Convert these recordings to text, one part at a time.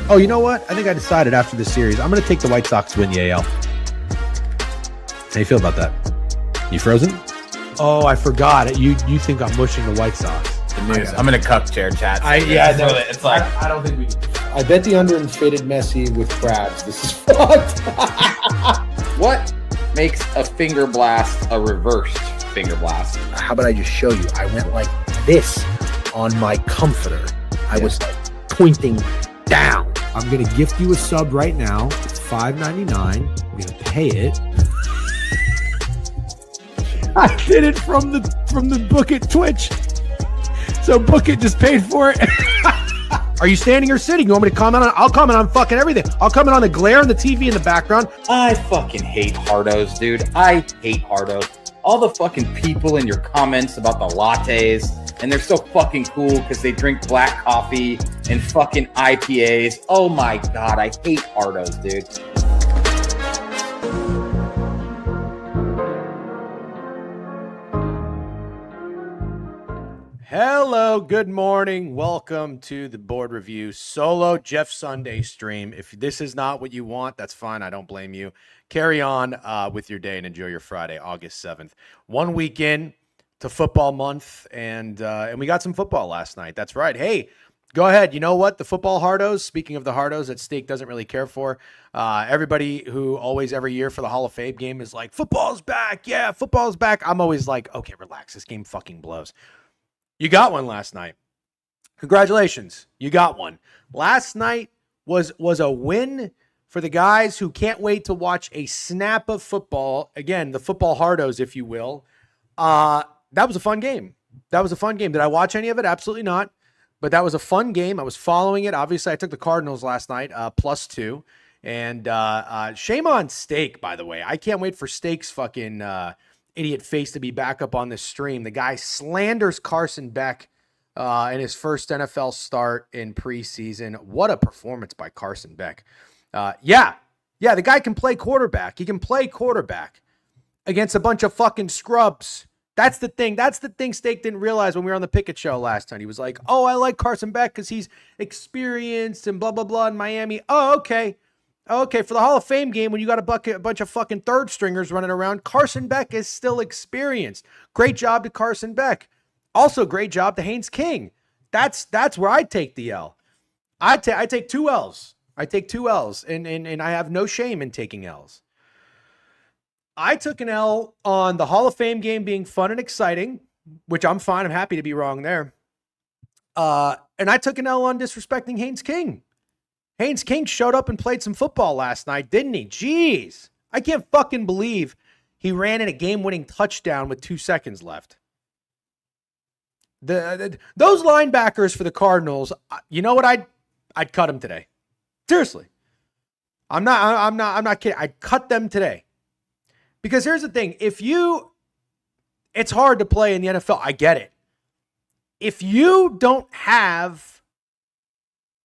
Oh, you know what? I think I decided after this series, I'm going to take the White Sox to win the AL. How do you feel about that? You frozen? Oh, I forgot. You think I'm mushing the White Sox. I'm in a cup chair chat. It's like I don't think we can. I bet the under in faded Messi with Krabs. This is fucked. What makes a finger blast a reversed finger blast? How about I just show you? I went like this on my comforter. I was like pointing down. I'm going to gift you a sub right now. It's $5.99. I'm going to pay it. I did it from the Book It Twitch. So Book It just paid for it. Are you standing or sitting? You want me to comment on? I'll comment on fucking everything. I'll comment on the glare and the TV in the background. I fucking hate hardos, dude. I hate hardos. All the fucking people in your comments about the lattes, and they're so fucking cool because they drink black coffee and fucking IPAs. Oh my God, I hate hardos, dude. Hello, good morning. Welcome to the Board Review solo Jeff Sunday stream. If this is not what you want, that's fine. I don't blame you. Carry on with your day and enjoy your Friday, August 7th. 1 week in to football month, and we got some football last night. That's right. Hey, go ahead. You know what? The football hardos, speaking of the hardos that Steak doesn't really care for, everybody who always every year for the Hall of Fame game is like, football's back. Yeah, football's back. I'm always like, okay, relax. This game fucking blows. You got one last night. Congratulations. You got one. Last night was a win for the guys who can't wait to watch a snap of football. Again, the football hardos, if you will. That was a fun game. Did I watch any of it? Absolutely not. But that was a fun game. I was following it. Obviously, I took the Cardinals last night, +2. And shame on Steak, by the way. I can't wait for Steak's fucking idiot face to be back up on this stream. The guy slanders Carson Beck in his first NFL start in preseason. What a performance by Carson Beck. Yeah, the guy can play quarterback. He can play quarterback against a bunch of fucking scrubs. That's the thing. That's the thing Steak didn't realize when we were on the Pickett show last time. He was like, oh, I like Carson Beck because he's experienced and blah, blah, blah in Miami. Oh, okay. Okay, for the Hall of Fame game, when you got a bunch of fucking third stringers running around, Carson Beck is still experienced. Great job to Carson Beck. Also, great job to Haynes King. That's where I take the L. I take 2 L's. I take 2 L's, and I have no shame in taking L's. I took an L on the Hall of Fame game being fun and exciting, which I'm fine. I'm happy to be wrong there. And I took an L on disrespecting Haynes King. Haynes King showed up and played some football last night, didn't he? Jeez. I can't fucking believe he ran in a game-winning touchdown with 2 seconds left. Those linebackers for the Cardinals, you know what? I'd cut them today. Seriously. I'm not kidding. I'd cut them today. Because here's the thing. It's hard to play in the NFL. I get it. If you don't have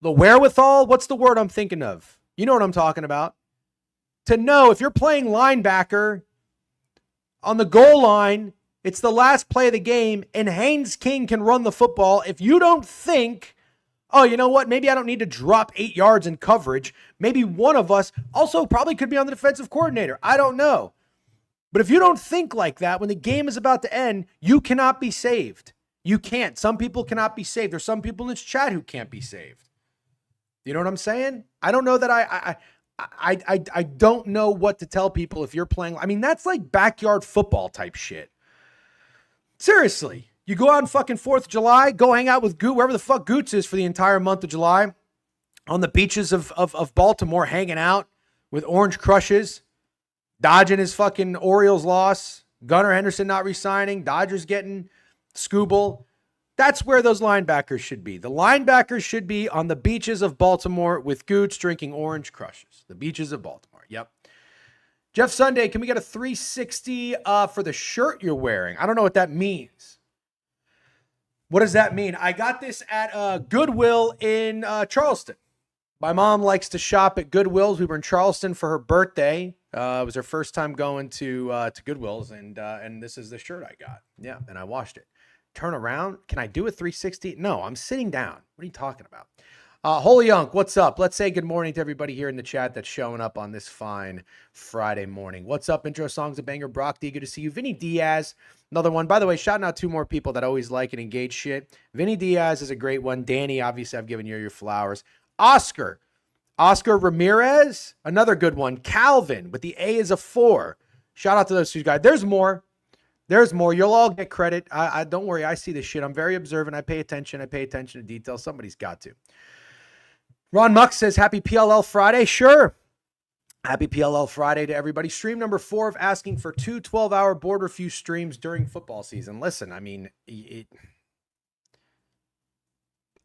the wherewithal, what's the word I'm thinking of? You know what I'm talking about. To know if you're playing linebacker on the goal line, it's the last play of the game, and Haynes King can run the football. If you don't think, oh, you know what? Maybe I don't need to drop 8 yards in coverage. Maybe one of us also probably could be on the defensive coordinator. I don't know. But if you don't think like that, when the game is about to end, you cannot be saved. You can't. Some people cannot be saved. There's some people in this chat who can't be saved. You know what I'm saying? I don't know that I don't know what to tell people if you're playing. I mean, that's like backyard football type shit. Seriously. You go out on fucking 4th of July, go hang out with Goot, wherever the fuck Goots is for the entire month of July, on the beaches of Baltimore, hanging out with orange crushes, dodging his fucking Orioles loss, Gunnar Henderson not re-signing, Dodgers getting Scooble. That's where those linebackers should be. The linebackers should be on the beaches of Baltimore with Goots drinking orange crushes. The beaches of Baltimore. Yep. Jeff Sunday, can we get a 360 for the shirt you're wearing? I don't know what that means. What does that mean? I got this at Goodwill in Charleston. My mom likes to shop at Goodwill's. We were in Charleston for her birthday. It was her first time going to Goodwill's, and this is the shirt I got. Yeah, and I washed it. Turn around. Can I do a 360? No, I'm sitting down. What are you talking about? Holy Unk, what's up? Let's say good morning to everybody here in the chat that's showing up on this fine Friday morning. What's up? Intro Songs of Banger. Brock D, good to see you. Vinny Diaz, another one. By the way, shouting out 2 more people that always like and engage shit. Vinny Diaz is a great one. Danny, obviously, I've given you your flowers. Oscar Ramirez, another good one. Calvin, with the A is a 4. Shout out to those 2 guys. There's more. You'll all get credit. I don't worry. I see this shit. I'm very observant. I pay attention. To details. Somebody's got to. Ron Muck says, happy PLL Friday. Sure. Happy PLL Friday to everybody. Stream number 4 of asking for 2 12-hour board review streams during football season. Listen, I mean,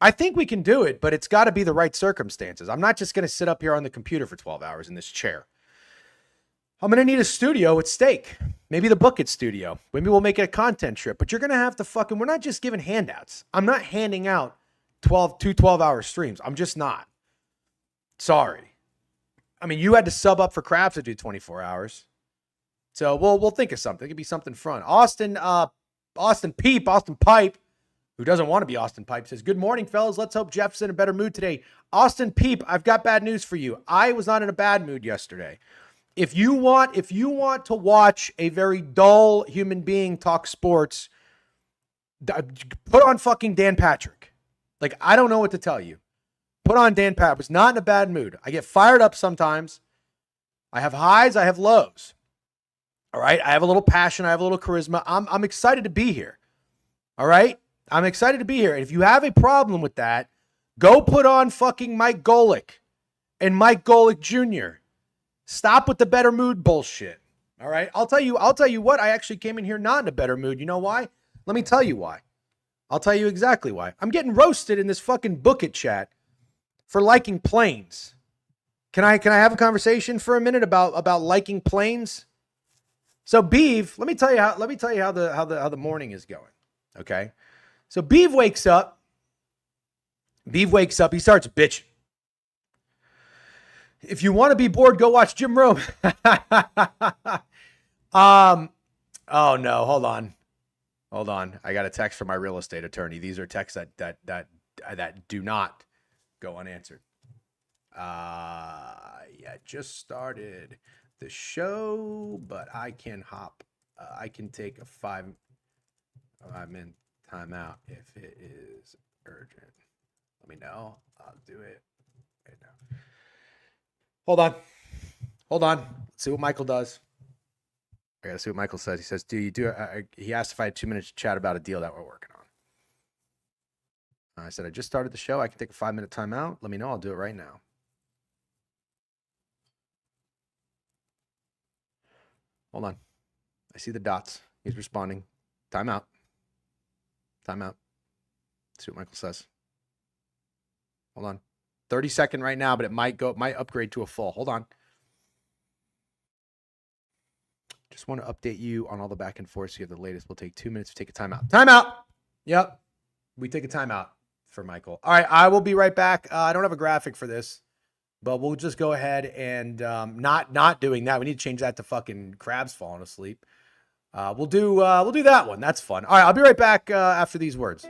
I think we can do it, but it's got to be the right circumstances. I'm not just going to sit up here on the computer for 12 hours in this chair. I'm going to need a studio with Steak. Maybe the Book It studio. Maybe we'll make it a content trip. But you're going to have to fucking... We're not just giving handouts. I'm not handing out 2 12-hour streams. I'm just not. Sorry. I mean, you had to sub up for Krabs to do 24 hours. So we'll think of something. It could be something fun. Austin Pipe, who doesn't want to be Austin Pipe, says, good morning, fellas. Let's hope Jeff's in a better mood today. Austin Peep, I've got bad news for you. I was not in a bad mood yesterday. If you want to watch a very dull human being talk sports, put on fucking Dan Patrick. Like, I don't know what to tell you. Put on Dan Patrick. I was not in a bad mood. I get fired up sometimes. I have highs, I have lows. All right? I have a little passion, I have a little charisma. I'm excited to be here. All right? I'm excited to be here. And if you have a problem with that, go put on fucking Mike Golick and Mike Golick Jr. Stop with the better mood bullshit. All right. I'll tell you what. I actually came in here not in a better mood. You know why? Let me tell you why. I'll tell you exactly why. I'm getting roasted in this fucking Book It chat for liking planes. Can I have a conversation for a minute about liking planes? So Biev, let me tell you how the morning is going. Okay. So Biev wakes up. He starts bitching. If you want to be bored, go watch Jim Rome. Oh no, hold on. I got a text from my real estate attorney. These are texts that do not go unanswered. Yeah, just started the show, but I can hop. I can take a 5-minute timeout if it is urgent. Let me know. I'll do it right now. Hold on. Let's see what Michael does. I gotta see what Michael says. He says, "Do you do?" He asked if I had 2 minutes to chat about a deal that we're working on. I said, "I just started the show. I can take a 5-minute timeout. Let me know. I'll do it right now." Hold on. I see the dots. He's responding. Timeout. Let's see what Michael says. Hold on. 30-second right now, but it might upgrade to a full. Hold on. Just want to update you on all the back and forth. So you have the latest. We'll take 2 minutes to take a timeout. Timeout. Yep. We take a timeout for Michael. All right. I will be right back. I don't have a graphic for this, but we'll just go ahead and not doing that. We need to change that to fucking Krabs falling asleep. We'll do that one. That's fun. All right. I'll be right back after these words.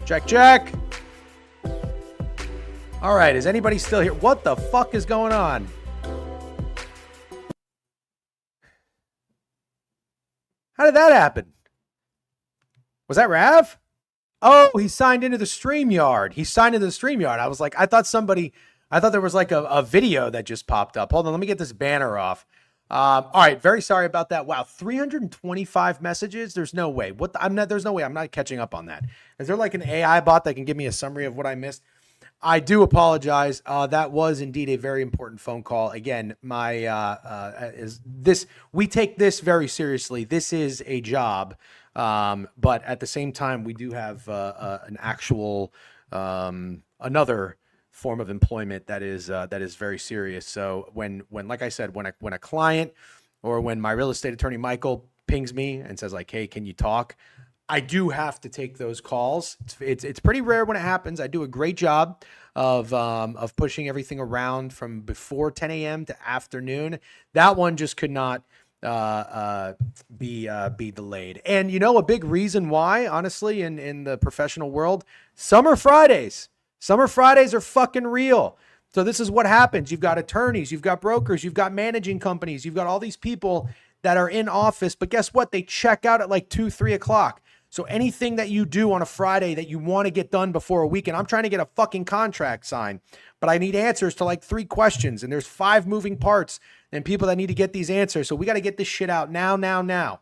Check, check. All right, is anybody still here? What the fuck is going on? How did that happen? Was that Rav? Oh, he signed into the StreamYard. He signed into the StreamYard. I was like, I thought there was like a video that just popped up. Hold on, let me get this banner off. All right, very sorry about that. Wow, 325 messages. There's no way. There's no way. I'm not catching up on that. Is there like an AI bot that can give me a summary of what I missed? I do apologize. That was indeed a very important phone call. Again, we take this very seriously. This is a job, but at the same time, we do have an actual another form of employment that is very serious. So when like I said, when a client or when my real estate attorney Michael pings me and says like, "Hey, can you talk?" I do have to take those calls. It's pretty rare when it happens. I do a great job of pushing everything around from before 10 a.m. to afternoon. That one just could not be delayed. And you know, a big reason why, honestly, in the professional world, Summer Fridays are fucking real. So this is what happens. You've got attorneys, you've got brokers, you've got managing companies, you've got all these people that are in office, but guess what? They check out at like 2-3 o'clock. So anything that you do on a Friday that you want to get done before a weekend, I'm trying to get a fucking contract signed, but I need answers to like 3 questions, and there's 5 moving parts and people that need to get these answers. So we got to get this shit out now.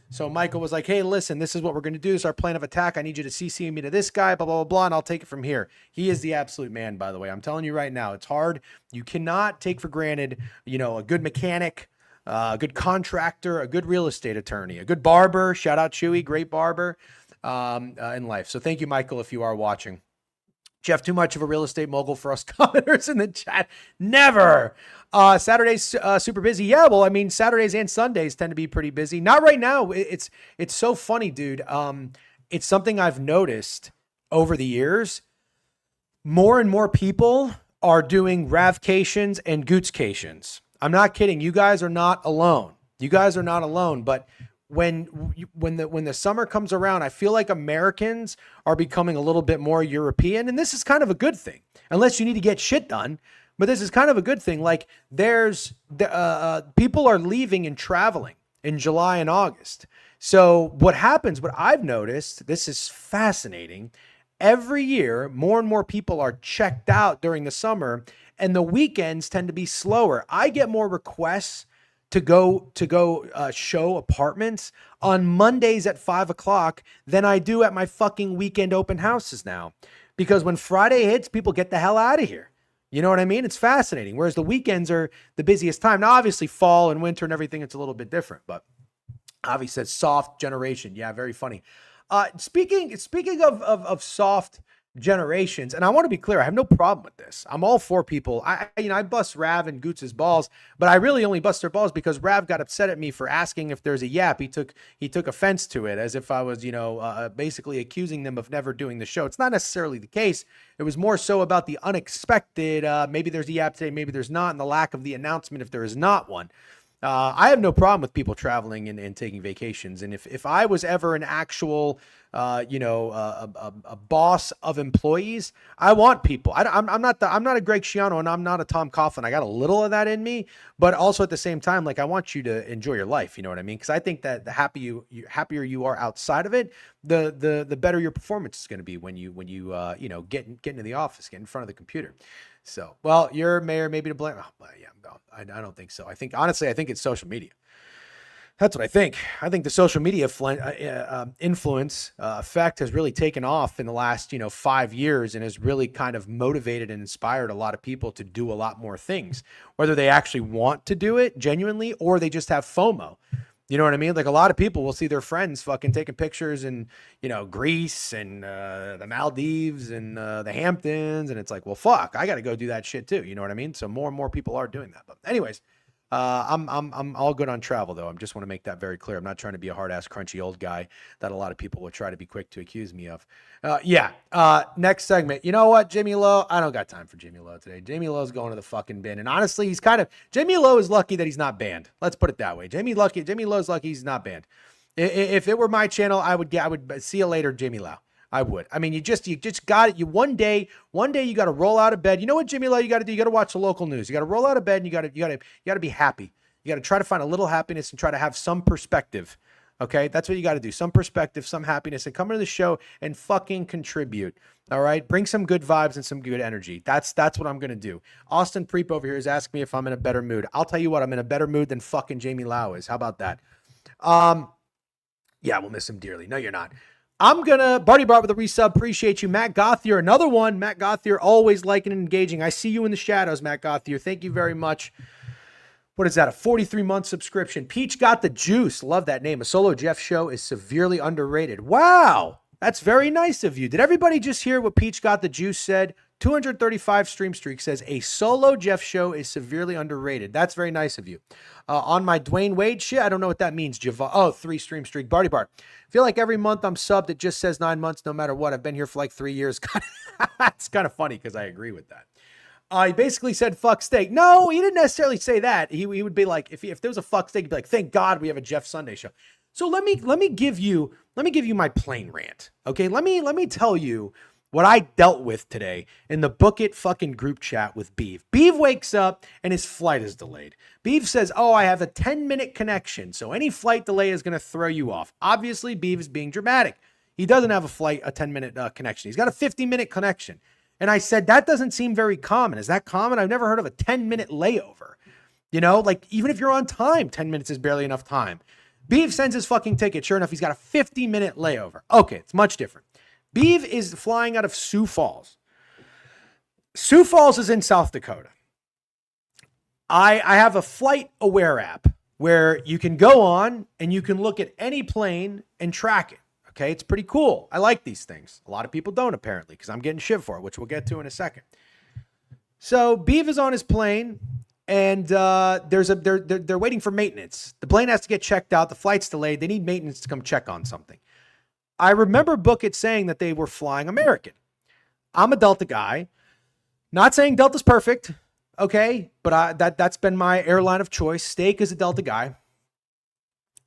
So Michael was like, "Hey, listen, this is what we're going to do. This is our plan of attack. I need you to CC me to this guy, blah, blah, blah, blah, and I'll take it from here." He is the absolute man, by the way. I'm telling you right now, it's hard. You cannot take for granted, a good mechanic, a good contractor, a good real estate attorney, a good barber. Shout out Chewy, great barber in life. So thank you, Michael, if you are watching. Jeff, too much of a real estate mogul for us commenters in the chat. Never. Saturday's super busy. Yeah, well, I mean, Saturdays and Sundays tend to be pretty busy. Not right now. It's so funny, dude. It's something I've noticed over the years. More and more people are doing Ravcations and Gootscations. I'm not kidding. You guys are not alone. But when the summer comes around, I feel like Americans are becoming a little bit more European, and this is kind of a good thing, unless you need to get shit done. But this is kind of a good thing. Like people are leaving and traveling in July and August. So what happens, what I've noticed, this is fascinating. Every year, more and more people are checked out during the summer, and the weekends tend to be slower. I get more requests to go show apartments on Mondays at 5 o'clock than I do at my fucking weekend open houses now. Because when Friday hits, people get the hell out of here. You know what I mean? It's fascinating. Whereas the weekends are the busiest time. Now, obviously, fall and winter and everything, it's a little bit different. But Avi says soft generation. Yeah, very funny. Speaking of soft generations, and I want to be clear, I have no problem with this. I'm all for people. I bust Rav and Goots' balls, but I really only bust their balls because Rav got upset at me for asking if there's a yap. He took offense to it, as if I was, basically accusing them of never doing the show. It's not necessarily the case. It was more so about the unexpected. Maybe there's a yap today, maybe there's not, and the lack of the announcement if there is not one. I have no problem with people traveling and taking vacations. And if I was ever an actual, a boss of employees, I want people. I'm not a Greg Schiano and I'm not a Tom Coughlin. I got a little of that in me, but also at the same time, like I want you to enjoy your life. You know what I mean? Because I think that the happier you are outside of it, the better your performance is going to be when you get into the office, get in front of the computer. So, well, you're mayor maybe to blame. Oh, yeah, no, I don't think so. I think it's social media. That's what I think. I think the social media influence effect has really taken off in the last 5 years and has really kind of motivated and inspired a lot of people to do a lot more things, whether they actually want to do it genuinely or they just have FOMO. You know what I mean? Like a lot of people will see their friends fucking taking pictures in, Greece and the Maldives and the Hamptons. And it's like, well, fuck, I got to go do that shit too. You know what I mean? So more and more people are doing that. But anyways, I'm all good on travel though. I just want to make that very clear. I'm not trying to be a hard ass, crunchy old guy that a lot of people will try to be quick to accuse me of. Next segment. You know what, Jimmy Lowe? I don't got time for Jimmy Lowe today. Jimmy Lowe's going to the fucking bin. And honestly, Jimmy Lowe is lucky that he's not banned. Let's put it that way. Jimmy Lowe's lucky he's not banned. If it were my channel, I would see you later, Jimmy Lowe. I would. I mean, you just got it. One day you got to roll out of bed. You know what, Jimmy Lowe, you got to do? You got to watch the local news. You got to roll out of bed and you got to be happy. You got to try to find a little happiness and try to have some perspective. Okay. That's what you got to do. Some perspective, some happiness, and come into the show and fucking contribute. All right. Bring some good vibes and some good energy. That's what I'm going to do. Austin Preep over here is asking me if I'm in a better mood. I'll tell you what, I'm in a better mood than fucking Jamie Lau is. How about that? Yeah, we'll miss him dearly. No, you're not. I'm going to Barty Bart with a resub. Appreciate you. Matt Gothier, another one. Matt Gothier, always liking and engaging. I see you in the shadows, Matt Gothier. Thank you very much. What is that? A 43-month subscription. Peach got the juice. Love that name. A Solo Jeff show is severely underrated. Wow. That's very nice of you. Did everybody just hear what Peach got the juice said? 235 stream streak says a Solo Jeff show is severely underrated. That's very nice of you. On my Dwayne Wade shit, I don't know what that means. 3 stream streak. Barty Bart. Feel like every month I'm subbed. It just says 9 months no matter what. I've been here for like 3 years. It's kind of funny because I agree with that. He basically said fuck steak. No, he didn't necessarily say that. He would be like, if there was a fuck steak, he'd be like, thank God we have a Jeff Sunday show. So let me give you my plain rant. Okay, let me tell you what I dealt with today in the Book It fucking group chat with Biev. Biev wakes up and his flight is delayed. Biev says, oh, I have a 10-minute connection, so any flight delay is going to throw you off. Obviously, Biev is being dramatic. He doesn't have a 10-minute connection. He's got a 50-minute connection. And I said, that doesn't seem very common. Is that common? I've never heard of a 10-minute layover. Like even if you're on time, 10 minutes is barely enough time. Biev sends his fucking ticket. Sure enough, he's got a 50-minute layover. Okay, it's much different. Biev is flying out of Sioux Falls. Sioux Falls is in South Dakota. I have a Flight Aware app where you can go on and you can look at any plane and track it. Okay, it's pretty cool. I like these things. A lot of people don't apparently because I'm getting shit for it, which we'll get to in a second. So Biev is on his plane and they're waiting for maintenance. The plane has to get checked out. The flight's delayed. They need maintenance to come check on something. I remember Book It saying that they were flying American. I'm a Delta guy. Not saying Delta's perfect, okay? But that's been my airline of choice. Steak is a Delta guy.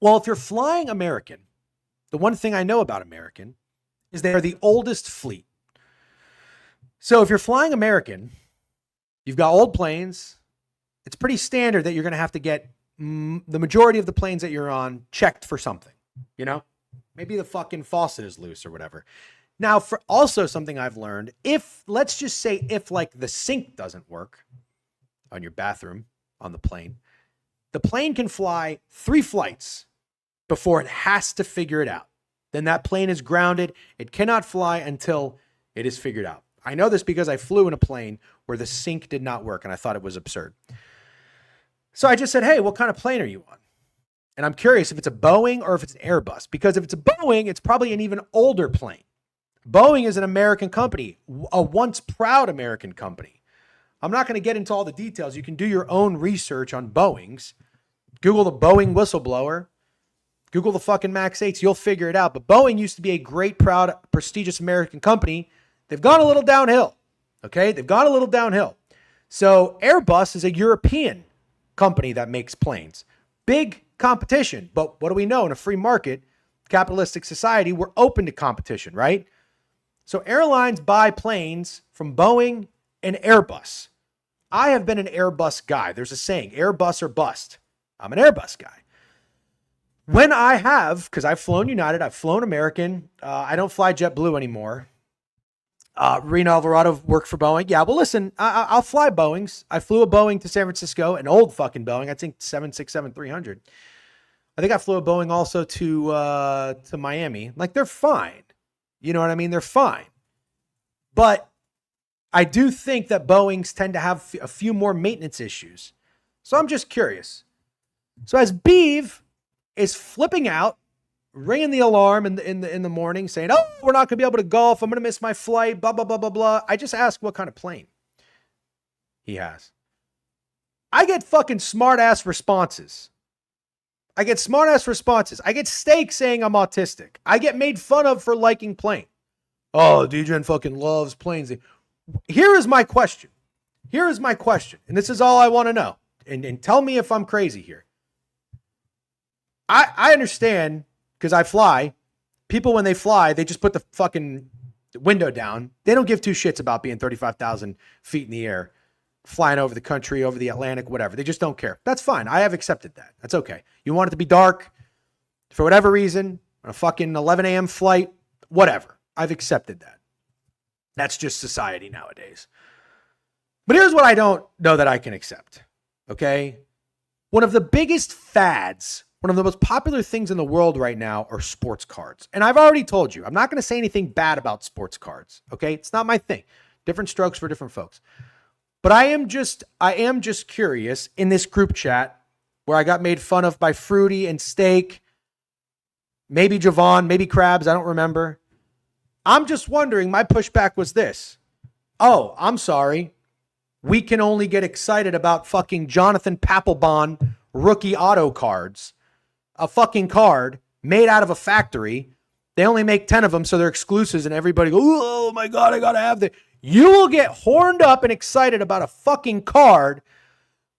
Well, if you're flying American, the one thing I know about American is they are the oldest fleet. So if you're flying American, you've got old planes. It's pretty standard that you're going to have to get the majority of the planes that you're on checked for something, Maybe the fucking faucet is loose or whatever. Now, for also something I've learned, let's just say like the sink doesn't work on your bathroom on the plane can fly 3 flights before it has to figure it out. Then that plane is grounded. It cannot fly until it is figured out. I know this because I flew in a plane where the sink did not work and I thought it was absurd. So I just said, hey, what kind of plane are you on? And I'm curious if it's a Boeing or if it's an Airbus, because if it's a Boeing, it's probably an even older plane. Boeing is an American company, a once proud American company. I'm not going to get into all the details. You can do your own research on Boeings. Google the Boeing whistleblower. Google the fucking Max 8s. You'll figure it out. But Boeing used to be a great, proud, prestigious American company. They've gone a little downhill. Okay? They've gone a little downhill. So Airbus is a European company that makes planes. Big competition. But what do we know? In a free market, capitalistic society, we're open to competition, right? So airlines buy planes from Boeing and Airbus. I have been an Airbus guy. There's a saying, Airbus or bust. I'm an Airbus guy. When I have, because I've flown United, I've flown American. I don't fly JetBlue anymore. Reno Alvarado worked for Boeing. Yeah, well, listen, I'll fly Boeings. I flew a Boeing to San Francisco, an old fucking Boeing. I think 767-300. I think I flew a Boeing also to Miami. Like, they're fine. You know what I mean? They're fine. But I do think that Boeings tend to have a few more maintenance issues. So I'm just curious. So as Biev is flipping out, ringing the alarm in the morning, saying, "Oh, we're not going to be able to golf. I'm going to miss my flight." Blah blah blah blah blah. I just asked what kind of plane he has. I get fucking smart ass responses. I get Steak saying I'm autistic. I get made fun of for liking plane. Oh, Degen fucking loves planes. Here is my question. And this is all I want to know. And tell me if I'm crazy here. I understand, because I fly. People, when they fly, they just put the fucking window down. They don't give two shits about being 35,000 feet in the air, flying over the country, over the Atlantic, whatever. They just don't care. That's fine. I have accepted that. That's okay. You want it to be dark for whatever reason, on a fucking 11 a.m. flight, whatever. I've accepted that. That's just society nowadays. But here's what I don't know that I can accept, okay? One of the biggest fads, one of the most popular things in the world right now are sports cards. And I've already told you, I'm not going to say anything bad about sports cards, okay? It's not my thing. Different strokes for different folks. But I am just curious in this group chat where I got made fun of by Fruity and Steak, maybe Jovan, maybe Krabs, I don't remember. I'm just wondering, my pushback was this. Oh, I'm sorry. We can only get excited about fucking Jonathan Papelbon rookie auto cards. A fucking card made out of a factory. They only make 10 of them, so they're exclusives, and everybody goes, oh my God, I gotta have that. You will get horned up and excited about a fucking card,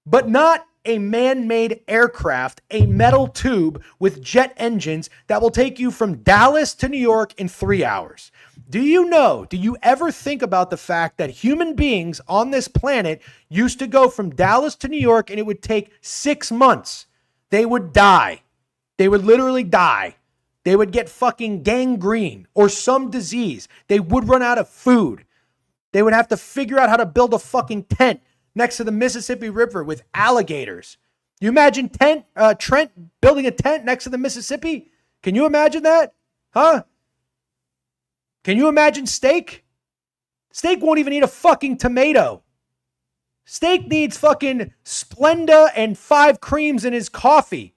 but not a man-made aircraft, a metal tube with jet engines that will take you from Dallas to New York in 3 hours. Do you ever think about the fact that human beings on this planet used to go from Dallas to New York and it would take 6 months? They would die. They would literally die. They would get fucking gangrene or some disease. They would run out of food. They would have to figure out how to build a fucking tent next to the Mississippi River with alligators. You imagine Trent building a tent next to the Mississippi? Can you imagine that? Huh? Can you imagine Steak? Steak won't even eat a fucking tomato. Steak needs fucking Splenda and 5 creams in his coffee.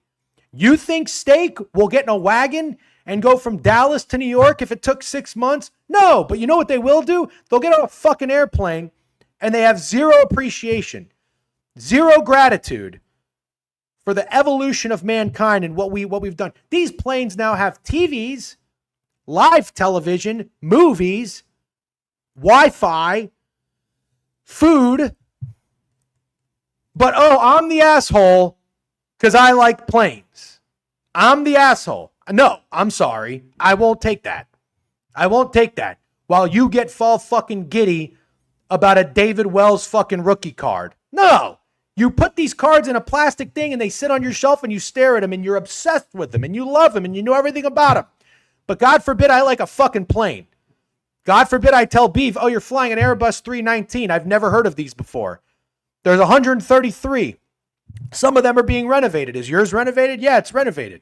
You think Steak will get in a wagon and go from Dallas to New York if it took 6 months? No, but you know what they will do? They'll get on a fucking airplane and they have zero appreciation, zero gratitude for the evolution of mankind and what we've done. These planes now have TVs, live television, movies, Wi-Fi, food. But I'm the asshole because I like planes. I'm the asshole. No, I'm sorry. I won't take that. While you get fall fucking giddy about a David Wells fucking rookie card. No. You put these cards in a plastic thing and they sit on your shelf and you stare at them and you're obsessed with them and you love them and you know everything about them. But God forbid I like a fucking plane. God forbid I tell Biev, oh, you're flying an Airbus 319. I've never heard of these before. There's 133. Some of them are being renovated. Is yours renovated? Yeah, it's renovated.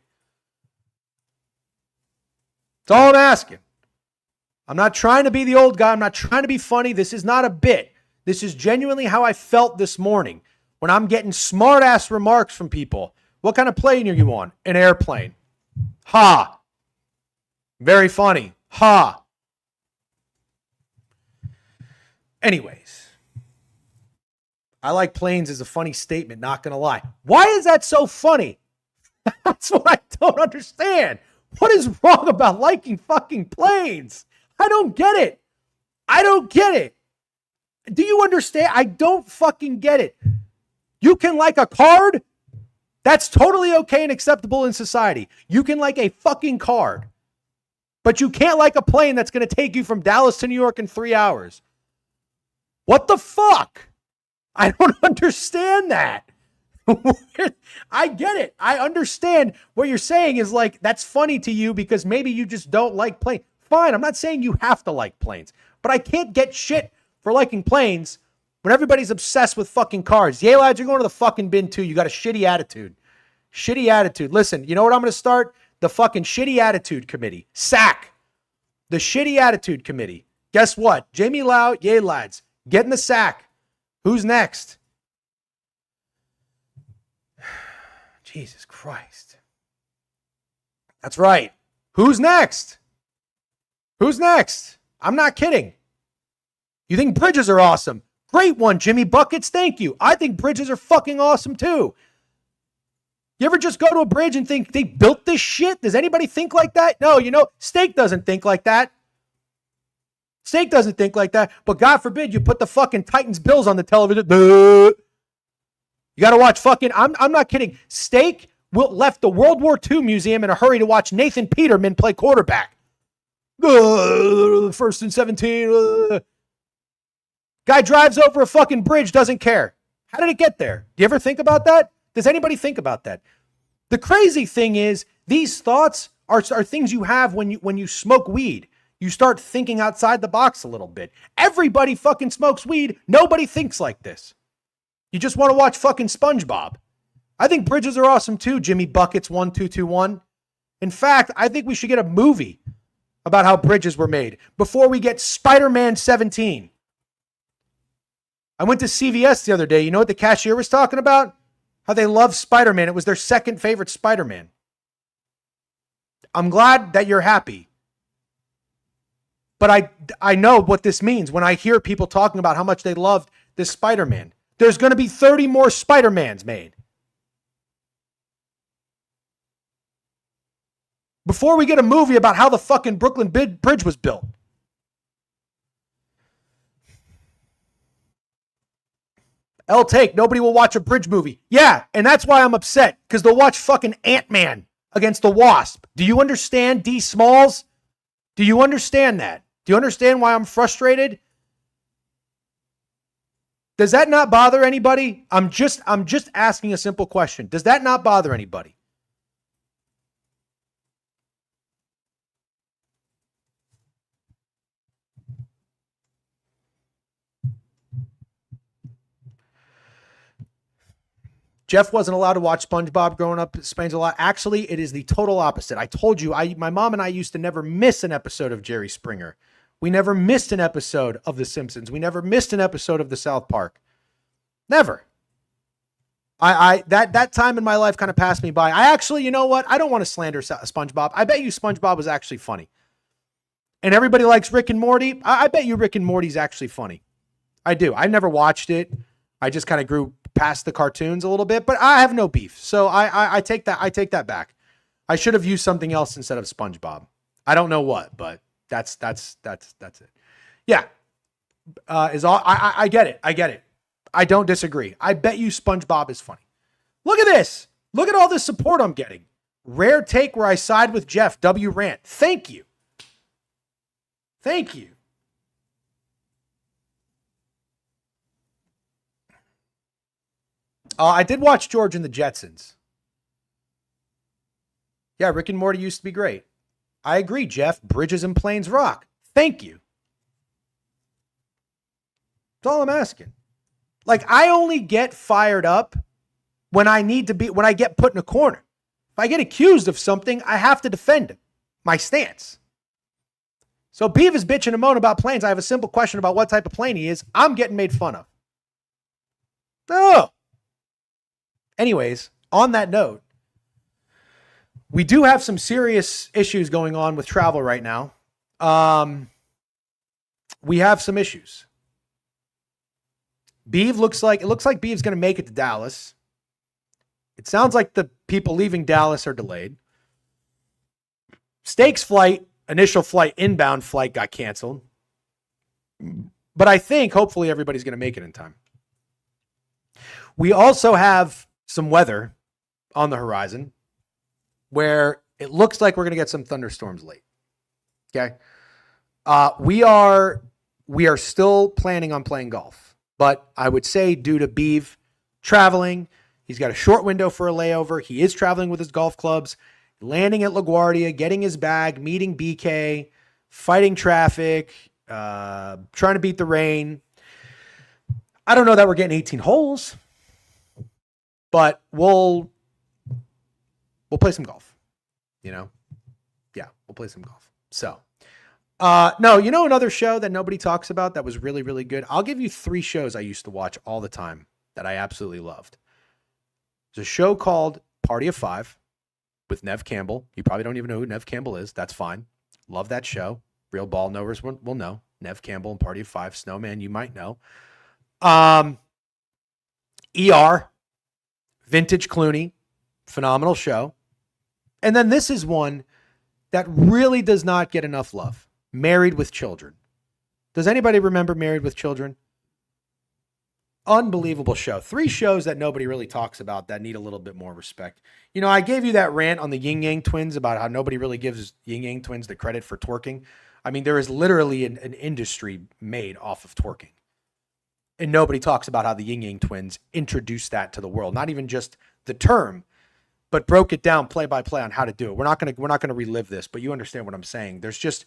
That's all I'm asking. I'm not trying to be the old guy. I'm not trying to be funny. This is not a bit. This is genuinely how I felt this morning when I'm getting smart-ass remarks from people. What kind of plane are you on? An airplane. Ha. Very funny. Ha. Anyways. I like planes as a funny statement, not going to lie. Why is that so funny? That's what I don't understand. What is wrong about liking fucking planes? I don't get it. Do you understand? I don't fucking get it. You can like a card. That's totally okay and acceptable in society. You can like a fucking card. But you can't like a plane that's going to take you from Dallas to New York in 3 hours. What the fuck? I don't understand that. I get it. I understand what you're saying is like, that's funny to you because maybe you just don't like planes. Fine, I'm not saying you have to like planes, but I can't get shit for liking planes when everybody's obsessed with fucking cars. Yeah, lads, you're going to the fucking bin too. You got a shitty attitude. Listen, you know what I'm going to start? The fucking shitty attitude committee. Sack. The shitty attitude committee. Guess what? Jamie Lau, yay, lads. Get in the sack. Who's next? Jesus Christ. That's right. Who's next? Who's next? I'm not kidding. You think bridges are awesome? Great one, Jimmy Buckets. Thank you. I think bridges are fucking awesome too. You ever just go to a bridge and think they built this shit? Does anybody think like that? No, Steak doesn't think like that. Steak doesn't think like that. But God forbid you put the fucking Titans Bills on the television. You got to watch fucking, I'm not kidding. Steak left the World War II museum in a hurry to watch Nathan Peterman play quarterback. First and 17. Guy drives over a fucking bridge, doesn't care. How did it get there? Do you ever think about that? Does anybody think about that? The crazy thing is, these thoughts are things you have when you smoke weed. You start thinking outside the box a little bit. Everybody fucking smokes weed. Nobody thinks like this. You just want to watch fucking SpongeBob. I think bridges are awesome too, Jimmy Buckets 1221. In fact, I think we should get a movie about how bridges were made before we get Spider-Man 17. I went to CVS the other day. You know what the cashier was talking about? How they love Spider-Man. It was their second favorite Spider-Man. I'm glad that you're happy. But I know what this means when I hear people talking about how much they loved this Spider-Man. There's going to be 30 more Spider-Mans made. Before we get a movie about how the fucking Brooklyn Bridge was built. Take, nobody will watch a bridge movie. Yeah, and that's why I'm upset, because they'll watch fucking Ant-Man against the Wasp. Do you understand, D. Smalls? Do you understand that? Do you understand why I'm frustrated? Does that not bother anybody? I'm just asking a simple question. Does that not bother anybody? Jeff wasn't allowed to watch SpongeBob growing up. It explains a lot. Actually, it is the total opposite. I told you, my mom and I used to never miss an episode of Jerry Springer. We never missed an episode of The Simpsons. We never missed an episode of the South Park. Never. That time in my life kind of passed me by. I actually, you know what? I don't want to slander SpongeBob. I bet you SpongeBob was actually funny. And everybody likes Rick and Morty. I bet you Rick and Morty's actually funny. I do. I never watched it. I just kind of grew past the cartoons a little bit, but I have no beef. So I take that back. I should have used something else instead of SpongeBob. I don't know what, but that's it. Yeah. I get it. I get it. I don't disagree. I bet you SpongeBob is funny. Look at this. Look at all this support I'm getting. Rare take where I side with Jeff. W rant. Thank you. Thank you. I did watch George and the Jetsons. Yeah, Rick and Morty used to be great. I agree, Jeff. Bridges and planes rock. Thank you. That's all I'm asking. Like, I only get fired up when I get put in a corner. If I get accused of something, I have to defend my stance. So Biev is bitching and moaning about planes. I have a simple question about what type of plane he is. I'm getting made fun of. Oh. Anyways, on that note, we do have some serious issues going on with travel right now. We have some issues. Biev looks like Biev's going to make it to Dallas. It sounds like the people leaving Dallas are delayed. Steak's initial inbound flight got canceled. But I think hopefully everybody's going to make it in time. We also have some weather on the horizon where it looks like we're going to get some thunderstorms late. Okay. We are still planning on playing golf, but I would say due to Biev traveling, he's got a short window for a layover. He is traveling with his golf clubs, landing at LaGuardia, getting his bag, meeting BK, fighting traffic, trying to beat the rain. I don't know that we're getting 18 holes, but we'll play some golf, Yeah, we'll play some golf. So, no, another show that nobody talks about that was really, really good. I'll give you 3 shows I used to watch all the time that I absolutely loved. There's a show called Party of Five. with Nev Campbell. You probably don't even know who Nev Campbell is. That's fine. Love that show. Real ball knowers will know. Nev Campbell and Party of Five. Snowman, you might know. ER, Vintage Clooney, phenomenal show. And then this is one that really does not get enough love. Married with Children. Does anybody remember Married with Children? Unbelievable show. 3 shows that nobody really talks about that need a little bit more respect. You know, I gave you that rant on the Yin Yang Twins about how nobody really gives Yin Yang Twins the credit for twerking. I mean, there is literally an industry made off of twerking. And nobody talks about how the Yin Yang Twins introduced that to the world. Not even just the term, but broke it down play by play on how to do it. We're not gonna relive this, but you understand what I'm saying. There's just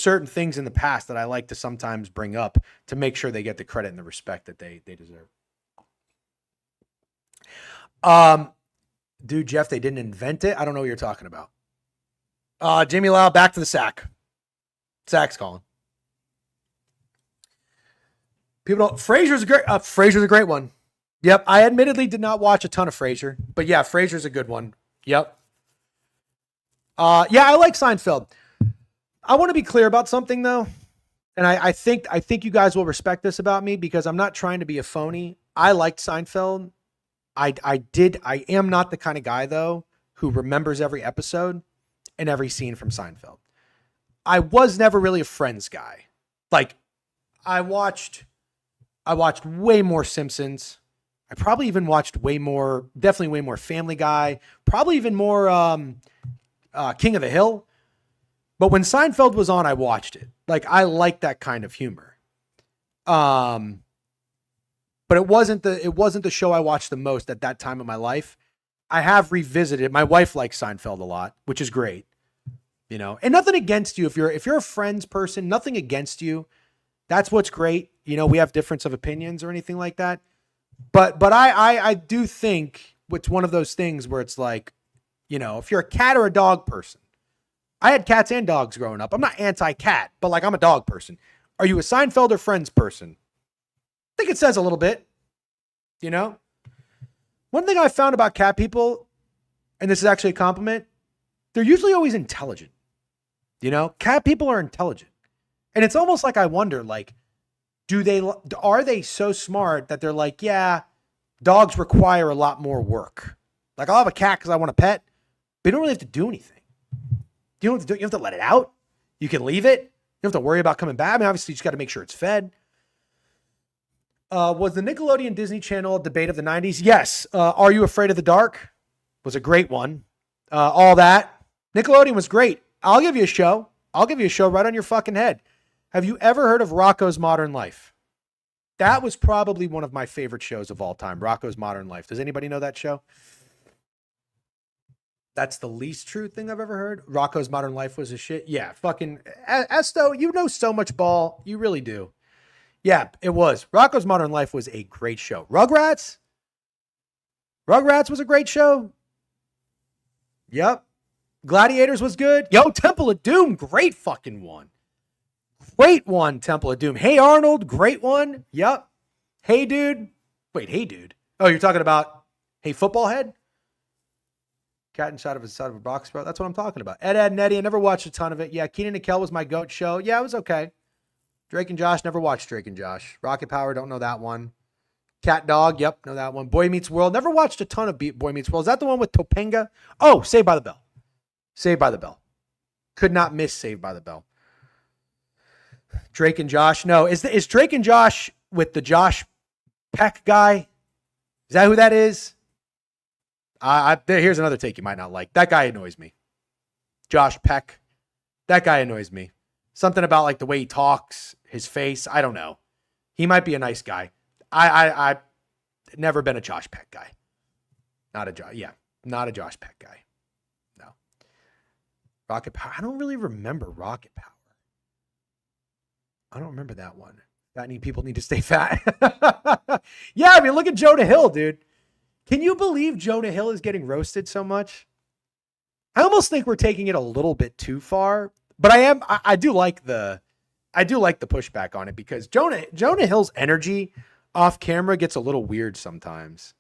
certain things in the past that I like to sometimes bring up to make sure they get the credit and the respect that they deserve. Dude, Jeff, they didn't invent it. I don't know what you're talking about. Jamie Lau, back to the sack. Sack's calling. People don't. Frasier's a great one. Yep, I admittedly did not watch a ton of Frasier, but yeah, Frasier's a good one. Yep. Yeah, I like Seinfeld. I want to be clear about something though, and I think you guys will respect this about me because I'm not trying to be a phony. I liked Seinfeld. I am not the kind of guy though who remembers every episode and every scene from Seinfeld. I was never really a Friends guy. Like, I watched way more Simpsons. I probably even watched definitely way more Family Guy, probably even more King of the Hill. But when Seinfeld was on, I watched it. Like, I liked that kind of humor. But it wasn't the show I watched the most at that time of my life. I have revisited. My wife likes Seinfeld a lot, which is great. You know, and nothing against you. If you're a Friends person, nothing against you. That's what's great. You know, we have difference of opinions or anything like that. But I do think it's one of those things where it's like, you know, if you're a cat or a dog person, I had cats and dogs growing up. I'm not anti-cat, but like I'm a dog person. Are you a Seinfeld or Friends person? I think it says a little bit, you know? One thing I found about cat people, and this is actually a compliment, they're usually always intelligent. You know, cat people are intelligent. And it's almost like I wonder, like, are they so smart that they're like, yeah, dogs require a lot more work. Like, I'll have a cat because I want a pet, but you don't really have to do anything. You don't have to do it. You have to let it out. You can leave it. You don't have to worry about coming back. I mean, obviously, you just got to make sure it's fed. Was the Nickelodeon Disney Channel debate of the 90s? Yes. Are You Afraid of the Dark? Was a great one. All that. Nickelodeon was great. I'll give you a show. I'll give you a show right on your fucking head. Have you ever heard of Rocko's Modern Life? That was probably one of my favorite shows of all time, Rocko's Modern Life. Does anybody know that show? That's the least true thing I've ever heard. Rocko's Modern Life was a shit. Yeah, fucking Esto, you know so much ball. You really do. Yeah, it was. Rocko's Modern Life was a great show. Rugrats was a great show. Yep. Gladiators was good. Yo, Temple of Doom, great fucking one. Great one, Temple of Doom. Hey Arnold, great one. Yep. Hey Dude. Wait, Hey Dude. Oh, you're talking about Hey Football Head? Cat inside of a box, bro. That's what I'm talking about. Ed, and Eddie. I never watched a ton of it. Yeah, Keenan and Kel was my goat show. Yeah, it was okay. Drake and Josh, never watched Drake and Josh. Rocket Power, don't know that one. Cat Dog, yep, know that one. Boy Meets World, never watched a ton of Boy Meets World. Is that the one with Topanga? Oh, Saved by the Bell. Saved by the Bell. Could not miss Saved by the Bell. Drake and Josh, no. Is Drake and Josh with the Josh Peck guy? Is that who that is? Here's another take you might not like. That guy annoys me. Josh Peck. That guy annoys me. Something about like the way he talks, his face. I don't know. He might be a nice guy. I never been a Josh Peck guy. Not a Josh Peck guy. No. Rocket Power. I don't really remember Rocket Power. I don't remember that one. Fattening people need to stay fat. Yeah, I mean, look at Jonah Hill, dude. Can you believe Jonah Hill is getting roasted so much? I almost think we're taking it a little bit too far, but I do like the pushback on it because Jonah Hill's energy off camera gets a little weird sometimes.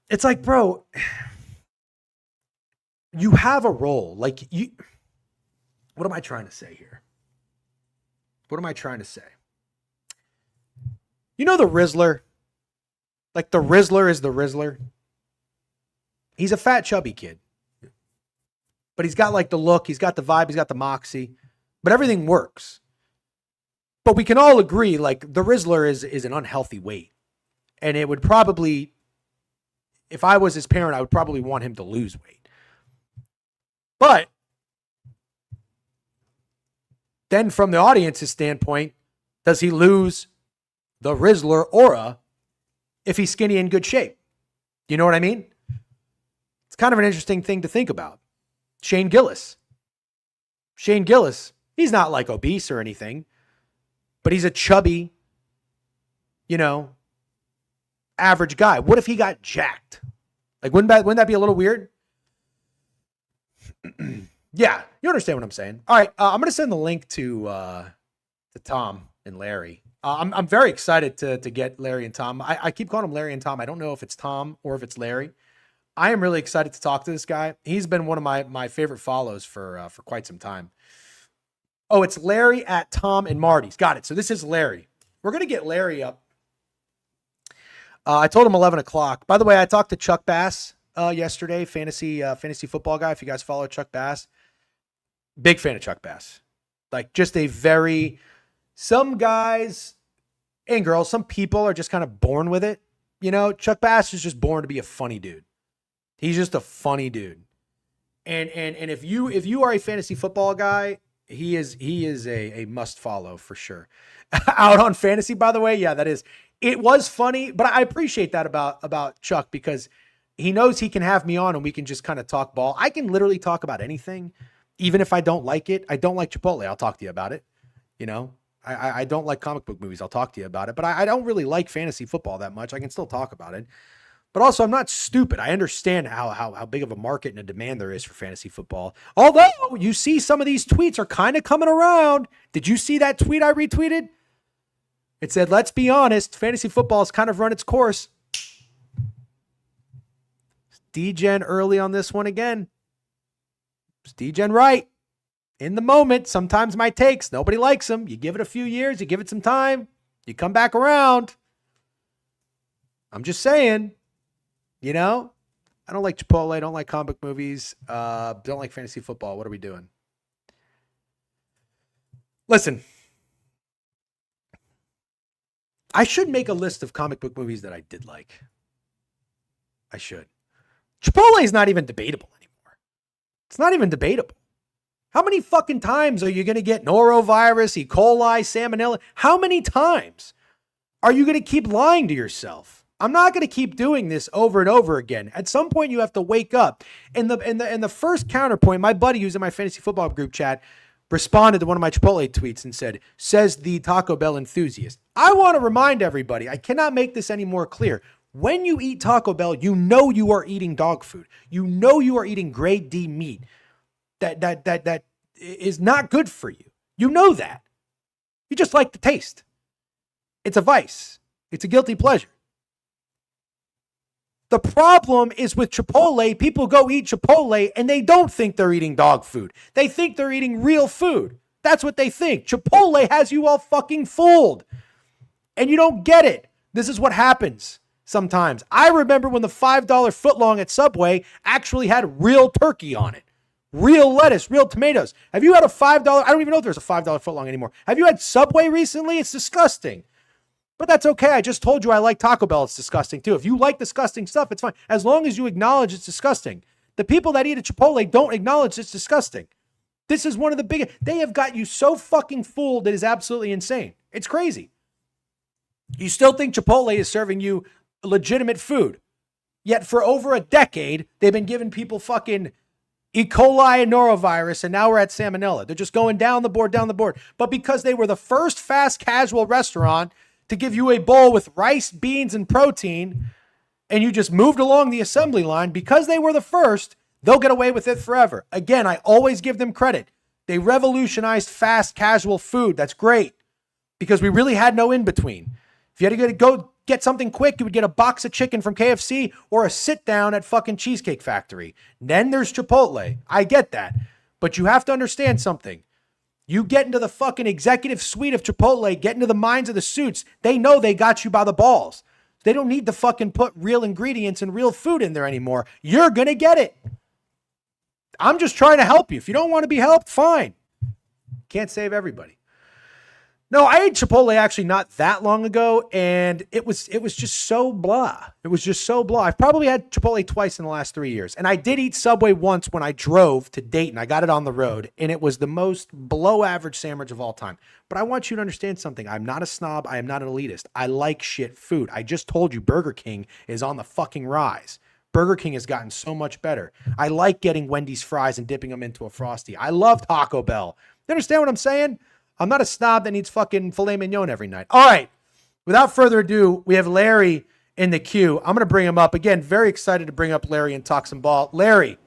It's like, bro, you have a role. Like you, what am I trying to say here? What am I trying to say? You know the Rizzler? Like the Rizzler is the Rizzler. He's a fat, chubby kid. But he's got like the look, he's got the vibe, he's got the moxie. But everything works. But we can all agree, like, the Rizzler is an unhealthy weight. And it would probably, if I was his parent, I would probably want him to lose weight. But then from the audience's standpoint, does he lose the Rizzler aura if he's skinny and good shape? You know what I mean? It's kind of an interesting thing to think about. Shane Gillis, he's not like obese or anything, but he's a chubby, average guy. What if he got jacked? Like, wouldn't that be a little weird? Yeah, you understand what I'm saying. All right, I'm going to send the link to Tom and Larry. I'm very excited to get Larry and Tom. I keep calling him Larry and Tom. I don't know if it's Tom or if it's Larry. I am really excited to talk to this guy. He's been one of my favorite follows for quite some time. Oh, it's Larry at Tom and Marty's. Got it. So this is Larry. We're going to get Larry up. I told him 11 o'clock. By the way, I talked to Chuck Bass yesterday, fantasy football guy. If you guys follow Chuck Bass, big fan of Chuck Bass. Like, just some guys and girls, some people are just kind of born with it. Chuck Bass is just born to be a funny dude. He's just a funny dude. And if you are a fantasy football guy, he is a must follow for sure. Out on fantasy, by the way, yeah, that is. It was funny, but I appreciate that about Chuck, because he knows he can have me on and we can just kind of talk ball. I can literally talk about anything, even if I don't like it. I don't like Chipotle. I'll talk to you about it. I don't like comic book movies. I'll talk to you about it, but I don't really like fantasy football that much. I can still talk about it. But also, I'm not stupid. I understand how big of a market and a demand there is for fantasy football. Although, you see some of these tweets are kind of coming around. Did you see that tweet I retweeted? It said, let's be honest, fantasy football has kind of run its course. Degen early on this one again. It's Degen right. In the moment, sometimes my takes, nobody likes them. You give it a few years, you give it some time, you come back around. I'm just saying. I don't like Chipotle. I don't like comic movies. Don't like fantasy football. What are we doing? Listen, I should make a list of comic book movies that I did like. I should. Chipotle is not even debatable anymore. It's not even debatable. How many fucking times are you going to get norovirus, E. coli, salmonella? How many times are you going to keep lying to yourself? I'm not going to keep doing this over and over again. At some point, you have to wake up. And the first counterpoint, my buddy who's in my fantasy football group chat responded to one of my Chipotle tweets and says the Taco Bell enthusiast. I want to remind everybody, I cannot make this any more clear. When you eat Taco Bell, you know you are eating dog food. You know you are eating grade D meat that is not good for you. You know that. You just like the taste. It's a vice. It's a guilty pleasure. The problem is with Chipotle, people go eat Chipotle and they don't think they're eating dog food. They think they're eating real food. That's what they think. Chipotle has you all fucking fooled. And you don't get it. This is what happens sometimes. I remember when the $5 footlong at Subway actually had real turkey on it. Real lettuce, real tomatoes. Have you had a $5? I don't even know if there's a $5 footlong anymore. Have you had Subway recently? It's disgusting. But that's okay. I just told you I like Taco Bell. It's disgusting too. If you like disgusting stuff, it's fine. As long as you acknowledge it's disgusting. The people that eat at Chipotle don't acknowledge it's disgusting. This is one of the biggest. They have got you so fucking fooled. It is absolutely insane. It's crazy. You still think Chipotle is serving you legitimate food. Yet for over a decade, they've been giving people fucking E. coli and norovirus, and now we're at salmonella. They're just going down the board. But because they were the first fast casual restaurant to give you a bowl with rice, beans, and protein, and you just moved along the assembly line, because they were the first, they'll get away with it forever. Again, I always give them credit. They revolutionized fast casual food. That's great, because we really had no in-between. If you had to go get something quick, you would get a box of chicken from KFC or a sit down at fucking Cheesecake Factory. Then there's Chipotle. I get that. But you have to understand something. You get into the fucking executive suite of Chipotle, get into the minds of the suits. They know they got you by the balls. They don't need to fucking put real ingredients and real food in there anymore. You're going to get it. I'm just trying to help you. If you don't want to be helped, fine. Can't save everybody. No, I ate Chipotle actually not that long ago, and it was just so blah. It was just so blah. I've probably had Chipotle twice in the last 3 years, and I did eat Subway once when I drove to Dayton. I got it on the road, and it was the most below average sandwich of all time. But I want you to understand something. I'm not a snob. I am not an elitist. I like shit food. I just told you Burger King is on the fucking rise. Burger King has gotten so much better. I like getting Wendy's fries and dipping them into a Frosty. I love Taco Bell. You understand what I'm saying? I'm not a snob that needs fucking filet mignon every night. All right. Without further ado, we have Larry in the queue. I'm going to bring him up. Again, very excited to bring up Larry and talk some ball. Larry,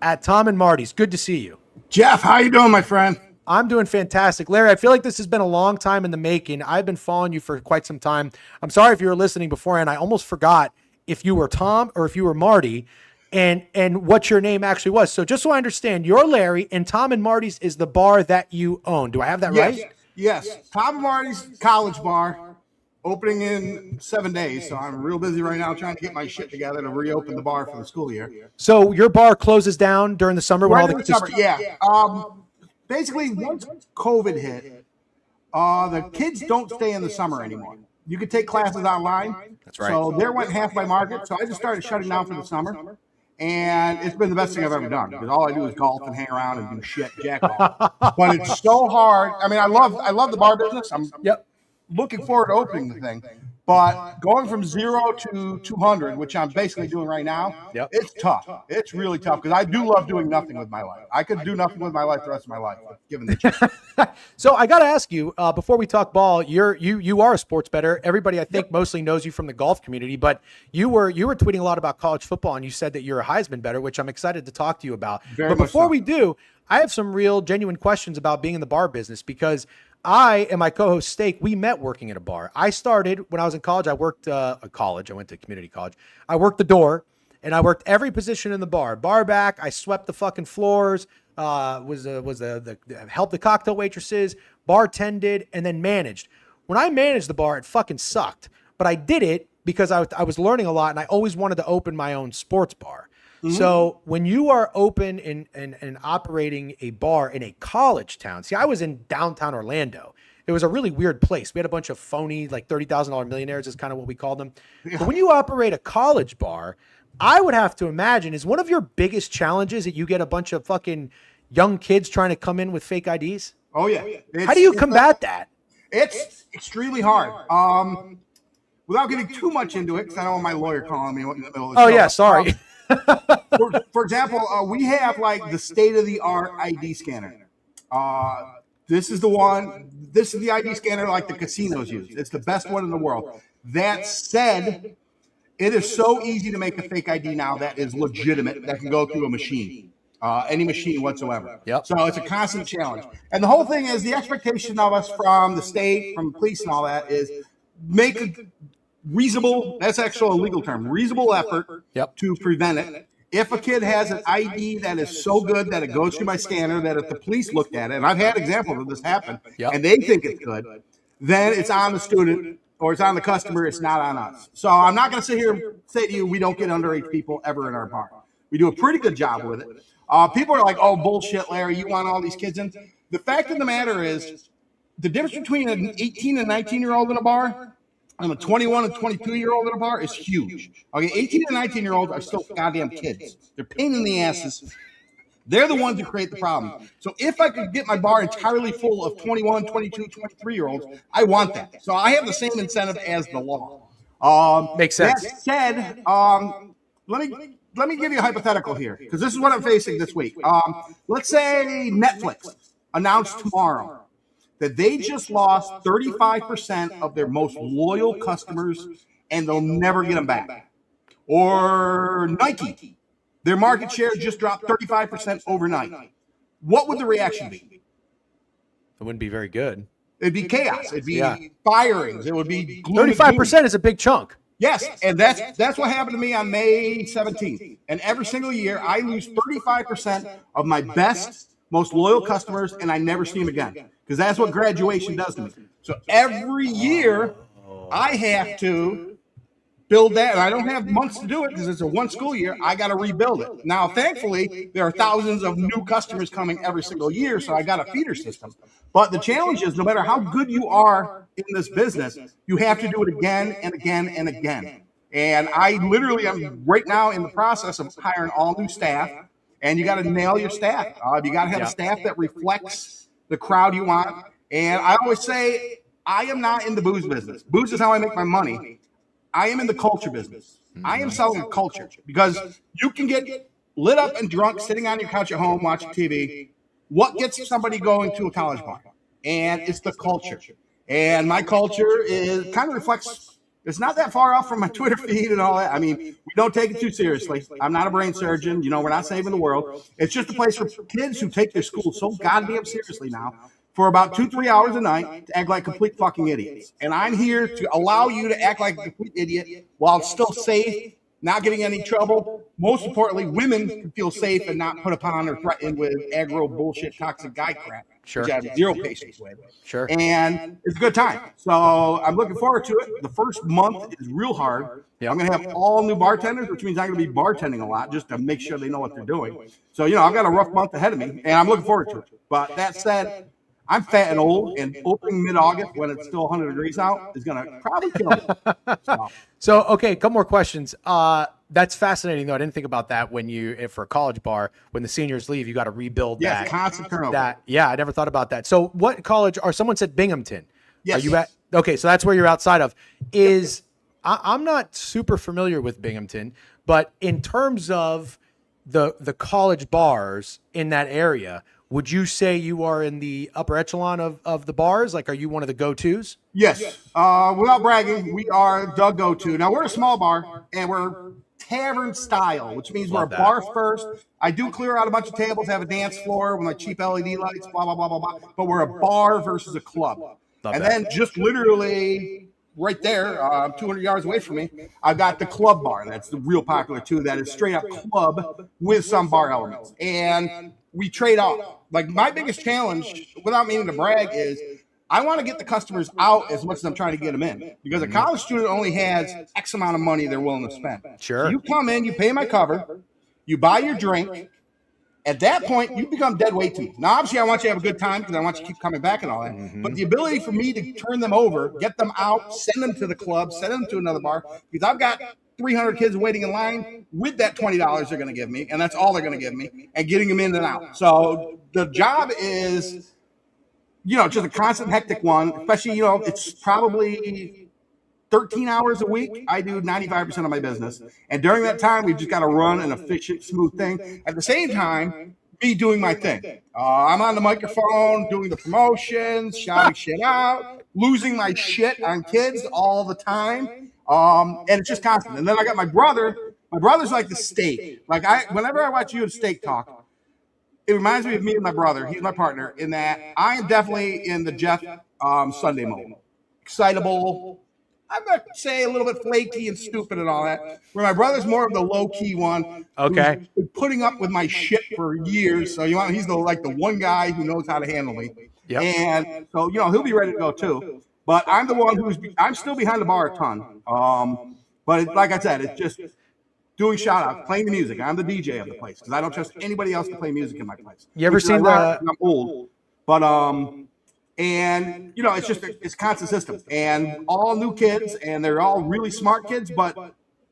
at Tom and Marty's, good to see you. Jeff, how you doing, my friend? I'm doing fantastic. Larry, I feel like this has been a long time in the making. I've been following you for quite some time. I'm sorry if you were listening beforehand. I almost forgot if you were Tom or if you were Marty and what your name actually was. So just so I understand, you're Larry and Tom and Marty's is the bar that you own. Do I have that right? Yes. Tom and Marty's college bar, opening in 7 days. So I'm real busy right now trying to get my shit together to reopen the bar for the school year. So your bar closes down during the summer when all the summer, yeah. Basically, once COVID hit, the kids don't stay in the summer anymore. You could take classes online. That's right. So there went half my market. So I just started shutting down for the summer. And it's been the best thing I've ever done because all I do is golf and hang around and do shit, jack off. But it's so hard. I mean, I love the bar business. I'm looking forward to opening the thing. But going from 0 to 200, which I'm basically doing right now, it's tough. It's really tough because I do love doing nothing with my life. I could do nothing with my life the rest of my life, given the chance. So I got to ask you, before we talk ball, you are a sports bettor. Everybody, I think, mostly knows you from the golf community, but you were tweeting a lot about college football, and you said that you're a Heisman bettor, which I'm excited to talk to you about. But before we do, I have some real genuine questions about being in the bar business because I and my co-host Steak, we met working at a bar. I started when I was in college. I worked I went to community college. I worked the door, and I worked every position in the bar. Bar back, I swept the fucking floors, helped the cocktail waitresses, bartended, and then managed. When I managed the bar, it fucking sucked. But I did it because I was learning a lot, and I always wanted to open my own sports bar. Mm-hmm. So when you are open and operating a bar in a college town, see, I was in downtown Orlando. It was a really weird place. We had a bunch of phony, like $30,000 millionaires is kind of what we called them. Yeah. But when you operate a college bar, I would have to imagine is one of your biggest challenges that you get a bunch of fucking young kids trying to come in with fake IDs? Oh, yeah. How do you combat that? It's extremely hard. Without getting too much into it, because I don't want my lawyer calling me in the middle of the show. Oh, yeah, sorry. For example, we have like the state-of-the-art ID scanner. This is the ID scanner like the casinos use. It's the best one in the world. That said, it is so easy to make a fake ID now that is legitimate, that can go through a machine, any machine whatsoever. Yep. So it's a constant challenge. And the whole thing is the expectation of us from the state, from the police and all that is make a reasonable, that's actually a legal term, reasonable effort to prevent it. If a kid has an ID that is so good that it goes through my scanner, that if the police looked at it, and I've had examples of this happen, and they think it's good, then it's on the student or it's on the customer, it's not on us. So I'm not going to sit here and say to you, we don't get underage people ever in our bar. We do a pretty good job with it. People are like, oh, bullshit, Larry, you want all these kids in? The fact of the matter is, the difference between an 18 and 19-year-old in a bar and a 21 and 22-year-old in a bar is huge. Okay, 18 and 19-year-olds are still goddamn kids. They're pain in the asses. They're the ones who create the problem. So if I could get my bar entirely full of 21, 22, 23-year-olds, I want that. So I have the same incentive as the law. Makes sense. That said, let me give you a hypothetical here, because this is what I'm facing this week. Let's say Netflix announced tomorrow that they just lost 35% of their most loyal customers and they'll never get them back. Or Nike, their market share just dropped 35% overnight. What would the reaction be? It wouldn't be very good. It'd be chaos. It'd be firings. It would be 35% is a big chunk. Yes, and that's what happened to me on May 17th. And every single year, I lose 35% of my best, most loyal customers, and I never see them again, because that's what graduation does to me. So every year, I have to build that, and I don't have months to do it because it's a one school year. I got to rebuild it. Now, thankfully, there are thousands of new customers coming every single year, so I got a feeder system. But the challenge is, no matter how good you are in this business, you have to do it again and again and again. And I literally am right now in the process of hiring all new staff, and you got to nail your staff. You got to have a staff that reflects the crowd you want. And I always say, I am not in the booze business. Booze is how I make my money. I am in the culture business. I am selling a culture, because you can get lit up and drunk sitting on your couch at home watching TV. What gets somebody going to a college bar? And it's the culture. And my culture is kind of reflects, it's not that far off from my Twitter feed and all that. I mean, we don't take it too seriously. I'm not a brain surgeon. We're not saving the world. It's just a place for kids who take their school so goddamn seriously now, for about 2-3 hours a night, to act like complete fucking idiots. And I'm here to allow you to act like a complete idiot while it's still safe, not getting any trouble. Most importantly, women can feel safe and not put upon or threatened with aggro bullshit, toxic guy crap, which I have zero patience with. And it's a good time. So I'm looking forward to it. The first month is real hard. I'm going to have all new bartenders, which means I'm going to be bartending a lot just to make sure they know what they're doing. So, I've got a rough month ahead of me, and I'm looking forward to it. But that said, I'm fat and old, and opening mid-August when it's still 100 degrees out is going to probably kill me. So, okay, a couple more questions. That's fascinating, though. I didn't think about that if for a college bar, when the seniors leave, you got to rebuild that. Constant turnover. I never thought about that. So what college, or someone said Binghamton. Yes. Are you at? Okay, so that's where you're outside of. I'm not super familiar with Binghamton, but in terms of the college bars in that area, would you say you are in the upper echelon of the bars? Like, are you one of the go-tos? Yes. Without bragging, we are the go-to. Now, we're a small bar, and we're tavern style, which means we're a bar first. I do clear out a bunch of tables, have a dance floor with my cheap LED lights, blah, blah, blah, blah, blah. But we're a bar versus a club. Then just literally right there, 200 yards away from me, I've got the club bar. That's the real popular, too. That is straight up club with some bar elements. And we trade off. Like, my biggest challenge, without meaning to brag, is I want to get the customers out as much as I'm trying to get them in, because a college student only has X amount of money they're willing to spend. Sure. So you come in, you pay my cover, you buy your drink. At that point, you become dead weight to me. Now, obviously, I want you to have a good time because I want you to keep coming back and all that. But the ability for me to turn them over, get them out, send them to the club, send them to another bar, because I've got 300 kids waiting in line with that $20 they're going to give me, and that's all they're going to give me, and getting them in and out. So the job is, just a constant hectic one, especially, it's probably 13 hours a week. I do 95% of my business. And during that time, we've just got to run an efficient, smooth thing. At the same time, me doing my thing. I'm on the microphone, doing the promotions, shouting shit out, losing my shit on kids all the time. And it's just constant. And then I got my brother. My brother's like the steak. Like, whenever I watch you at Steak Talk, it reminds me of me and my brother. He's my partner in that I am definitely in the Jeff Sunday mode. Excitable. I'm going to say a little bit flaky and stupid and all that. Where my brother's more of the low-key one. Okay. Who's been putting up with my shit for years. So, he's the one guy who knows how to handle me. Yep. And so, he'll be ready to go too. But I'm the one I'm still behind the bar a ton. But like I said, it's just doing shout outs, playing the music. I'm the DJ of the place because I don't trust anybody else to play music in my place. You ever seen I'm old, but and it's a constant system, and all new kids, and they're all really smart kids. But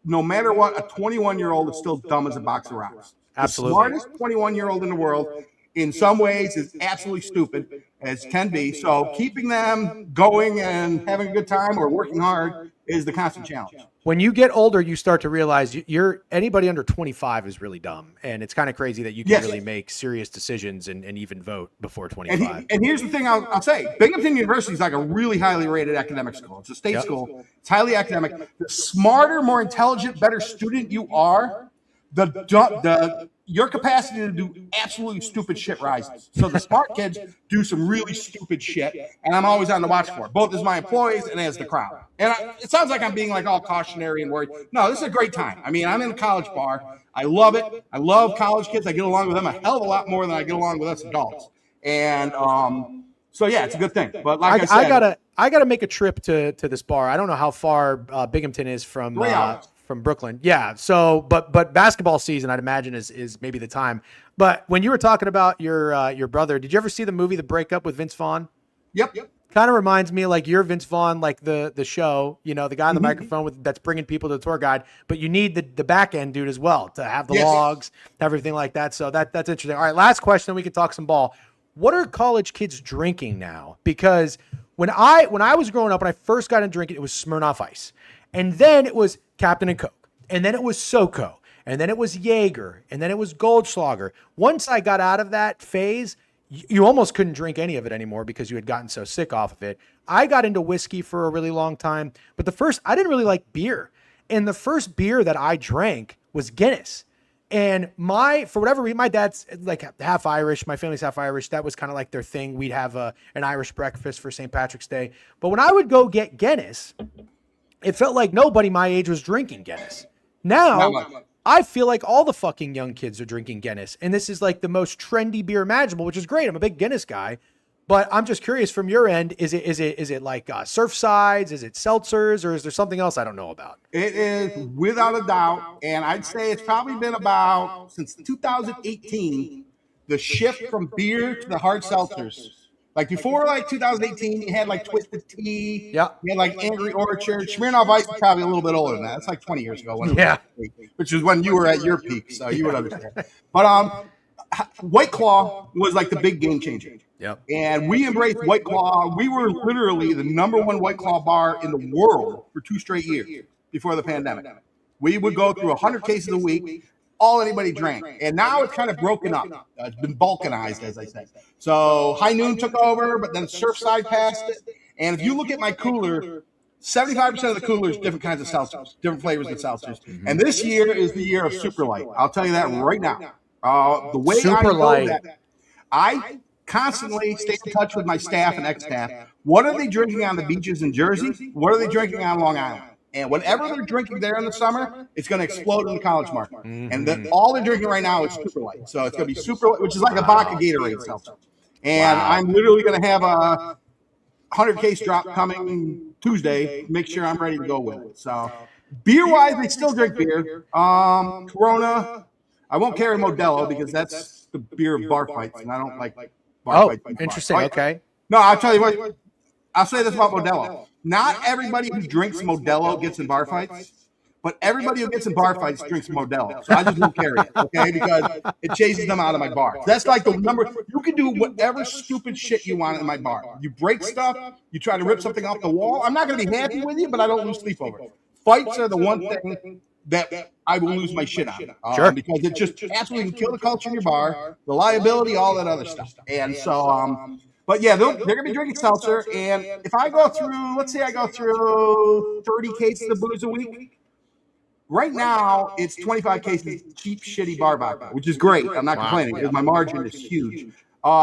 no matter what, a 21-year-old is still dumb as a box of rocks. Absolutely, the smartest 21-year-old in the world, in some ways, is absolutely stupid as can be. So keeping them going and having a good time or working hard is the constant challenge. When you get older, you start to realize anybody under 25 is really dumb. And it's kind of crazy that you can really make serious decisions and even vote before 25. And here's the thing I'll say. Binghamton University is like a really highly rated academic school. It's a state school. It's highly academic. The smarter, more intelligent, better student you are, the your capacity to do absolutely stupid shit rises. So the smart kids do some really stupid shit, and I'm always on the watch for it, both as my employees and as the crowd. And it sounds like I'm being like all cautionary and worried. No, this is a great time. I mean, I'm in a college bar. I love it. I love college kids. I get along with them a hell of a lot more than I get along with us adults. And so yeah, it's a good thing. But like I said, I gotta make a trip to this bar. I don't know how far Binghamton is from Brooklyn. Yeah. So, but basketball season, I'd imagine is maybe the time. But when you were talking about your brother, did you ever see the movie The Breakup with Vince Vaughn? Yep. Kind of reminds me like you're Vince Vaughn, like the show, you know, the guy on the microphone that's bringing people to the tour guide, but you need the back end dude as well to have the logs, everything like that. So that's interesting. All right. Last question. We can talk some ball. What are college kids drinking now? Because when I was growing up, when I first got into drinking, it was Smirnoff Ice. And then it was Captain and Coke. And then it was SoCo. And then it was Jaeger. And then it was Goldschlager. Once I got out of that phase, you almost couldn't drink any of it anymore because you had gotten so sick off of it. I got into whiskey for a really long time. But I didn't really like beer. And the first beer that I drank was Guinness. And for whatever reason, my dad's like half Irish. My family's half Irish. That was kind of like their thing. We'd have an Irish breakfast for St. Patrick's Day. But when I would go get Guinness, it felt like nobody my age was drinking Guinness. Now, I feel like all the fucking young kids are drinking Guinness. And this is like the most trendy beer imaginable, which is great. I'm a big Guinness guy. But I'm just curious from your end, is it like Surfsides? Is it seltzers? Or is there something else I don't know about? It is without a doubt. And I'd say it's probably been about since 2018, the shift from beer to the hard seltzers. Like before, like 2018, you had like Twisted Tea. Yeah. You had like Angry Orchard. Smirnoff Ice is probably a little bit older than that. It's like 20 years ago. Which is when you were at your peak. So you would understand. But White Claw was like the big game changer. Yep. And we embraced White Claw. We were literally the #1 White Claw bar in the world for 2 straight years before the pandemic. We would go through 100 cases a week. All anybody drank. And now it's kind of broken up. It's been balkanized, as I say. So High Noon took over, but then Surfside passed it. And if you look at my cooler, 75% of the cooler is different kinds of seltzers, different flavors of seltzers. And this year is the year of Super Light. I'll tell you that right now. The way Super Light. I constantly stay in touch with my staff and ex-staff. What are they drinking on the beaches in Jersey? What are they drinking on Long Island? And whatever they're drinking there in the summer, it's going to explode in the college market. And all they're drinking right now is Super Light. So it's going to be Super Light, which is like a vodka Gatorade seltzer. And I'm literally going to have a 100-case drop coming Tuesday. Make sure I'm ready to go with it. So beer-wise, they still drink beer. Corona. I won't carry Modelo because that's the beer of bar fights, and I don't like bar fights. Interesting. Okay. No, I'll tell you what. I'll say this about Modelo. Not everybody who drinks Modelo gets in bar fights, but everybody who gets in bar fights drinks Modelo. So I just won't carry it, okay? Because it chases them out of my bar. That's like the number. You can do whatever stupid shit you want in my bar. You break stuff. You try to rip something off the wall. I'm not going to be happy with you, but I don't lose sleep over it. Fights are the one thing that I will lose my shit on. Sure. Because it just absolutely can kill the culture in your bar, the liability, all that other stuff. And so, but yeah, they're going to be drinking seltzer. And if I go through, let's say I go through 30 cases of booze a week, right now it's 25 cases of cheap, shitty bar vodka, which is great. I'm not complaining because my margin is huge.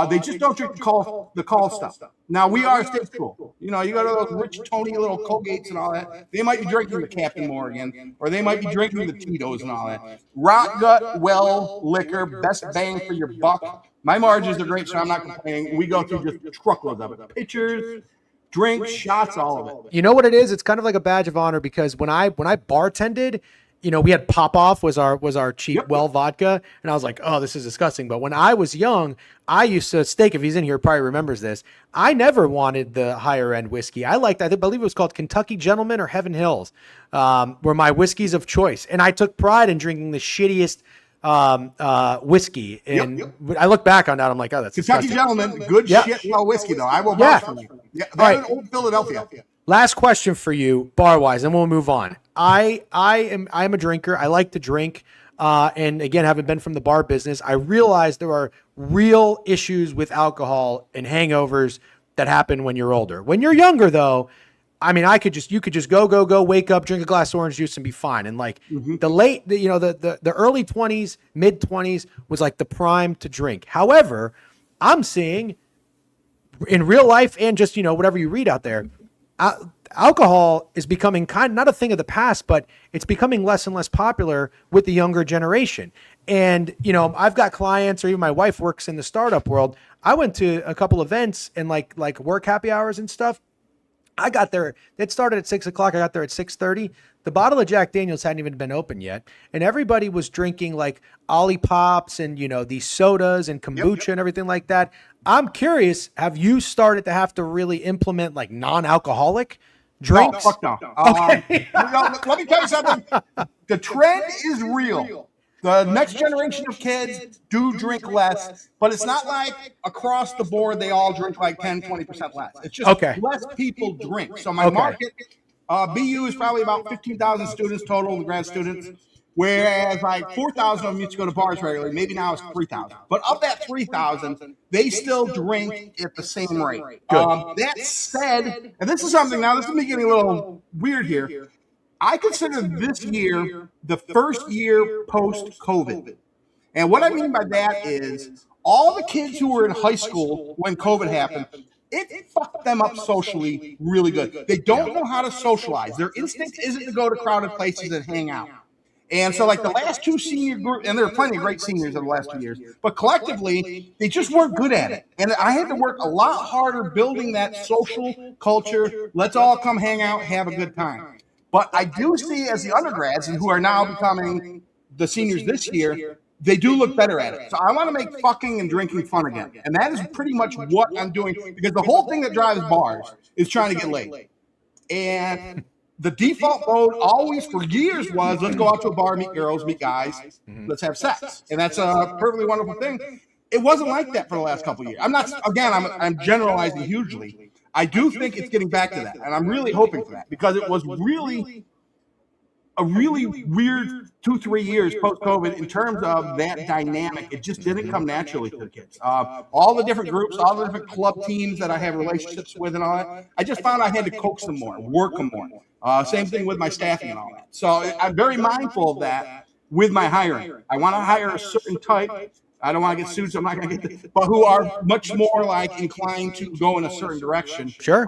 They just don't drink the call stuff. Now, we are a state school. You know, you go to those rich Tony little Colgates and all that. They might be drinking the Captain Morgan, or they might be drinking the Tito's and all that. Rot gut, well, liquor, best bang for your buck. My margins are great, so I'm not complaining. We go through just truckloads of it. Pitchers, drinks, shots, all of it. You know what it is? It's kind of like a badge of honor because when I bartended, you know, we had Pop Off was our cheap well vodka, and I was like, oh, this is disgusting. But when I was young, I used to Steak, if he's in here, probably remembers this. I never wanted the higher end whiskey. I believe it was called Kentucky Gentleman or Heaven Hills, were my whiskeys of choice, and I took pride in drinking the shittiest whiskey. And I look back on that, I'm like, oh, that's Kentucky disgusting. Gentleman, good shit, well whiskey though. I will vouch for that. Yeah, that's in Old Philadelphia. Last question for you, bar wise, and we'll move on. I'm a drinker. I like to drink. And again, having been from the bar business, I realize there are real issues with alcohol and hangovers that happen when you're older. When you're younger, though, I mean, you could just go, wake up, drink a glass of orange juice and be fine. And like the early 20s, mid 20s was like the prime to drink. However, I'm seeing in real life and just, whatever you read out there, alcohol is becoming not a thing of the past, but it's becoming less and less popular with the younger generation. And, I've got clients, or even my wife works in the startup world. I went to a couple events and like work happy hours and stuff. I got there. It started at 6:00. I got there at 6:30. The bottle of Jack Daniels hadn't even been open yet. And everybody was drinking like Ollie Pops and, these sodas and kombucha and everything like that. I'm curious, have you started to have to really implement like non-alcoholic drinks? No, fuck no. Okay. Let me tell you something. The trend is real. The next generation of kids do drink less, but it's not like across the board they all drink like 10, 20% less. It's just less people drink. So my market, BU is probably about 15,000 students total, the grad students, whereas like 4,000 of them used to go to bars regularly. Maybe now it's 3,000. But of that 3,000, they still drink at the same rate. That said, and this is something, now this is me getting a little weird here, I consider this year the first year post-COVID. And what I mean by that is all the kids who were in high school when COVID happened, it fucked them up socially really good. They don't know how to socialize. Their instinct isn't to go to crowded places and hang out. And so like the last two senior groups, and there are plenty of great seniors in the last 2 years, but collectively, they just weren't good at it. And I had to work a lot harder building that social culture. Let's all come hang out, have a good time. But I do see as the undergrads, and who are now becoming the seniors this year, they do look better at it. So I want to make fucking and drinking fun again. And that is pretty much what I'm doing, because the whole thing that drives bars is trying to get laid. And the default mode always for years was, let's go out to a bar, meet girls, meet guys, let's have sex. And that's a perfectly wonderful thing. It wasn't like that for the last couple of years. I'm generalizing hugely. I do think it's getting back to that. And I'm really hoping for that, because it was really a really weird 2-3 years post-COVID in terms of that dynamic. It just didn't come naturally to the kids. All the different groups, all the different club teams that I have relationships with and all that, I just found I had to coax them more, work them more. Same thing with my staffing and all that. So I'm very mindful of that with my hiring. I want to hire a certain type. I don't want to get sued, so I'm not going to get but who are much more like inclined to go in a certain direction. Sure.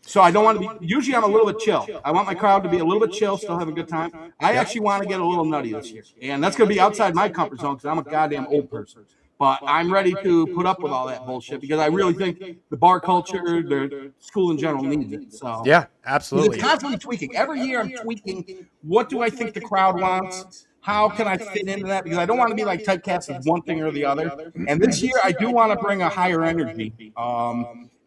So I don't want to be, usually I'm a little bit chill. I want my crowd to be a little bit chill, still have a good time. I actually want to get a little nutty this year. And that's going to be outside my comfort zone, because I'm a goddamn old person. But I'm ready to put up with all that bullshit, because I really think the bar culture, the school in general needs it. So yeah, absolutely. It's constantly tweaking. Every year I'm tweaking. What do I think the crowd wants? How can I fit into that? Because I don't want to be like typecast as one thing or the other. And this year I do want to bring a higher energy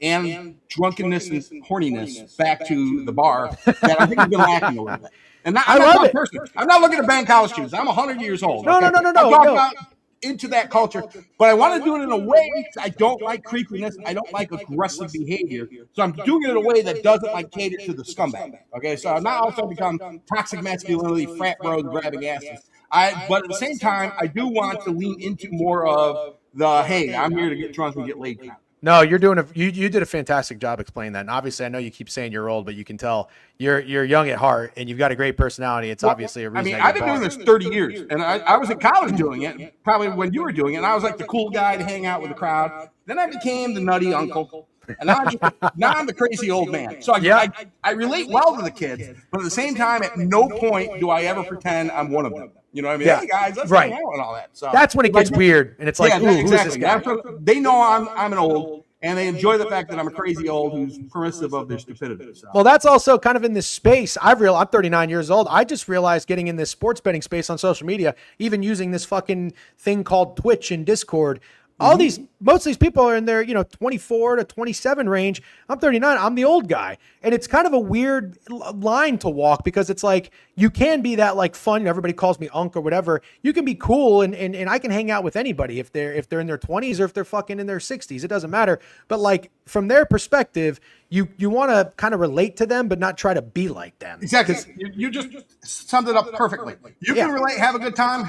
and drunkenness and horniness back to the bar that I think has been lacking a little bit. And I'm not looking to bang college students. I'm 100 years old. No. I'm talking about into that culture, but I want to do it in a way I don't like creepiness. I don't like aggressive behavior. So I'm doing it in a way that doesn't like cater to the scumbag. Okay, so I'm not also become toxic masculinity, frat bros, grabbing asses. But at the same time, I do want to lean into more of the, hey, I'm here to get drunk and get laid kind. No, you're doing you did a fantastic job explaining that. And obviously I know you keep saying you're old, but you can tell you're young at heart and you've got a great personality. It's obviously a reason. I've been doing this 30 years, and I was in college doing it, probably when you were doing it, and I was like the cool guy to hang out with the crowd. Then I became the nutty uncle. And now I'm the crazy old man. So I relate well to the kids, but at the same time, at no point do I ever pretend I'm one of them. You know what I mean? Yeah. Hey guys, let's hang out and all that. So that's when it gets weird, and it's like, ooh, who's this guy? They know I'm an old, and they enjoy the fact that I'm a crazy old who's permissive of their stupidity. So. Well, that's also kind of in this space. I'm 39 years old. I just realized getting in this sports betting space on social media, even using this fucking thing called Twitch and Discord. Most of these people are in their, 24 to 27 range. I'm 39. I'm the old guy. And it's kind of a weird line to walk, because it's like, you can be that like fun. Everybody calls me Unc or whatever. You can be cool. And I can hang out with anybody if they're in their 20s or if they're fucking in their 60s. It doesn't matter. But like from their perspective, you want to kind of relate to them, but not try to be like them. Exactly. You just summed it up perfectly. You can relate, have a good time,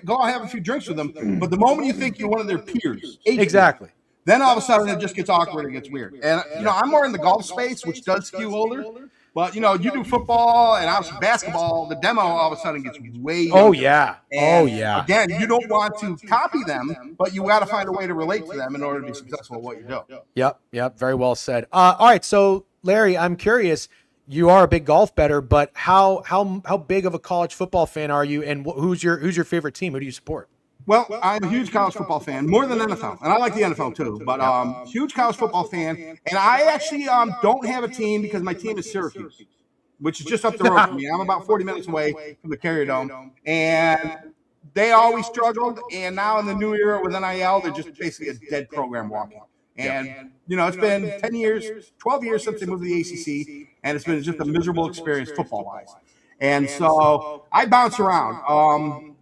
go have a few drinks with them. But the moment you think you're one of their peers, exactly. Then all of a sudden it just gets awkward. It gets weird. And, I'm more in the golf space, which does skew older. But, you do football and obviously basketball. The demo all of a sudden gets way younger. Oh, yeah. And again, you don't want to copy them, but you got to find a way to relate to them in order to be successful at what you do. Yep. Very well said. All right. So, Larry, I'm curious. You are a big golf bettor, but how big of a college football fan are you? And who's your favorite team? Who do you support? Well, I'm a huge college football fan, more than NFL, and I like the NFL too. But huge college football fan, and I actually don't have a team because my team is Syracuse, which is just up the road from me. I'm about 40 minutes away from the Carrier Dome, and they always struggled. And now in the new era with NIL, they're just basically a dead program walking. And it's been 10 years, 12 years since they moved to the ACC, and it's been just a miserable experience football-wise. And so I bounce around.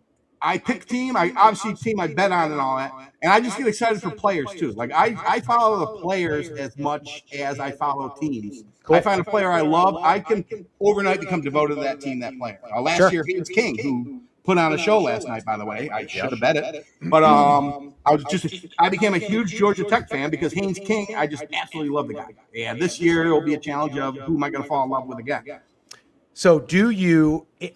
I pick team. I obviously team I bet on and all that. And I just get excited for players too. Like I follow the players as much as I follow teams. Cool. I find a player I love, I can overnight become devoted to that team, that player. Last year, Haynes King, who put on a show last night, by the way. I should have bet it. But I became a huge Georgia Tech fan because Haynes King, I just absolutely love the guy. And this year it'll be a challenge of who am I going to fall in love with again. So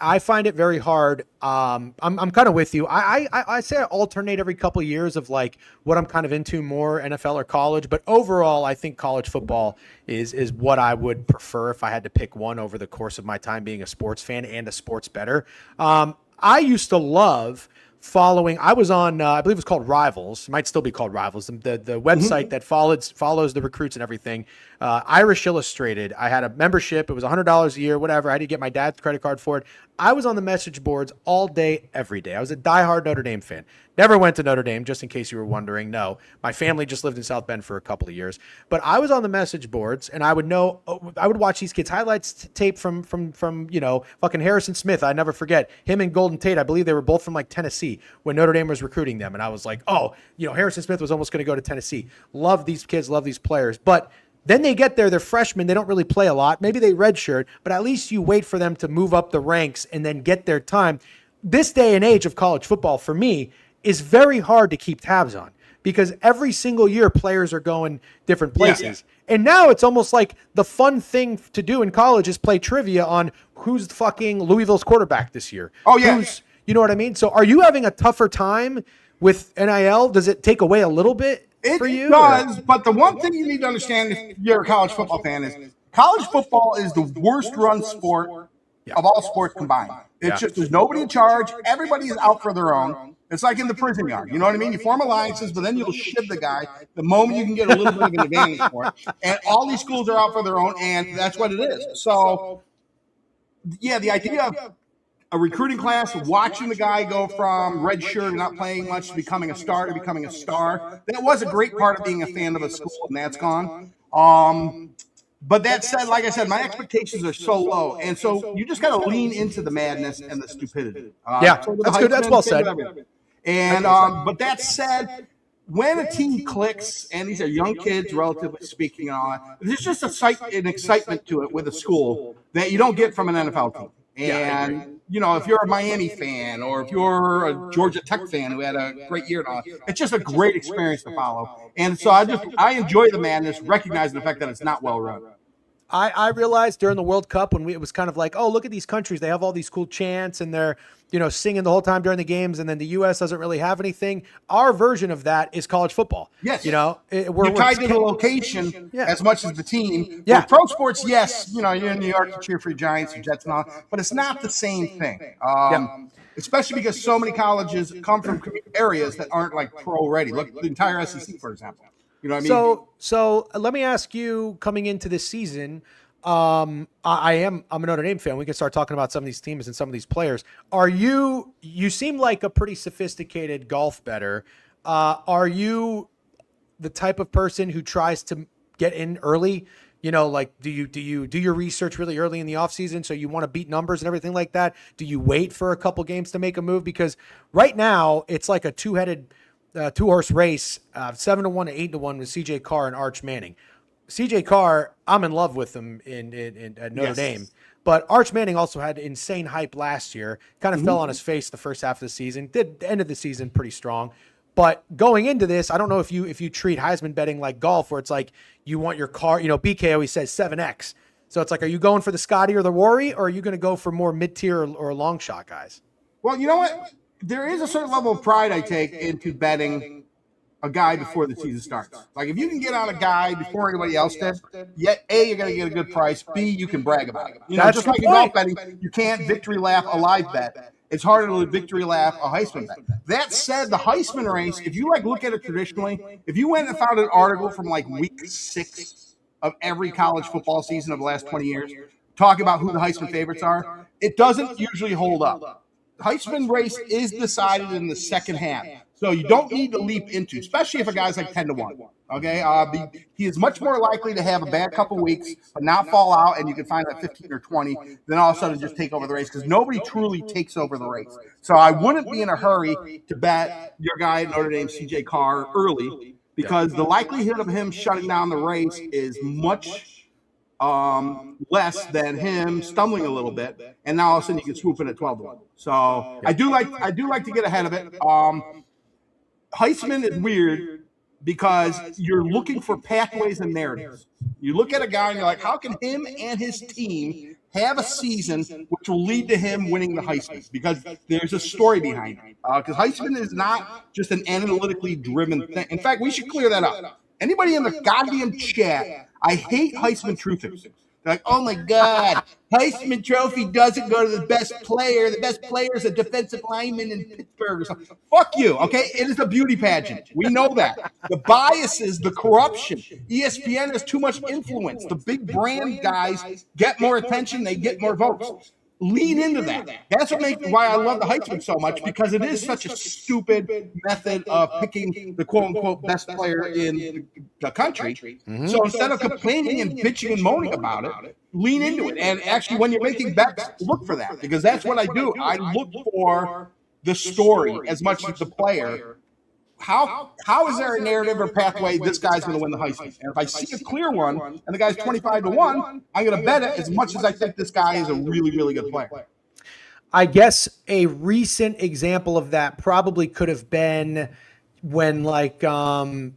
I find it very hard. I'm kind of with you. I say I alternate every couple of years of like what I'm kind of into more, NFL or college, but overall I think college football is what I would prefer if I had to pick one over the course of my time being a sports fan and a sports bettor. I used to love following. I was on, I believe it was called Rivals. It might still be called Rivals. The website that follows the recruits and everything. Irish Illustrated. I had a membership. It was $100 a year, whatever. I had to get my dad's credit card for it. I was on the message boards all day, every day. I was a diehard Notre Dame fan. Never went to Notre Dame, just in case you were wondering. No, my family just lived in South Bend for a couple of years. But I was on the message boards, and I would watch these kids' highlights tape from fucking Harrison Smith. I never forget him and Golden Tate. I believe they were both from like Tennessee when Notre Dame was recruiting them, and I was like, Harrison Smith was almost going to go to Tennessee. Love these kids, love these players, but then they get there, they're freshmen, they don't really play a lot. Maybe they redshirt, but at least you wait for them to move up the ranks and then get their time. This day and age of college football, for me, is very hard to keep tabs on because every single year players are going different places. Yeah. And now it's almost like the fun thing to do in college is play trivia on who's fucking Louisville's quarterback this year. Oh, yeah. You know what I mean? So are you having a tougher time with NIL? Does it take away a little bit? It does, but the one thing you need to understand if you're a college football fan is college football is the worst run sport of all sports combined. It's just there's nobody in charge. Everybody is out for their own. It's like in the prison yard. You know what I mean? You form alliances, but then you'll shiv the guy the moment you can get a little bit of an advantage for it. And all these schools are out for their own, and that's what it is. So, yeah, the idea of a recruiting class, watching the guy go from red shirt and not playing much to becoming a star that was a great part of being a fan of a school, and that's gone. But that said, like I said, my expectations are so low, and so you just got to lean into the madness and the stupidity. That's good. That's well said. And but that said, when a team clicks, and these are young kids, relatively speaking, and all that, there's just an excitement to it with a school that you don't get from an NFL team. And if you're a Miami fan or if you're a Georgia Tech fan who had a great year and all, it's just a great experience to follow. And so I enjoy the madness, recognizing the fact that it's not well run. I realized during the World Cup when it was kind of like, oh, look at these countries. They have all these cool chants and they're, singing the whole time during the games. And then the U.S. doesn't really have anything. Our version of that is college football. Yes. We're tied to the location as much as the team. Yeah. With pro sports, yes, you're in New York to cheer for Giants or Jets and all, but it's not the same thing. Especially because so many colleges come from areas that aren't like pro ready. Look, the entire SEC, for example. You know what I mean? So let me ask you, coming into this season, I'm a Notre Dame fan. We can start talking about some of these teams and some of these players. You seem like a pretty sophisticated golf bettor. Are you the type of person who tries to get in early? Do you do your research really early in the offseason so you want to beat numbers and everything like that? Do you wait for a couple games to make a move? Because right now it's like a two-horse race, 7-1 to 8-1 with CJ Carr and Arch Manning. CJ Carr, I'm in love with him at Notre Dame, but Arch Manning also had insane hype last year. Kind of fell on his face the first half of the season. Did end of the season pretty strong. But going into this, I don't know if you treat Heisman betting like golf, where it's like you want your car. BK always says 7x. So it's like, are you going for the Scotty or the Rory, or are you going to go for more mid-tier or long shot guys? Well, you know what? There is a certain level of pride I take into betting a guy before the season starts. Like, if you can get on a guy before anybody else did, yet A, you're going to get a good price. B, you can brag about it. That's just the like in golf betting, you can't victory lap a live bet. It's harder to victory lap a Heisman bet. That said, the Heisman race, if you look at it traditionally, if you went and found an article from week 6 of every college football season of the last 20 years, talking about who the Heisman favorites are, it doesn't usually hold up. The Heisman race is decided in the second half. So you don't need to leap into, especially if a guy's 10-1. Okay, he is much more likely to have a bad couple weeks, but not fall out, and you can find that 15 or 20, then all of a sudden just take over the race, because nobody truly takes over the race. So I wouldn't be in a hurry to bet your guy at Notre Dame, CJ Carr, early, because the likelihood of him shutting down the race is much less than him stumbling a little bit, and now all of a sudden you can swoop in at 12-1. So I do like to get ahead of it. Heisman is weird because you're looking for pathways and narratives. You look at a guy and you're like, how can him and his team have a season which will lead to him winning the Heisman? Because there's a story behind it. Because Heisman is not just an analytically driven thing. In fact, we should clear that up. Anybody in the goddamn chat, I hate Heisman truthers. They're like, oh my God, Heisman Trophy doesn't go to the best player. The best player is a defensive lineman in Pittsburgh or something. Fuck you, okay? It is a beauty pageant. We know that. The biases, the corruption. ESPN has too much influence. The big brand guys get more attention. They get more votes. Lean into that. That's why I love the Heisman so much, because it is such a stupid method of picking the quote-unquote best player in the country. Mm-hmm. So instead of complaining and bitching and moaning about it, lean into it. And actually, when you're making bets, look for that, because that's what I do. I look for the story as much as the player. How is there a narrative or pathway this guy's going to win the Heisman? And if I see a clear one and the guy's 25-1, I'm going to bet it as much as I think this guy is a really, really good player. I guess a recent example of that probably could have been when Jalen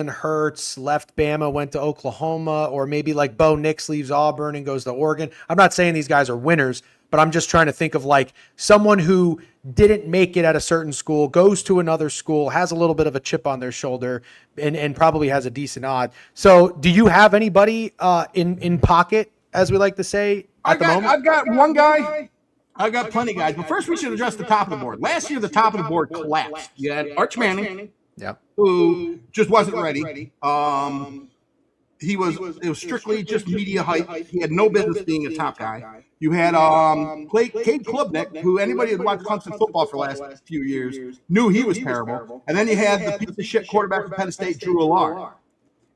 Hurts left Bama, went to Oklahoma, or maybe Bo Nix leaves Auburn and goes to Oregon. I'm not saying these guys are winners, but I'm just trying to think of someone who didn't make it at a certain school, goes to another school, has a little bit of a chip on their shoulder, and probably has a decent odd. So do you have anybody in pocket, as we like to say, at the moment? I've got one guy. I've got plenty of guys. But first we should address the top of the board. Last year, the top of the board collapsed. You had Arch Manning, who just wasn't ready. It was strictly just media hype. He had no business being a top guy. You had Cade Klubnik, who anybody who watched Clemson football for the last few years knew he was terrible. And then you had the piece of shit quarterback from Penn State, Drew Allard.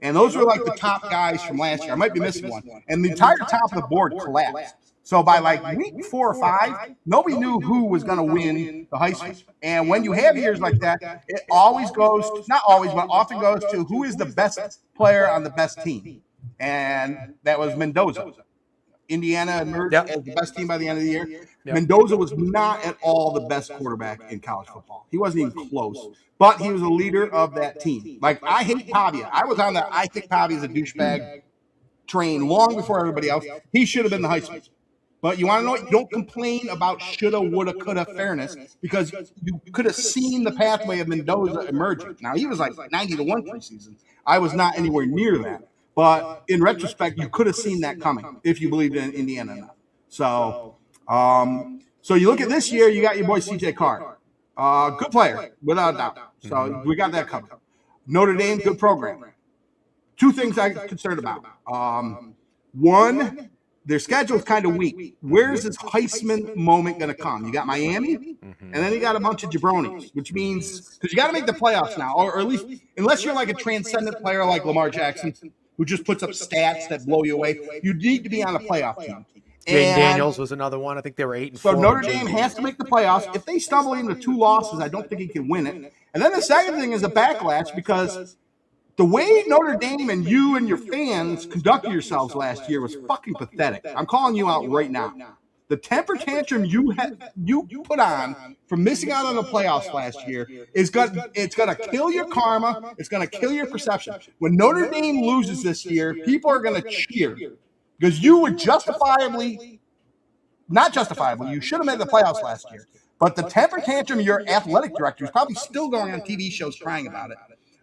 And those were the top guys from last year. I might be missing one. And the entire top of the board collapsed. So by week 4 or 5, nobody knew who was going to win the Heisman. And when you have years like that, it always goes, not always, but often goes to who is the best player on the best team. And that was Mendoza. Indiana emerged as the best team by the end of the year. Yep. Mendoza was not at all the best quarterback in college football. He wasn't even close. But he was a leader of that team. I hate Pavia. I was on the I think Pavia's a douchebag train long before everybody else. He should have been the Heisman. But you want to know what? Don't complain about shoulda, woulda, coulda fairness, because you could have seen the pathway of Mendoza emerging. Now, he was 90-1 preseason. I was not anywhere near that. But in retrospect, you could have seen that coming if you believed in Indiana enough. So you look at this year, you got your boy CJ Carr. Good player, without a doubt. So we got that covered. Notre Dame, good program. Two things I'm concerned about. One, their schedule is kind of weak. Where's this Heisman moment going to come? You got Miami, and then you got a bunch of jabronis, which means – because you got to make the playoffs now, or at least – unless you're a transcendent player like Lamar Jackson, who just puts up stats that blow you away, you need to be on a playoff team. Jaden Daniels was another one. I think they were 8-4. So Notre Dame has to make the playoffs. If they stumble into 2 losses, I don't think he can win it. And then the second thing is a backlash, because – the way Notre Dame and you and your fans conducted yourselves last year was fucking pathetic. I'm calling you out right now. The temper tantrum you put on for missing out on the playoffs last year it's gonna kill your karma. It's gonna kill your perception. When Notre Dame loses this year, people are gonna cheer because you were not justifiably, you should have made the playoffs last year. But the temper tantrum, your athletic director is probably still going on TV shows crying about it.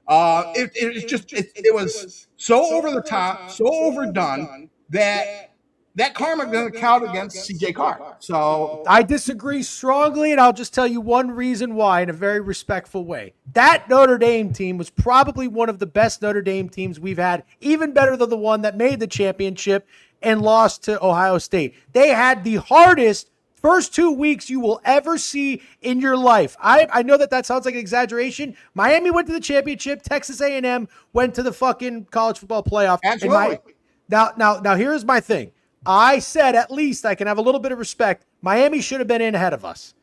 It was so over the top, so overdone that karma going to count against CJ Carr. So I disagree strongly, and I'll just tell you one reason why in a very respectful way. That Notre Dame team was probably one of the best Notre Dame teams we've had, even better than the one that made the championship and lost to Ohio State. They had the hardest first 2 weeks you will ever see in your life. I know that sounds like an exaggeration. Miami went to the championship. Texas A&M went to the fucking college football playoff. Absolutely. Now, here's my thing. I said at least I can have a little bit of respect. Miami should have been in ahead of us.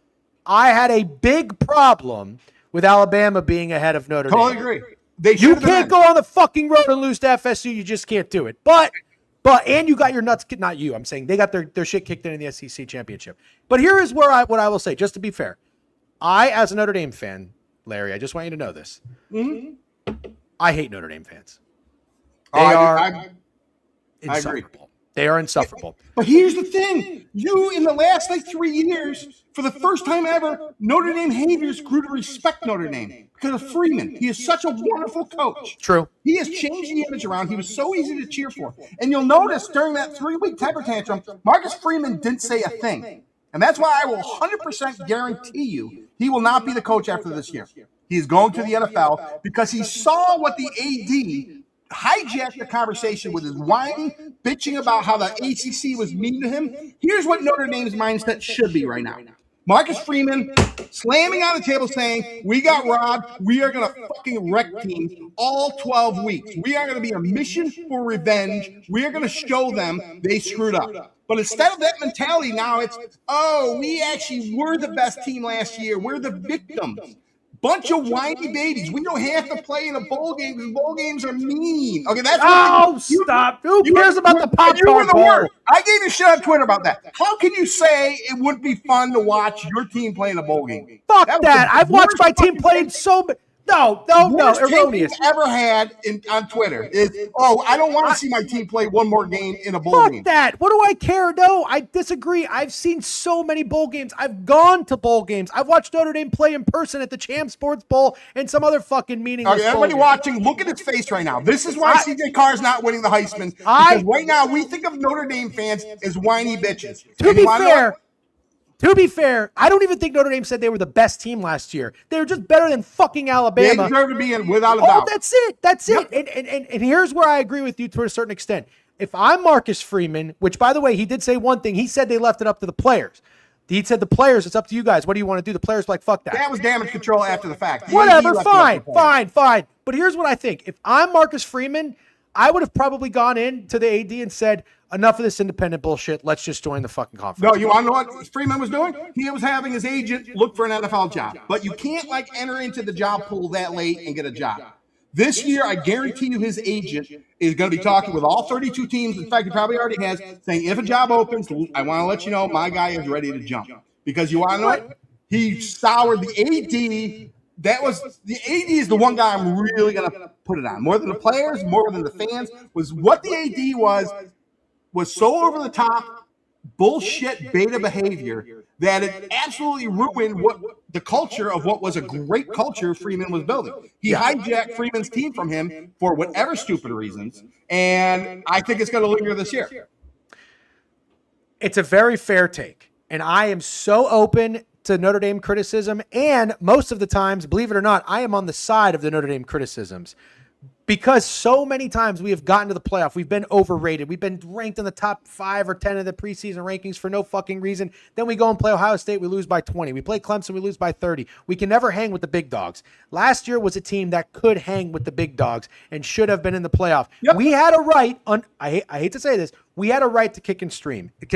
I had a big problem with Alabama being ahead of Notre Dame. Totally agree. You can't go on the fucking road and lose to FSU. You just can't do it. But and you got your nuts, not you. I'm saying they got their shit kicked in the SEC championship. But here is what I will say, just to be fair. I, as a Notre Dame fan, Larry, I just want you to know this. Mm-hmm. I hate Notre Dame fans. They are insufferable. They are insufferable. But here's the thing. You, in the last 3 years, for the first time ever, Notre Dame haters grew to respect Notre Dame because of Freeman. He is such a wonderful coach. True. He has changed the image around. He was so easy to cheer for. And you'll notice during that 3-week temper tantrum, Marcus Freeman didn't say a thing. And that's why I will 100% guarantee you he will not be the coach after this year. He's going to the NFL because he saw what the AD hijacked the conversation with his whining, bitching about how the ACC was mean to him. Here's what Notre Dame's mindset should be right now. Marcus Freeman slamming on the table saying, we got robbed. We are going to fucking wreck teams all 12 weeks. We are going to be a mission for revenge. We are going to show them they screwed up. But instead of that mentality now, it's, we actually were the best team last year. We're the victims. Bunch of whiny babies. We don't have to play in a bowl game because bowl games are mean. Okay, that's stop. Who cares about the popcorn bowl? I gave you shit on Twitter about that. How can you say it wouldn't be fun to watch your team play in a bowl game? Fuck that. I've watched my team play so many. No, erroneous. Ever had on Twitter is, I don't want to see my team play one more game in a bowl game. Fuck that. What do I care? No, I disagree. I've seen so many bowl games. I've gone to bowl games. I've watched Notre Dame play in person at the Champ Sports Bowl and some other fucking meaningless bowl everybody game. Watching, look at his face right now. This is why CJ Carr is not winning the Heisman. Because right now we think of Notre Dame fans as whiny bitches. To be fair, I don't even think Notre Dame said they were the best team last year. They were just better than fucking Alabama. They deserve to be in without a doubt. That's it. And here's where I agree with you to a certain extent. If I'm Marcus Freeman, which, by the way, he did say one thing. He said they left it up to the players. He said the players, it's up to you guys. What do you want to do? The players were like, fuck that. That was damage control after the fact. Whatever, fine. But here's what I think. If I'm Marcus Freeman, I would have probably gone in to the AD and said, enough of this independent bullshit. Let's just join the fucking conference. No, you want to know what Freeman was doing? He was having his agent look for an NFL job. But you can't enter into the job pool that late and get a job. This year, I guarantee you his agent is going to be talking with all 32 teams. In fact, he probably already has, saying if a job opens, I want to let you know my guy is ready to jump. Because you want to know what? He soured the AD. The AD is the one guy I'm really going to put it on. More than the players, more than the fans, was what the AD was so over the top bullshit beta behavior that it absolutely ruined what the culture of what was a great culture Freeman was building. He hijacked Freeman's team from him for whatever stupid reasons, and I think it's going to linger this year. It's a very fair take, and I am so open to Notre Dame criticism, and most of the times, believe it or not, I am on the side of the Notre Dame criticisms. Because so many times we have gotten to the playoff, we've been overrated. We've been ranked in the top 5 or 10 of the preseason rankings for no fucking reason. Then we go and play Ohio State, we lose by 20. We play Clemson, we lose by 30. We can never hang with the big dogs. Last year was a team that could hang with the big dogs and should have been in the playoff. Yep. We had a right, I hate to say this, we had a right to kick and scream. But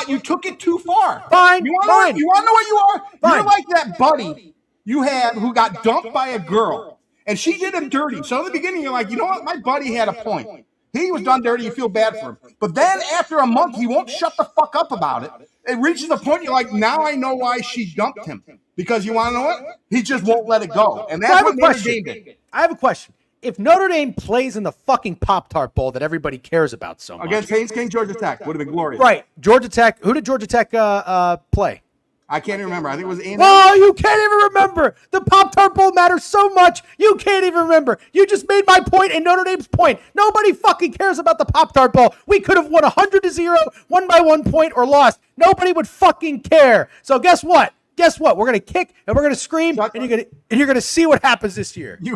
you took it too far. Fine. You want to know what you are? Fine. You're like that buddy you had who got dumped by a girl. And she did him dirty. So in the beginning, you're like, you know what? My buddy had a point. He was done dirty. You feel bad for him. But then after a month, he won't shut the fuck up about it. It reaches a point you're like, now I know why she dumped him. Because you want to know what? He just won't let it go. And that's what Notre Dame did. I have a question. If Notre Dame plays in the fucking Pop-Tart Bowl that everybody cares about so much. Against Haynes King, Georgia Tech. Would have been glorious. Right. Georgia Tech. Who did Georgia Tech play? I can't even remember. I think it was A&M. Oh, you can't even remember. The Pop-Tart Bowl matters so much. You can't even remember. You just made my point and Notre Dame's point. Nobody fucking cares about the Pop-Tart Bowl. We could have won 100-0, won by 1 point, or lost. Nobody would fucking care. So guess what? Guess what? We're gonna kick and we're gonna scream, and you're gonna see what happens this year. You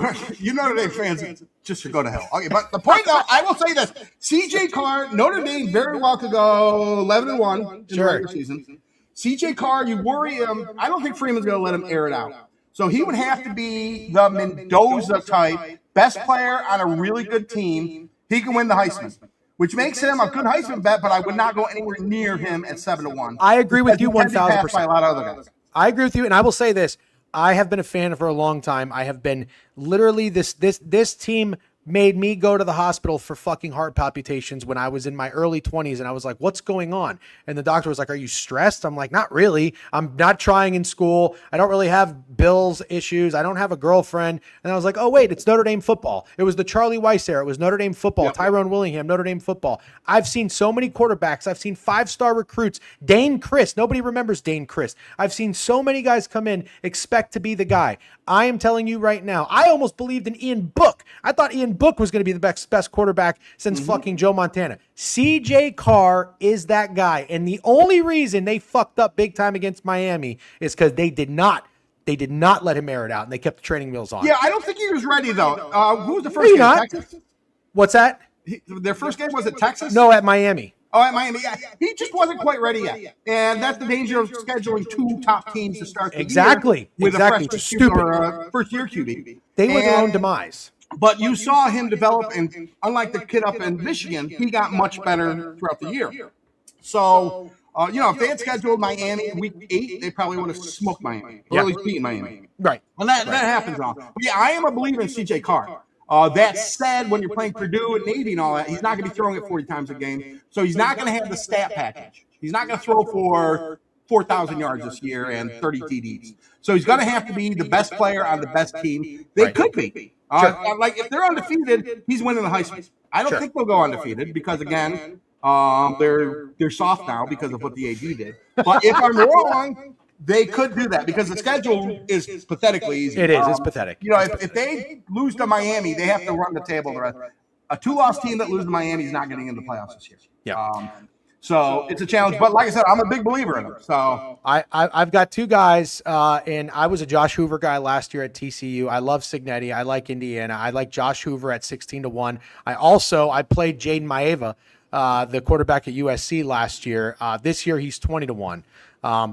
Notre Dame fans just should go to hell. Okay, but the point though, I will say this: C.J. Carr, Notre Dame very well could go 11-1 in the regular season. C.J. Carr, you worry him. I don't think Freeman's going to let him air it out. So he would have to be the Mendoza type, best player on a really good team. He can win the Heisman, which makes him a good Heisman bet, but I would not go anywhere near him at 7-1. I agree with you 1,000%. By a lot of other guys. I agree with you, and I will say this. I have been a fan for a long time. I have been literally this team made me go to the hospital for fucking heart palpitations when I was in my early 20s, and I was like, what's going on? And the doctor was like, are you stressed? I'm like, not really. I'm not trying in school. I don't really have bills issues. I don't have a girlfriend. And I was like, oh, wait, it's Notre Dame football. It was the Charlie Weiss era. It was Notre Dame football. Yep. Tyrone Willingham, Notre Dame football. I've seen so many quarterbacks. I've seen 5-star recruits. Dane Christ. Nobody remembers Dane Christ. I've seen so many guys come in, expect to be the guy. I am telling you right now, I almost believed in Ian Book. I thought Ian Book was going to be the best quarterback since fucking Joe Montana. C.J. Carr is that guy. And the only reason they fucked up big time against Miami is because they did not let him air it out, and they kept the training wheels on. Yeah, I don't think he was ready, though. Who was the first game? Texas? What's that? Their first game was at Texas? No, at Miami. Oh, at Miami, yeah. He just wasn't quite ready yet. And that's the danger of scheduling two top teams to start the year with a freshman QB or a first-year QB. They were their own demise. But you saw him develop, and unlike the kid up in Michigan, he got much better throughout the year. So, if they had scheduled Miami week 8, they probably would have smoked Miami, or at least beaten Miami. Right. And that happens on. But yeah, I am a believer in C.J. Carr. That said, when you're playing Purdue and Navy and all that, he's not going to be throwing it 40 times a game. So he's not going to have the stat package. He's not going to throw for 4,000 yards this year and 30 TDs. So he's going to have to be the best player on the best team. They could be. Like if they're undefeated, he's winning the Heisman. I don't think they'll go undefeated because again, they're soft now because of what the AD did. But if I'm wrong, they could do that because the schedule is pathetically easy. It is. It's pathetic. If they lose to Miami, they have to run the table the rest. A 2-loss team that loses to Miami is not getting into the playoffs this year. Yeah. So it's a challenge. But like I said, I'm a big believer in them. So I've got two guys, and I was a Josh Hoover guy last year at TCU. I love Cignetti. I like Indiana. I like Josh Hoover at 16-1. I played Jaden Maeva, the quarterback at USC last year. This year he's 20-1.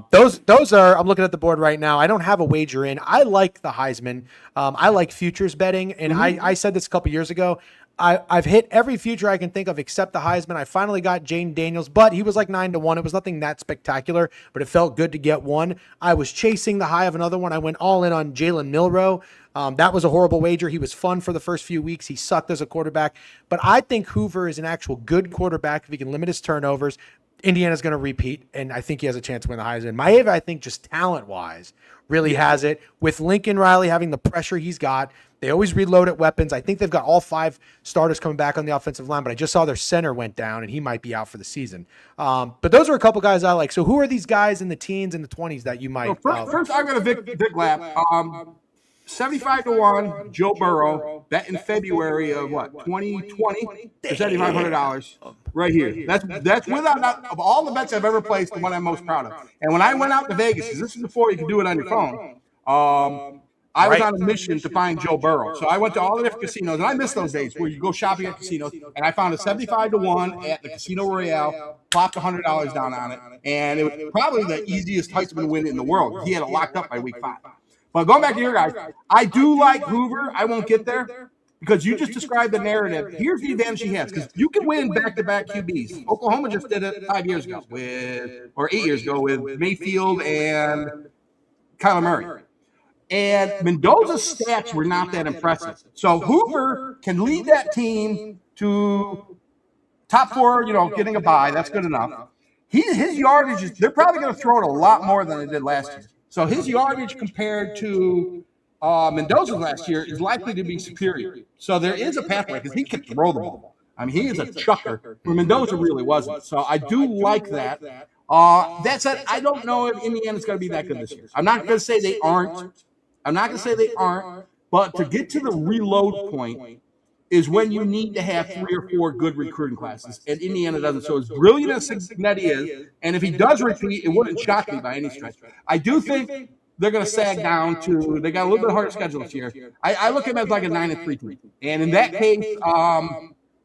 Those are, I'm looking at the board right now. I don't have a wager in. I like the Heisman. I like futures betting. And I said this a couple years ago. I've hit every future I can think of except the Heisman. I finally got Jane Daniels, but he was like 9-1. It was nothing that spectacular, but it felt good to get one. I was chasing the high of another one. I went all in on Jalen Milroe. That was a horrible wager. He was fun for the first few weeks. He sucked as a quarterback, but I think Hoover is an actual good quarterback if he can limit his turnovers. Indiana's going to repeat, and I think he has a chance to win the Heisman. Maeva, I think, just talent-wise, really has it. With Lincoln Riley having the pressure he's got, they always reload at weapons. I think they've got all 5 starters coming back on the offensive line, but I just saw their center went down, and he might be out for the season. But those are a couple guys I like. So who are these guys in the teens and the 20s that you might First, I'm going to Vic Lap. 75-1, Joe Burrow, bet in February of 2020 for $7,500 right here. That's without of all the bets I've ever placed, the one I'm most proud of. And when I went out to Vegas, because this is before you could do it on your phone, I was on a mission to find Joe Burrow. So I went to all the different casinos, and I miss those days where you go shopping at casinos, and I found a 75-1 at the Casino Royale, plopped $100 down on it, and it was probably the easiest Heisman win in the world. He had it locked up by week 5. But going back to your guys, I do like Hoover. I won't get there because you just described the narrative. Here's the advantage he has because you can win back-to-back QBs. Oklahoma just did it 8 years ago with Mayfield and Kyler Murray. And Mendoza's stats were not that impressive. So Hoover can lead that team to top 4, getting a bye, that's good enough. His yardage is, they're probably going to throw it a lot more than they did last year. So his yardage compared to Mendoza's last year is likely to be superior. So there is a pathway because he can throw the ball. I mean, he is a chucker, where Mendoza really wasn't. So I do like that. That said, I don't know if Indiana's going to be that good this year. I'm not going to say they aren't. But to get to the reload point is when you need to have 3 or 4 good recruiting classes, and Indiana doesn't. So as brilliant as Cincinnati is, and if he does repeat, it wouldn't shock me by any stretch. I do think they're going to sag down to, they got a little bit harder schedule this year. I look at them as like a 9-3 team. And in that case,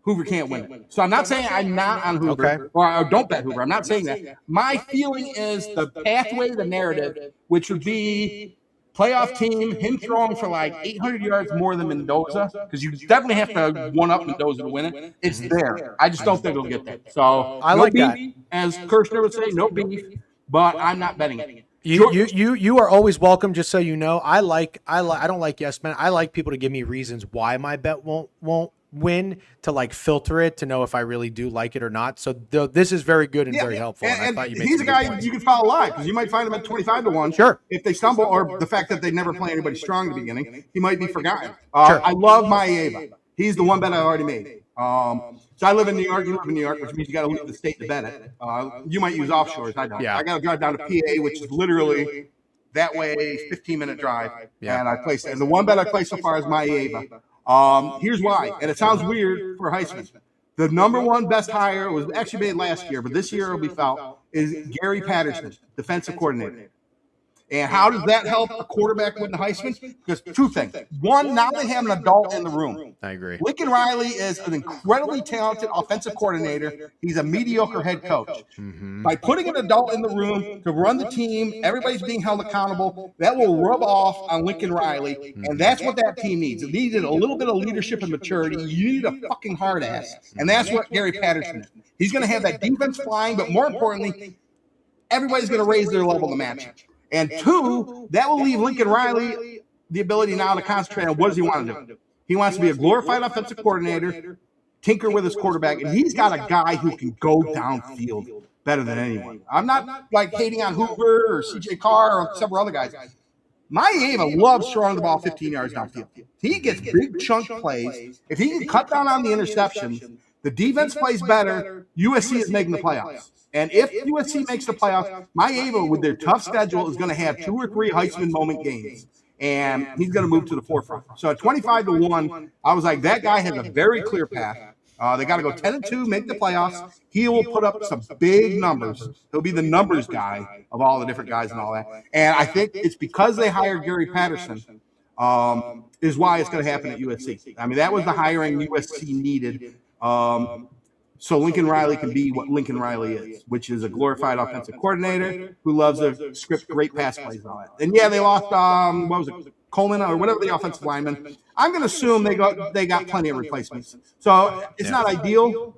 Hoover can't win it. So I'm not saying I'm not on Hoover, or don't bet Hoover. I'm not saying that. My feeling is the pathway, the narrative, which would be playoff team, him throwing for like 800 yards more than Mendoza, because you definitely have to one-up Mendoza to win it. It's there. I just don't think he'll get there. So I like that. As Kirshner would say, no beef, but I'm not betting it. You are always welcome. Just so you know, I don't like yes men. I like people to give me reasons why my bet won't win, to like filter it to know if I really do like it or not. So this is very good and very helpful. And I thought you made he's a guy you can follow live, because you might find him at 25-1. Sure. If they stumble, or the fact that they never play anybody strong in the beginning, he might be forgotten. Sure. I love Maeva. He's the one bet I already made. So I live in New York. You live in New York, which means you got to leave the state to bet it. You might use offshores. I don't. Yeah. I got to drive down to PA, which is literally that way, 15-minute drive. Yeah. And I placed it. And the one bet I placed so far is Maeva. Here's why, and it sounds weird for Heisman. The number 1 best hire was actually made last year, but this year it'll be felt, is Gary Patterson, defensive coordinator. And how does that help a quarterback win the Heisman? Because 2 things. 1, now they have an adult in the room. I agree. Lincoln Riley is an incredibly talented offensive coordinator. He's a mediocre head coach. By putting an adult in the room to run the team, everybody's being held accountable. That will rub off on Lincoln Riley, and that's what that team needs. It needed a little bit of leadership and maturity. You need a fucking hard ass, and that's what Gary Patterson is. He's going to have that defense flying, but more importantly, everybody's going to raise their level to match it. And 2, that will leave Lincoln Riley the ability now to concentrate on what does he want to do. He wants to be a glorified offensive coordinator, tinker with his quarterback, and he's got a guy who can go downfield better than anyone. I'm not like hating on Hoover or CJ Carr or several other guys. Maeva loves throwing the ball 15 yards downfield. He gets big chunk plays. If he can cut down on the interceptions, the defense plays better, USC is making the playoffs. And if USC makes the playoffs, Maeva, with their tough schedule, is going to have 2 or 3 Heisman moment games, and he's going to move to the forefront. So at 25-1, I was like, that guy has a very clear path. They got to go 10-2, make the playoffs. He will put up some big numbers. He'll be the numbers guy of all the different guys and all that. And I think it's because they hired Gary Patterson is why it's going to happen at USC. I mean, that was the hiring USC needed. So Lincoln Riley can be what Lincoln Riley is, which is a glorified offensive coordinator who loves to script great pass plays and all that. And yeah, they lost what was it, Coleman or whatever the offensive lineman. I'm going to assume they got plenty of replacements. So it's not ideal,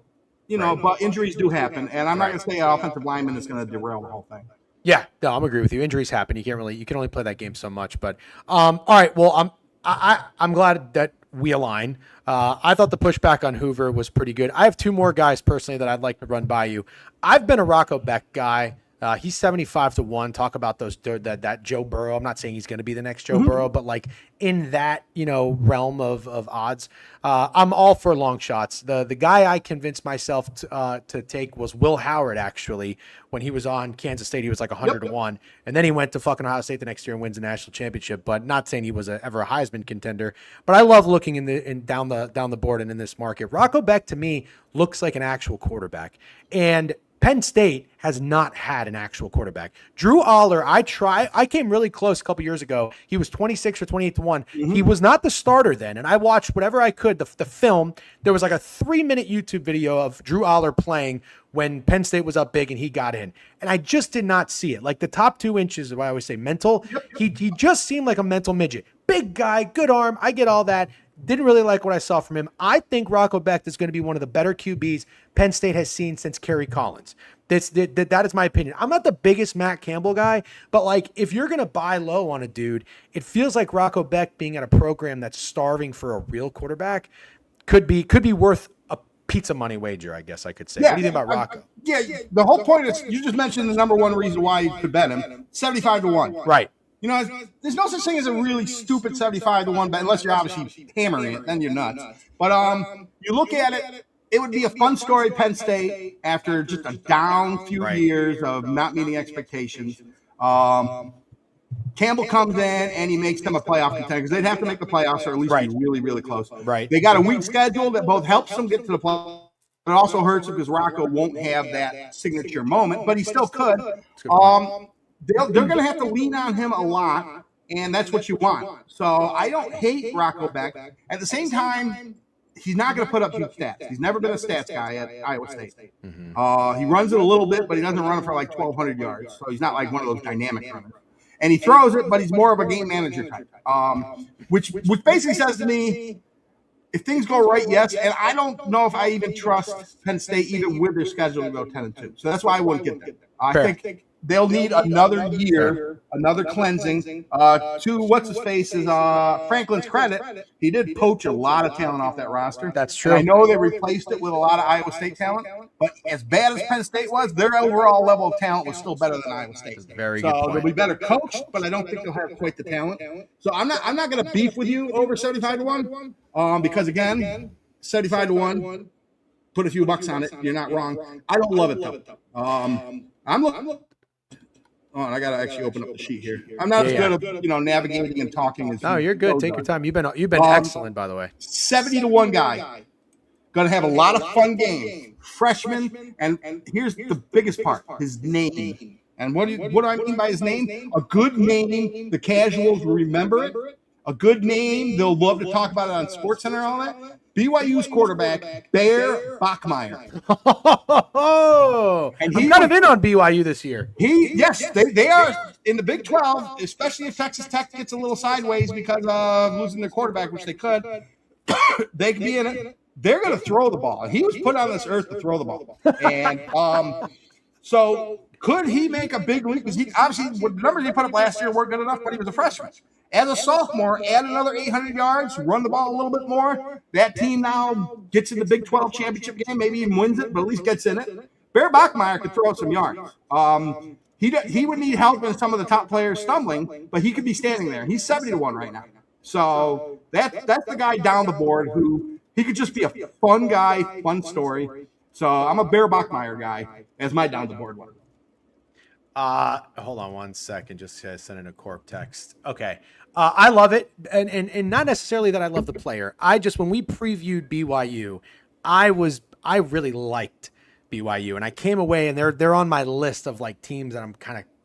but injuries do happen, and I'm not going to say an offensive lineman is going to derail the whole thing. Yeah, no, I'm agree with you. Injuries happen. You can only play that game so much. But all right, well, I'm glad that we align. I thought the pushback on Hoover was pretty good. I have 2 more guys personally that I'd like to run by you. I've been a Rocco Beck guy. He's 75-1. Talk about that Joe Burrow. I'm not saying he's going to be the next Joe Burrow, but like in that realm of odds, I'm all for long shots. The guy I convinced myself to take was Will Howard. Actually, when he was on Kansas State, he was like 100-1, and then he went to fucking Ohio State the next year and wins the national championship. But not saying he was ever a Heisman contender. But I love looking down the board and in this market. Rocco Beck to me looks like an actual quarterback, and Penn State has not had an actual quarterback. Drew Aller, I came really close a couple years ago. He was 26 or 28-1. He was not the starter then, and I watched whatever I could. The film, there was like a 3-minute YouTube video of Drew Aller playing when Penn State was up big and he got in. And I just did not see it. Like the top 2 inches, I always say mental. He just seemed like a mental midget. Big guy, good arm. I get all that. Didn't really like what I saw from him. I think Rocco Beck is going to be one of the better QBs Penn State has seen since Kerry Collins. That is my opinion. I'm not the biggest Matt Campbell guy, but like if you're going to buy low on a dude, it feels like Rocco Beck being at a program that's starving for a real quarterback could be worth pizza money wager, I guess I could say. Yeah. What do you think about Rocco? Yeah, the whole point is you just mentioned the number one reason why you could bet him, 75-1. Right. You know, there's no such thing as a really stupid 75-1 bet unless you're obviously hammering it, then you're nuts. But you look at it, it would be a fun story, Penn State, after just a down few years of not meeting expectations. Campbell comes in and he makes them a playoff contender because they'd have to make the playoffs or at least be really, really close. Right. They got a weak schedule that both helps them get to the playoffs, but it also hurts them because Rocco won't have that signature moment, but he still could. They're going to have to lean on him a lot, and that's what you want. So I don't hate Rocco Beck. At the same time, he's not going to put up huge stats. He's never been a stats guy at Iowa State. He runs it a little bit, but he doesn't run it for like 1,200 yards. So he's not like one of those dynamic runners. And he throws it, but he's more of a game manager type, which basically says to me, if things go right, yes. And I don't know if I even trust Penn State even with their schedule to go 10-2. So that's why I wouldn't get there. I think they'll need another year, another cleansing. To what's his face's Franklin's credit, he did poach a lot of talent off that roster. That's true. And I know they replaced it with a lot of Iowa State talent, but as bad as Penn State was, their overall level of talent was still better than Iowa State. Very good point. They'll be better coached, but I don't think they'll have quite the talent. So I'm not going to beef with you over 75-1, because again, 75-1. Put a few bucks on it. You're not wrong. I don't love it though. I'm looking. Oh, and I got to actually open up the sheet here. I'm not as good at navigating and talking as No, you're good. Take your time. You've been excellent, by the way. 70-1 guy. Going to have a lot of fun games. Freshman, and here's the biggest part: his name. And what do I mean by his name? A good name. The casuals will remember it. A good name. They'll love to talk about it on SportsCenter and all that. BYU's quarterback, Bear Bachmeier. And I'm kind of in on BYU this year. They are in the Big 12, especially if Texas Tech gets a little sideways because of losing their quarterback, which they could. They could be in it. They're going to throw the ball. And he was put on this earth to throw the ball. And so could he make a big leap? Because he obviously, the numbers he put up last year weren't good enough, but he was a freshman. As a sophomore, add another 800 yards, run the ball a little bit more. That team now gets in the Big 12 championship game, maybe even wins it, but at least gets in it. Bear Bachmeier could throw out some yards. He would need help in some of the top players stumbling, but he could be standing there. He's 70-1 right now. So that's the guy down the board who he could just be a fun guy, fun story. So I'm a Bear Bachmeier guy as my down the board one. Hold on one second. Just send in a corp text. Okay. I love it. And not necessarily that I love the player. When we previewed BYU, I really liked BYU, and I came away and they're on my list of like teams that I'm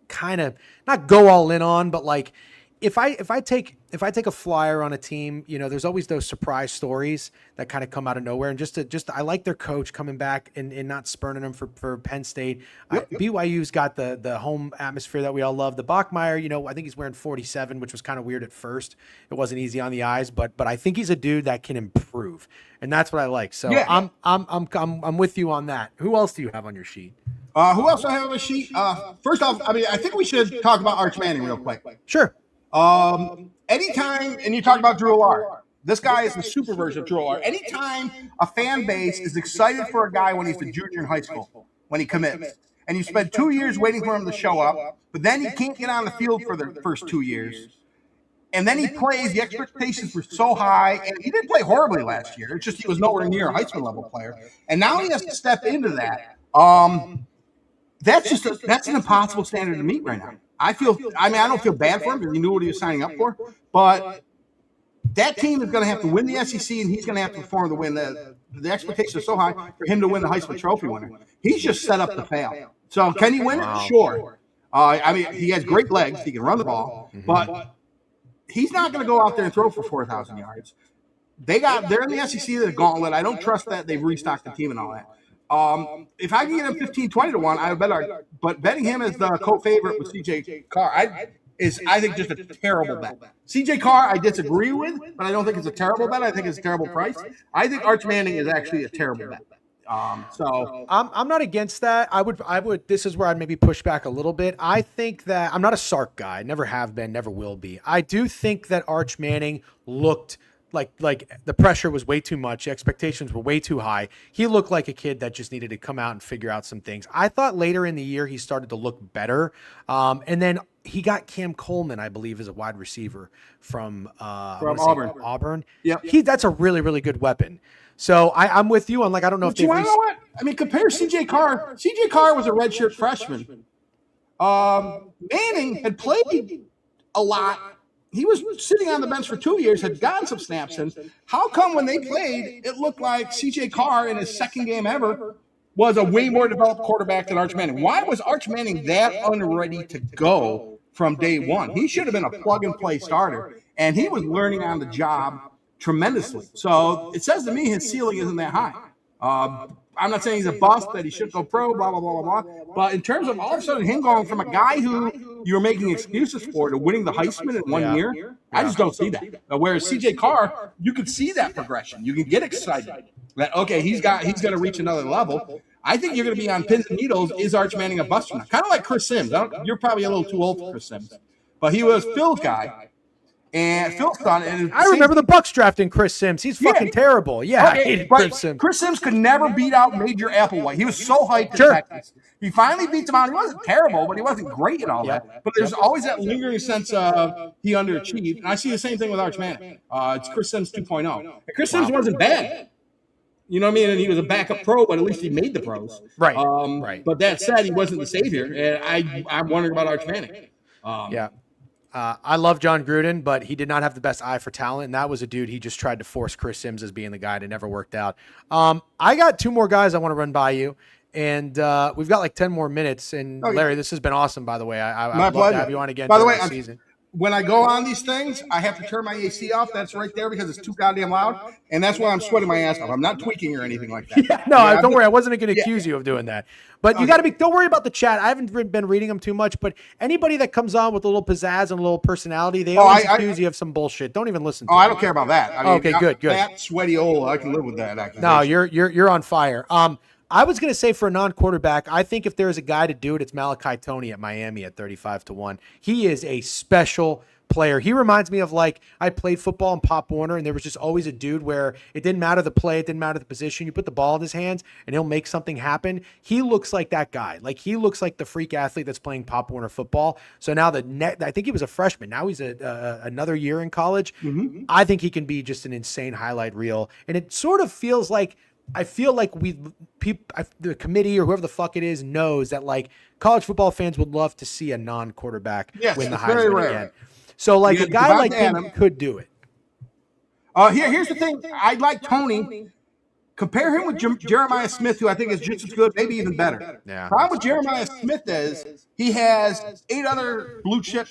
kind of not go all in on, but like if I take a flyer on a team, there's always those surprise stories that kind of come out of nowhere. And just I like their coach coming back and not spurning them for Penn State. BYU's got the home atmosphere that we all love. The Bachmeier, I think he's wearing 47, which was kind of weird at first. It wasn't easy on the eyes, but I think he's a dude that can improve, and that's what I like. So yeah. I'm with you on that. Who else do you have on your sheet? Who else do I have on my sheet? First off, I think we should talk about Arch Manning real quick. Sure. Anytime, and you talk about Drew Allard, this guy is the super version of Drew Allard. Anytime a fan base is excited for a guy when he's a junior in high school, when he commits, and you spend 2 years waiting for him to show up, but then he can't get on the field for the first 2 years, and then he plays, the expectations were so high, and he didn't play horribly last year. It's just he was nowhere near a Heisman level player, and now he has to step into that. That's an impossible standard to meet right now. I don't feel bad for him because he knew what he was signing up for, but that team is going to have to win the SEC, and he's going to have to perform to win. The expectations are so high for him to win the Heisman Trophy winner. He's just set up to fail. So can he win it? Sure. He has great legs. He can run the ball, but he's not going to go out there and throw for 4,000 yards. They're in the SEC, the gauntlet. I don't trust that they've restocked the team and all that. If I can get him 15-20-1, I would bet. But betting him as the co-favorite with CJ Carr, is I think just a terrible bet. CJ Carr, I disagree with, but I don't think it's a terrible bet. I think it's a terrible price. I think Arch Manning is actually a terrible bet. So I'm not against that. I would. This is where I'd maybe push back a little bit. I think that I'm not a Sark guy. Never have been. Never will be. I do think that Arch Manning looked like the pressure was way too much. The expectations were way too high. He looked like a kid that just needed to come out and figure out some things. I thought later in the year he started to look better. And then he got Cam Coleman, I believe, as a wide receiver from Auburn. Auburn. Yeah. That's a really, really good weapon. So I'm with you on, like, I don't know if you want to know what? I mean, compare CJ Carr. CJ Carr was a redshirt freshman. Manning had played a lot. He was sitting on the bench for 2 years, had gotten some snaps in. How come when they played, it looked like CJ Carr in his second game ever was a way more developed quarterback than Arch Manning? Why was Arch Manning that unready to go from day one? He should have been a plug-and-play starter, and he was learning on the job tremendously. So it says to me his ceiling isn't that high. I'm not saying he's a bust, that he should go pro, blah, blah, blah, blah, blah. But in terms of all of a sudden him going from a guy who you were making excuses for to winning the Heisman in 1 year, I just don't see that. Whereas CJ Carr, you could see that progression. You can get excited that, okay, he's going to reach another level. I think you're going to be on pins and needles. Is Arch Manning a bust or not? Kind of like Chris Sims. You're probably a little too old for Chris Sims. But he was Phil's guy. And Phil's son. And I remember the Bucks drafting Chris Sims. He's fucking terrible. Yeah, I hated Chris Sims. Chris Sims could never beat out Major Applewhite. He was so hyped in Texas. He finally beats him out. He wasn't terrible, but he wasn't great and all that. But there's always that lingering sense of he underachieved. And I see the same thing with Arch Manning. It's Chris Sims 2.0. And Chris Sims wasn't bad. You know what I mean? And he was a backup pro, but at least he made the pros. Right. Right. But that said, he wasn't the savior. And I'm wondering about Arch Manning. I love John Gruden, but he did not have the best eye for talent, and that was a dude he just tried to force Chris Sims as being the guy, and it never worked out. I got two more guys I want to run by you, and we've got like 10 more minutes. And Larry, this has been awesome, by the way. I'd love to have you on again. By the way, season. When I go on these things, I have to turn my AC off. That's right there because it's too goddamn loud, and that's why I'm sweating my ass off. I'm not tweaking or anything like that. Don't worry. I wasn't going to accuse you of doing that. But you got to be. Don't worry about the chat. I haven't been reading them too much. But anybody that comes on with a little pizzazz and a little personality, they always accuse you of some bullshit. Don't even listen to I don't care about that. I mean, okay, good. That sweaty old, I can live with that. No, you're on fire. I was going to say for a non-quarterback, I think if there is a guy to do it, it's Malachi Toney at Miami at 35-1. He is a special player. He reminds me of, like, I played football in Pop Warner, and there was just always a dude where it didn't matter the play, it didn't matter the position. You put the ball in his hands and he'll make something happen. He looks like that guy. Like, he looks like the freak athlete that's playing Pop Warner football. So now I think he was a freshman. Now he's another year in college. Mm-hmm. I think he can be just an insane highlight reel. And it sort of feels like, I feel like the committee or whoever the fuck it is knows that, like, college football fans would love to see a non-quarterback win the Heisman again. So, like, a guy like him could do it. Here's the thing. I like Toney. Compare him with Jeremiah Smith, who I think is just as good, maybe even better. Yeah. Problem with Jeremiah Smith is he has 8 other blue chip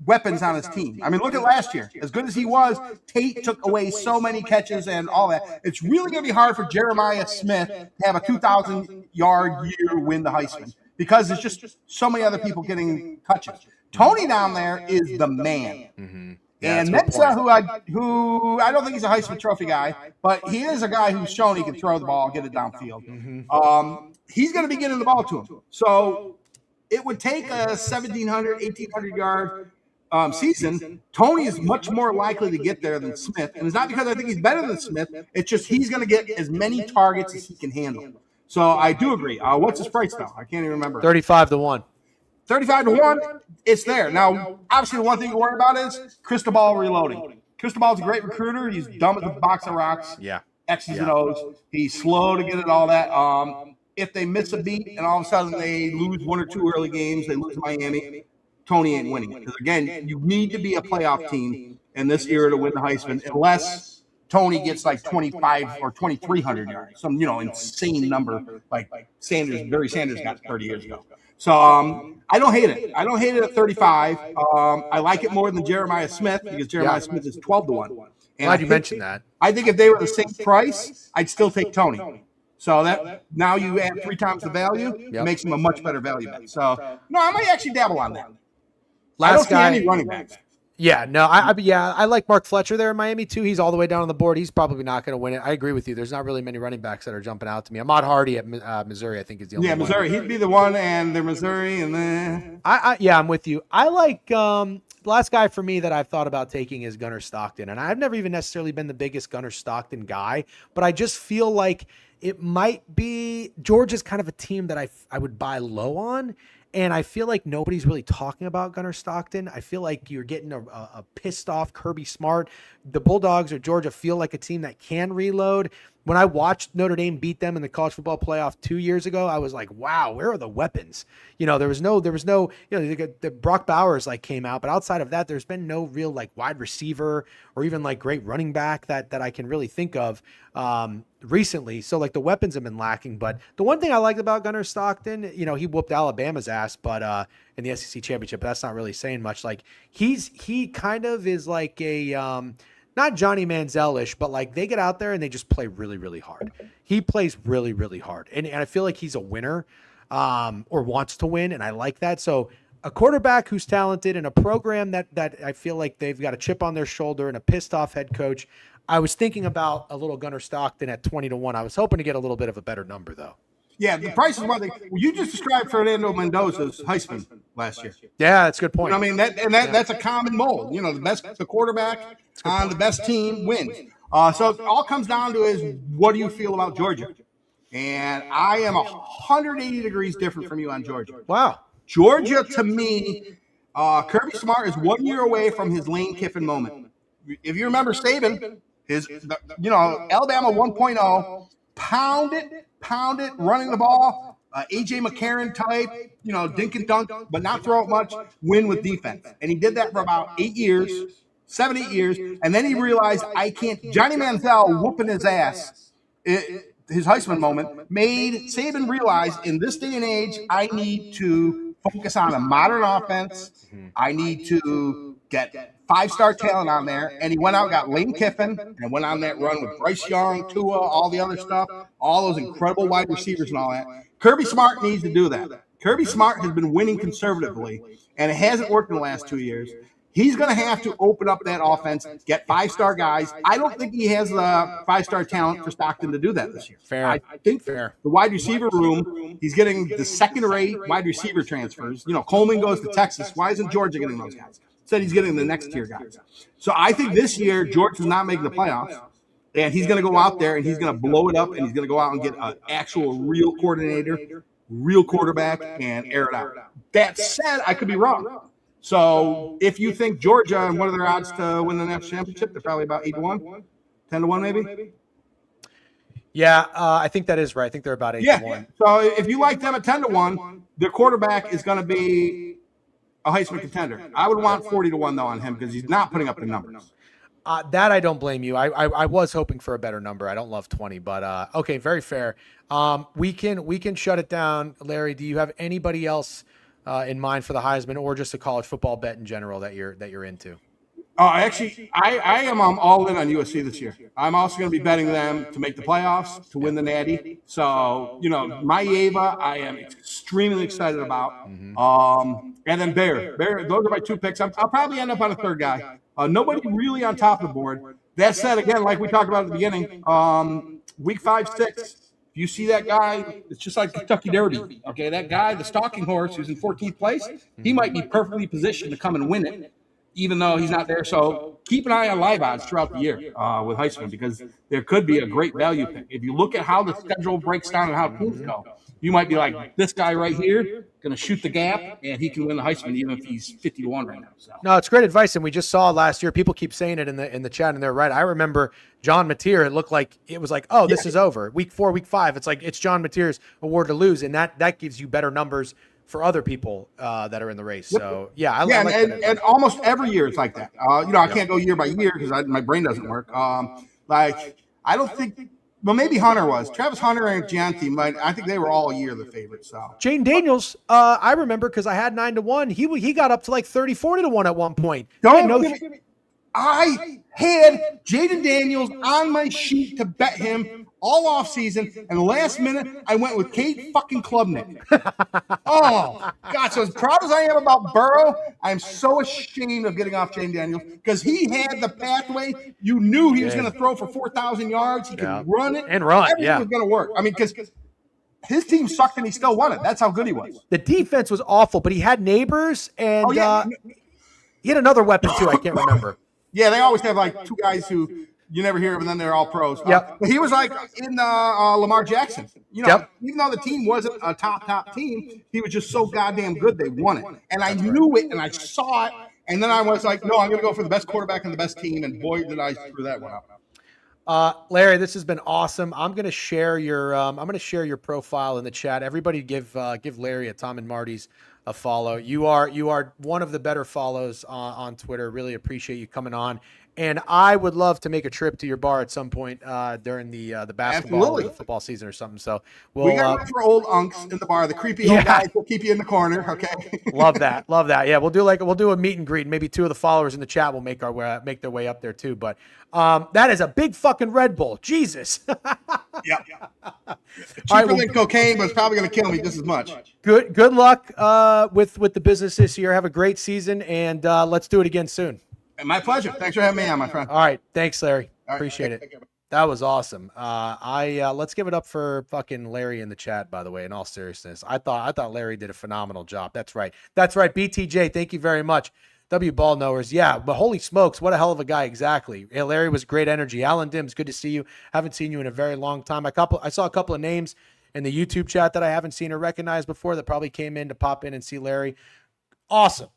weapons on his team. I mean, look at last year. As good as he was, Tate took away so many catches and all that. It's really going to be hard for Jeremiah Smith to have a 2,000-yard year win the Heisman because there's just so many other people getting touches. Toney down there is the man. Mm-hmm. Yeah, and Mensa, who I don't think he's a Heisman Trophy guy, but he is a guy who's shown he can throw the ball, get it downfield. Mm-hmm. He's going to be getting the ball to him. So it would take a 1,700, 1,800-yard season. Toney is much more likely to get there than Smith. And it's not because I think he's better than Smith. It's just he's going to get as many targets as he can handle. So I do agree. What's his price, though? I can't even remember. 35-1. 35-1, it's there. Now, obviously, the one thing to worry about is Cristobal reloading. Cristobal's a great recruiter. He's dumb as a box of rocks. Yeah. X's and O's. He's slow to get it, all that. If they miss a beat and all of a sudden they lose 1 or 2 early games, they lose to Miami, Toney ain't winning. Because, again, you need to be a playoff team in this era to win the Heisman, unless Toney gets like 25 or 2,300 yards, some insane number like Barry Sanders got 30 years ago. So I don't hate it. I don't hate it at 35. I like it more than Jeremiah Smith because Jeremiah Smith is 12-1. Glad you mentioned that. I think if they were the same price, I'd still take Toney. So that now you add 3 times the value, it makes him a much better value bet. So no, I might actually dabble on that. I don't see any running backs. Yeah, no, I like Mark Fletcher there in Miami too. He's all the way down on the board. He's probably not going to win it. I agree with you. There's not really many running backs that are jumping out to me. Ahmad Hardy at Missouri, I think, is the only one. Yeah, Missouri. He'd be the one, and they're Missouri, and then I'm with you. I like the last guy for me that I've thought about taking is Gunnar Stockton, and I've never even necessarily been the biggest Gunnar Stockton guy, but I just feel like it might be Georgia's kind of a team that I would buy low on. And I feel like nobody's really talking about Gunnar Stockton. I feel like you're getting a pissed off Kirby Smart. The Bulldogs or Georgia feel like a team that can reload. When I watched Notre Dame beat them in the college football playoff 2 years ago, I was like, wow, where are the weapons? There was no, the Brock Bowers came out, but outside of that, there's been no real wide receiver or even great running back that I can really think of recently. So the weapons have been lacking, but the one thing I liked about Gunnar Stockton, he whooped Alabama's ass, but in the SEC championship, but that's not really saying much. He kind of is a, not Johnny Manziel-ish, but they get out there and they just play really, really hard. He plays really, really hard. And I feel like he's a winner or wants to win. And I like that. So a quarterback who's talented and a program that I feel like they've got a chip on their shoulder and a pissed off head coach. I was thinking about a little Gunnar Stockton at 20-1. I was hoping to get a little bit of a better number though. Yeah, the price is one thing. You just described Fernando Mendoza's Heisman last year. Yeah, that's a good point. That's a common mold. The quarterback on the best team wins. So it all comes down to is what do you feel about Georgia? And I am 180 degrees different from you on Georgia. Wow. Georgia, to me, Kirby Smart is 1 year away from his Lane Kiffin moment. If you remember Saban, Alabama 1.0, pound it, running the ball, A.J. McCarron type, dink and dunk, but not throw it much, win with defense. And he did that for about 8 years, 7, 8 years. And then he realized, I can't. Johnny Manziel whooping his ass, his Heisman moment, made Saban realize in this day and age, I need to focus on a modern offense. I need to get 5-star talent on there, and he went out and got Lane Kiffin and went on that run with Bryce Young, Tua, all the other stuff, all those incredible wide receivers and all that. Kirby Smart needs to do that. Kirby Smart has been winning conservatively, and it hasn't worked in the last 2 years. He's going to have to open up that offense, get 5-star guys. I don't think he has the 5-star talent for Stockton to do that this year. Fair. I think Fair. The wide receiver room, he's getting the second-rate wide receiver transfers. Coleman goes to Texas. Why isn't Georgia getting those guys? Said he's getting the next tier guys. So I think this year Georgia's not making the playoffs, and he's going to go out there and he's going to blow it up, and he's going to go out and get an actual real coordinator, real quarterback, and air it out. That said, I could be wrong. So if you think Georgia and what are their odds to win the national championship, they're probably about 8-1, 10-1 maybe. Yeah, I think that is right. I think they're about 8-1. Yeah. So if you like them at 10-1, their quarterback is going to be a Heisman contender. I would want 40-1 though on him because he's not putting up the numbers. That I don't blame you. I was hoping for a better number. I don't love 20, but okay, very fair. We can shut it down. Larry, do you have anybody else in mind for the Heisman or just a college football bet in general that you're into? Actually, I am all in on USC this year. I'm also going to be betting them to make the playoffs, to win the Natty. So, my Ava, I am extremely excited about. And then Bear, those are my 2 picks. I'll probably end up on a third guy. Nobody really on top of the board. That said, again, like we talked about at the beginning, week 5, 6, if you see that guy, it's just like Kentucky Derby. Okay, that guy, the stalking horse who's in 14th place, he might be perfectly positioned to come and win it, even though he's not there. So keep an eye on live odds throughout the year with Heisman because there could be a great value pick. If you look at how the schedule breaks down and how teams go, you might be like, this guy right here going to shoot the gap, and he can win the Heisman even if he's 50-1 right now. So. No, it's great advice, and we just saw last year. People keep saying it in the chat, and they're right. I remember John Mateer. It looked like it was like, oh, this is over. Week 4, week 5. It's like it's John Mateer's award to lose, and that gives you better numbers for other people that are in the race. So I like that. And almost every year it's like that. I can't go year by year because my brain doesn't work. I don't think. Well, maybe Hunter was. Travis Hunter and Gianti, I think they were all year the favorites. So Jane Daniels, I remember because I had 9-1. He got up to like 30-40-1 at one point. I had Jaden Daniels on my sheet to bet him all off season, and the last minute I went with Kate fucking Klubnik. Oh God! So as proud as I am about Burrow, I'm so ashamed of getting off Jaden Daniels because he had the pathway. You knew he was going to throw for 4,000 yards. He could run it and run. Everything was going to work. I mean, because his team sucked and he still won it. That's how good he was. The defense was awful, but he had neighbors and he had another weapon too. I can't remember. Yeah, they always have like two guys who you never hear of, and then they're all pros. Yep. But he was like in Lamar Jackson. You know, even though the team wasn't a top team, he was just so goddamn good they won it. And I knew it, and I saw it, and then I was like, no, I'm going to go for the best quarterback and the best team, and boy, did I screw that one up. Larry, this has been awesome. I'm going to share your profile in the chat. Everybody give Larry at Tom and Marty's a follow. You are one of the better follows on Twitter. Really appreciate you coming on. And I would love to make a trip to your bar at some point during the basketball or the football season or something. So we got to look for old unks in the bar. The creepy old guys will keep you in the corner. Okay. Love that. Yeah, we'll do a meet and greet. Maybe two of the followers in the chat will make their way up there too. But that is a big fucking Red Bull. Jesus. Yeah. Cheaper than cocaine, but it's probably going to kill me just as much. Good luck with the business this year. Have a great season, and let's do it again soon. My pleasure. Thanks for having me on, my friend. All right. Thanks, Larry. Right, appreciate it. That was awesome. Let's give it up for fucking Larry in the chat, by the way, in all seriousness. I thought Larry did a phenomenal job. That's right. BTJ, thank you very much. W Ball Knowers. Yeah, but holy smokes, what a hell of a guy. Exactly. Yeah, Larry was great energy. Alan Dims, good to see you. Haven't seen you in a very long time. I saw a couple of names in the YouTube chat that I haven't seen or recognized before that probably came in to pop in and see Larry. Awesome.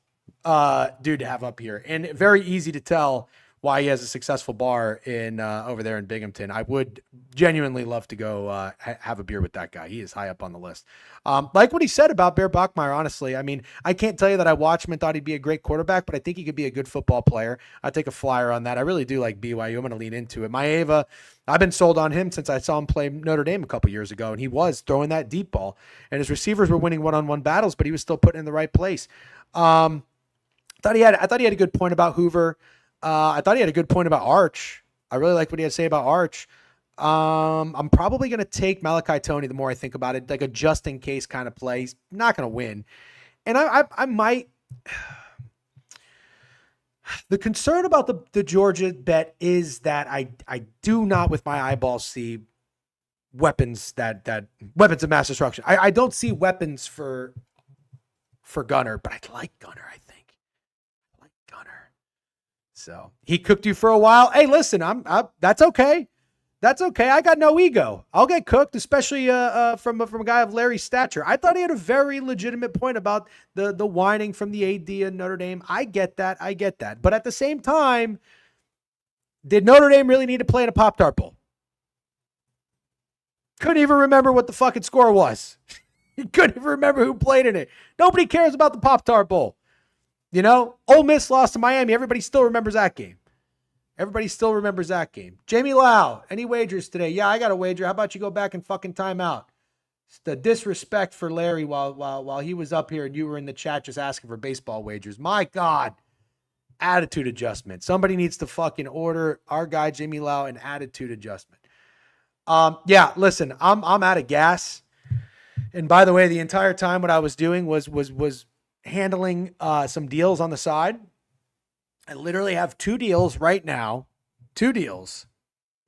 Dude to have up here, and very easy to tell why he has a successful bar in over there in Binghamton. I would genuinely love to go have a beer with that guy. He is high up on the list. Like what he said about Bear Bachmeier, honestly. I mean, I can't tell you that I watched him and thought he'd be a great quarterback, but I think he could be a good football player. I'd take a flyer on that. I really do like BYU. I'm going to lean into it. Maeva, I've been sold on him since I saw him play Notre Dame a couple years ago, and he was throwing that deep ball, and his receivers were winning one-on-one battles, but he was still putting in the right place. I thought he had a good point about Hoover. I thought he had a good point about Arch. I really like what he had to say about Arch. I'm probably going to take Malachi Toney the more I think about it, like a just in case kind of play. He's not going to win. And I might. The concern about the Georgia bet is that I do not with my eyeballs see weapons weapons of mass destruction. I don't see weapons for Gunner, but I like Gunner, I think. I like Gunner. So he cooked you for a while. Hey, listen, that's okay. That's okay. I got no ego. I'll get cooked, especially from a guy of Larry's stature. I thought he had a very legitimate point about the whining from the AD in Notre Dame. I get that. But at the same time, did Notre Dame really need to play in a Pop-Tart Bowl? Couldn't even remember what the fucking score was. He couldn't even remember who played in it. Nobody cares about the Pop-Tart Bowl. You know, Ole Miss lost to Miami. Everybody still remembers that game. Jamie Lau, any wagers today? Yeah, I got a wager. How about you go back and fucking time out? It's the disrespect for Larry while he was up here and you were in the chat just asking for baseball wagers. My God. Attitude adjustment. Somebody needs to fucking order our guy Jamie Lau an attitude adjustment. Yeah, listen, I'm out of gas. And by the way, the entire time what I was doing was handling some deals on the side. I literally have 2 deals right now, 2 deals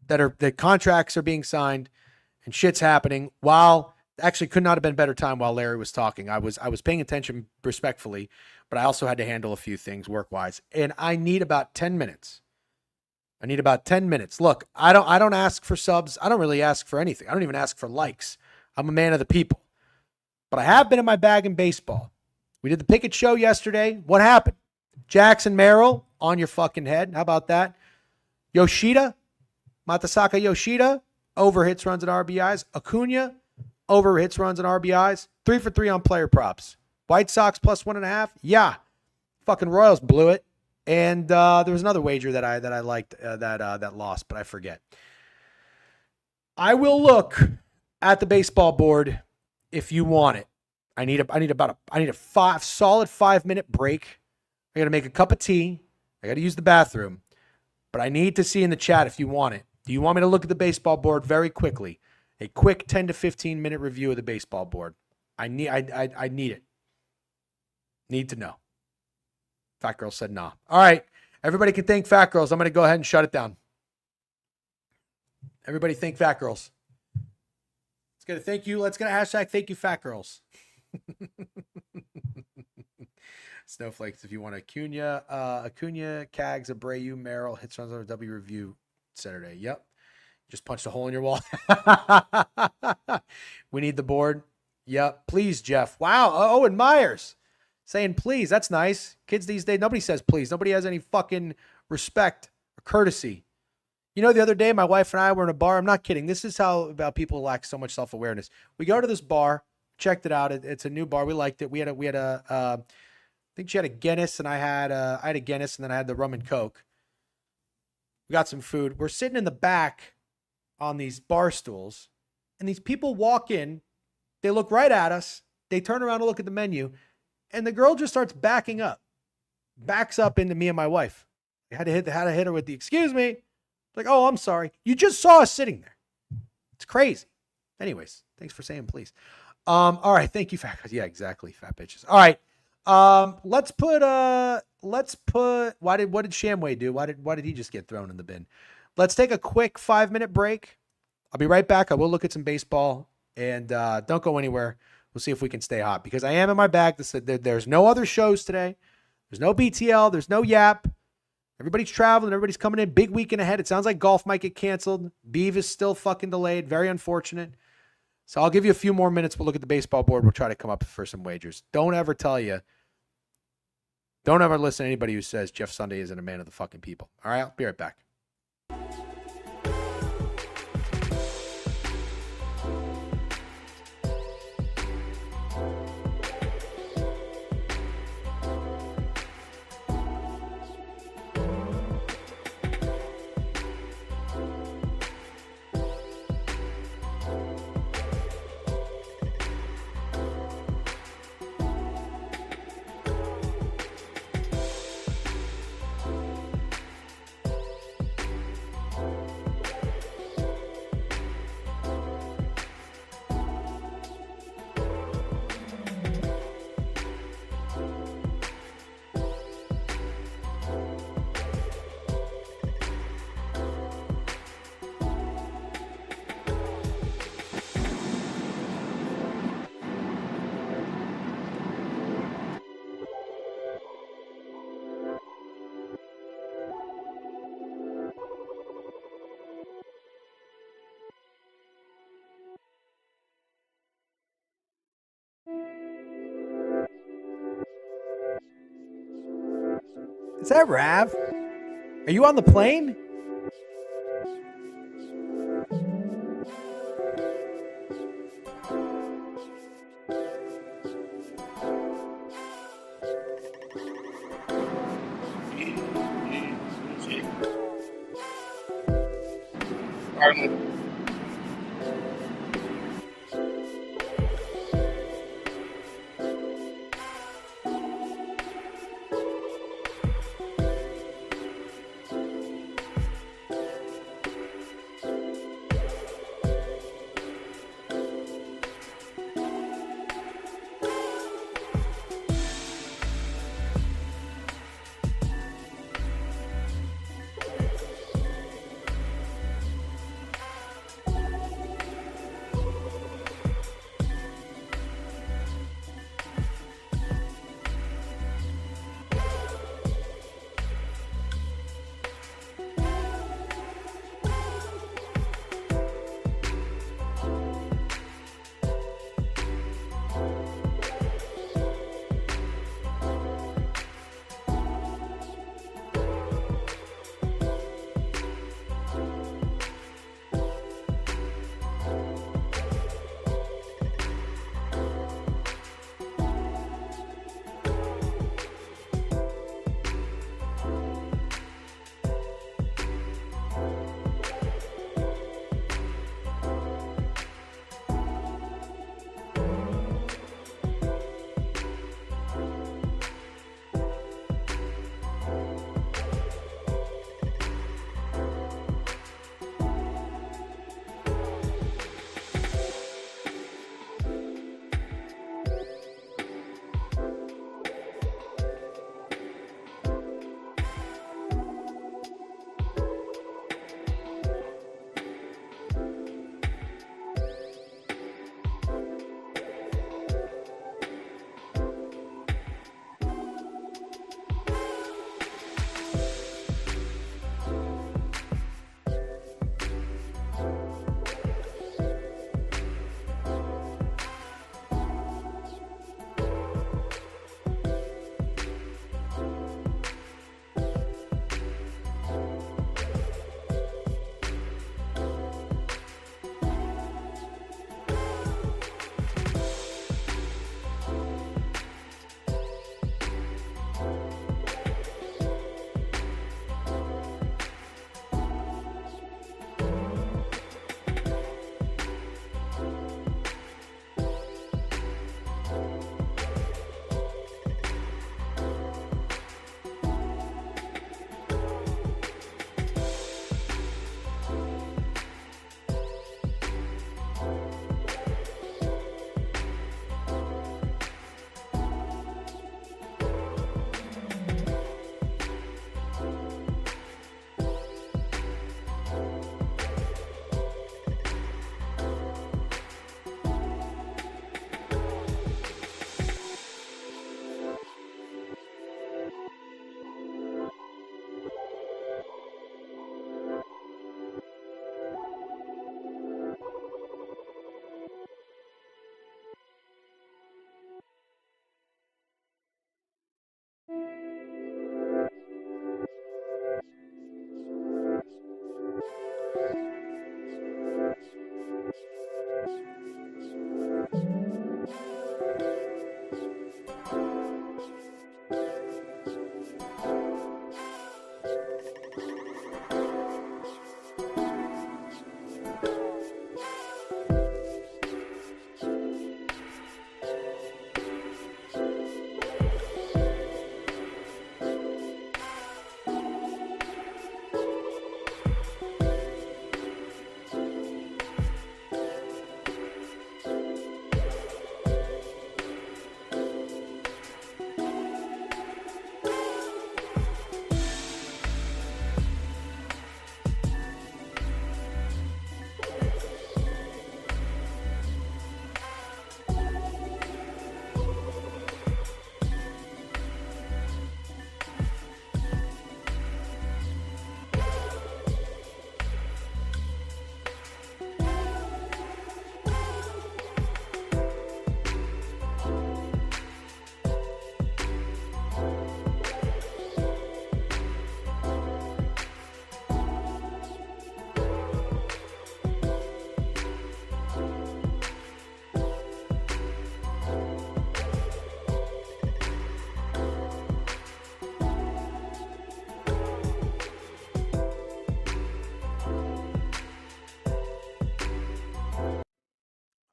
the contracts are being signed and shit's happening while actually could not have been better time while Larry was talking. I was paying attention respectfully, but I also had to handle a few things work-wise. And I need about 10 minutes. Look, I don't ask for subs. I don't really ask for anything. I don't even ask for likes. I'm a man of the people. But I have been in my bag in baseball. We did the Pickett show yesterday. What happened? Jackson Merrill on your fucking head. How about that? Yoshida, Matasaka Yoshida, over hits, runs, and RBIs. Acuna, over hits, runs, and RBIs. 3 for 3 on player props. White Sox plus 1.5. Yeah. Fucking Royals blew it. And there was another wager that I liked that lost, but I forget. I will look at the baseball board if you want it. I need a solid 5-minute break. I got to make a cup of tea. I got to use the bathroom. But I need to see in the chat if you want it. Do you want me to look at the baseball board very quickly? A quick 10 to 15 minute review of the baseball board. I need it. Need to know. Fat Girl said nah. All right. Everybody can thank Fat Girls. I'm going to go ahead and shut it down. Everybody thank Fat Girls. Let's get a thank you. Let's get a hashtag thank you Fat Girls. Snowflakes, if you want Acuna, Cags, Abreu, Merrill, hits runs on a W review Saturday. Yep. Just punched a hole in your wall. We need the board. Yep. Please, Jeff. Wow. Owen Myers saying please. That's nice. Kids these days, nobody says please. Nobody has any fucking respect or courtesy. You know, the other day, my wife and I were in a bar. I'm not kidding. This is how about people lack so much self-awareness. We go to this bar, checked it out. It's a new bar. We liked it. We had a I think she had a Guinness and I had a Guinness and then I had the rum and Coke. We got some food. We're sitting in the back on these bar stools and these people walk in. They look right at us. They turn around to look at the menu and the girl just starts backing up, backs up into me and my wife. I had to hit her with the, excuse me. Like, oh, I'm sorry. You just saw us sitting there. It's crazy. Anyways, thanks for saying please. All right. Thank you, fat. Yeah, exactly. Fat bitches. All right. Let's put what did Shamway do? Why did he just get thrown in the bin? Let's take a quick 5-minute break. I'll be right back. I will look at some baseball and don't go anywhere. We'll see if we can stay hot because I am in my bag. There's no other shows today. There's no BTL. There's no Yap. Everybody's traveling. Everybody's coming in. Big weekend ahead. It sounds like golf might get canceled. Biev is still fucking delayed. Very unfortunate. So I'll give you a few more minutes. We'll look at the baseball board. We'll try to come up for some wagers. Don't ever listen to anybody who says Jeff Sunday isn't a man of the fucking people. All right, I'll be right back. Is that Rav? Are you on the plane?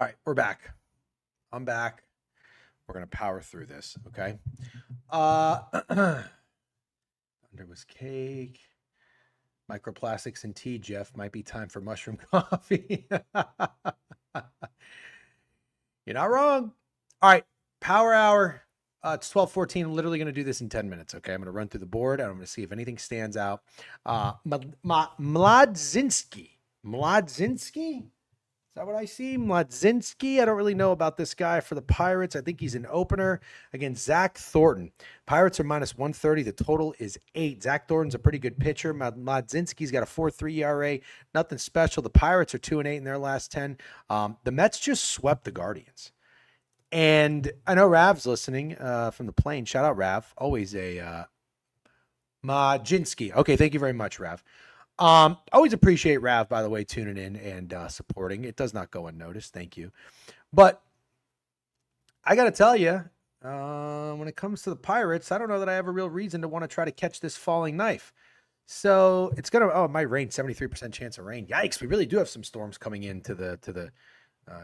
All right, we're back. I'm back. We're gonna power through this, okay? Under was cake. Microplastics and tea, Jeff. Might be time for mushroom coffee. You're not wrong. All right, power hour. It's 12:14. I'm literally going to do this in 10 minutes, okay? I'm going to run through the board, and I'm going to see if anything stands out. Mladzinski. Is that what I see? Mladzinski. I don't really know about this guy for the Pirates. I think he's an opener against Zach Thornton. Pirates are minus 130. The total is 8. Zach Thornton's a pretty good pitcher. Mladzinski's got a 4.3 ERA. Nothing special. The Pirates are 2-8 in their last 10. The Mets just swept the Guardians. And I know Rav's listening from the plane. Shout out, Rav. Always a Mladzinski. Okay, thank you very much, Rav. Always appreciate Rav, by the way, tuning in and supporting. It does not go unnoticed. Thank you. But I got to tell you, when it comes to the Pirates, I don't know that I have a real reason to want to try to catch this falling knife. So it's going to, it might rain, 73% chance of rain. Yikes. We really do have some storms coming into the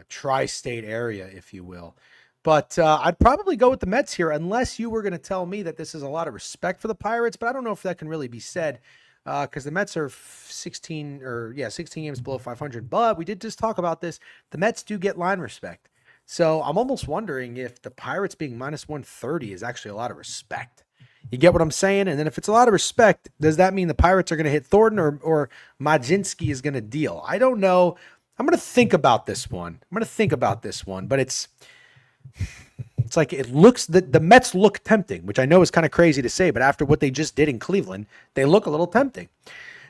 tri-state area, if you will. But I'd probably go with the Mets here, unless you were going to tell me that this is a lot of respect for the Pirates. But I don't know if that can really be said. Because the Mets are 16 games below 500. But we did just talk about this. The Mets do get line respect. So I'm almost wondering if the Pirates being minus 130 is actually a lot of respect. You get what I'm saying? And then if it's a lot of respect, does that mean the Pirates are going to hit Thornton or Mladzinski is going to deal? I don't know. I'm going to think about this one. But it's like it looks that the Mets look tempting, which I know is kind of crazy to say, but after what they just did in Cleveland, they look a little tempting.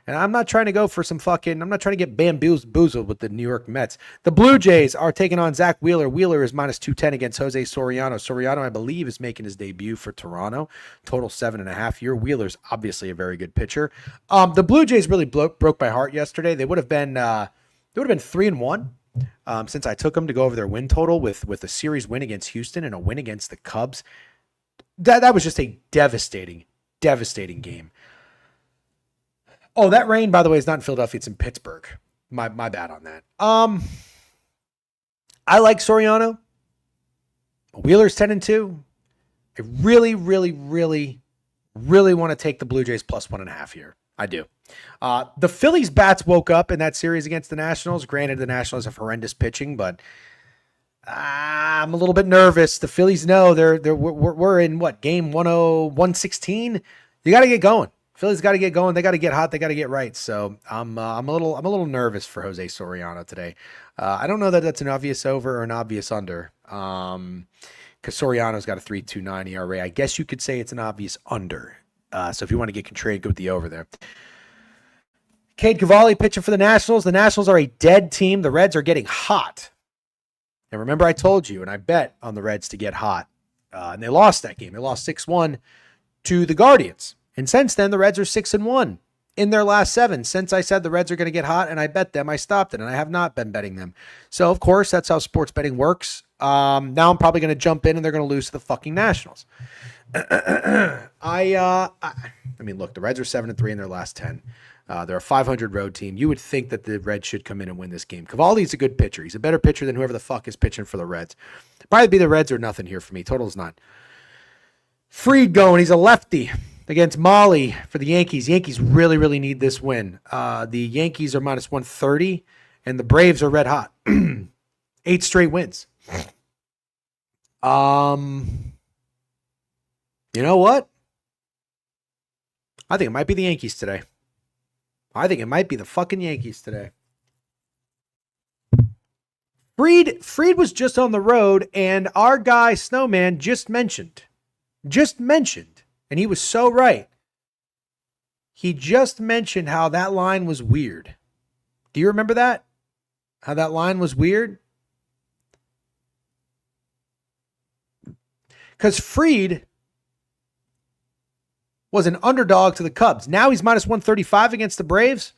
And I'm not trying to go for I'm not trying to get bamboozled with the New York Mets. The Blue Jays are taking on Zach Wheeler. Wheeler is minus 210 against Jose Soriano. Soriano, I believe, is making his debut for Toronto. Total 7.5 year. Wheeler's obviously a very good pitcher. The Blue Jays really broke my heart yesterday. They would have been 3-1. Since I took them to go over their win total with a series win against Houston and a win against the Cubs. That was just a devastating game. Oh, that rain, by the way, is not in Philadelphia. It's in Pittsburgh. My bad on that. I like Soriano. Wheeler's 10-2. I really want to take the Blue Jays plus 1.5 here. I do. The Phillies bats woke up in that series against the Nationals. Granted, the Nationals have horrendous pitching, but I'm a little bit nervous. The Phillies know we're in what, game 116. You got to get going. Phillies got to get going. They got to get hot. They got to get right. So I'm a little nervous for Jose Soriano today. I don't know that that's an obvious over or an obvious under. Because Soriano's got a 3.29 ERA. I guess you could say it's an obvious under. So if you want to get contrarian, go with the over there. Cade Cavalli pitching for the Nationals. The Nationals are a dead team. The Reds are getting hot. And remember I told you, and I bet on the Reds to get hot. And they lost that game. They lost 6-1 to the Guardians. And since then, the Reds are 6-1 in their last 7. Since I said the Reds are going to get hot and I bet them, I stopped it. And I have not been betting them. So, of course, that's how sports betting works. Now I'm probably going to jump in and they're going to lose to the fucking Nationals. I mean, look, the Reds are 7-3 in their last 10. They're a 500 road team. You would think that the Reds should come in and win this game. Cavalli's a good pitcher. He's a better pitcher than whoever the fuck is pitching for the Reds. Probably be the Reds or nothing here for me. Total's not. Fried going. He's a lefty against Molly for the Yankees. Yankees really need this win. The Yankees are minus 130, and the Braves are red hot. 8 straight wins. You know what? I think it might be the Yankees today. I think it might be the fucking Yankees today. Fried was just on the road, and our guy Snowman just mentioned, and he was so right. He just mentioned how that line was weird. Do you remember that? How that line was weird? Because Fried was an underdog to the Cubs. Now he's minus 135 against the Braves.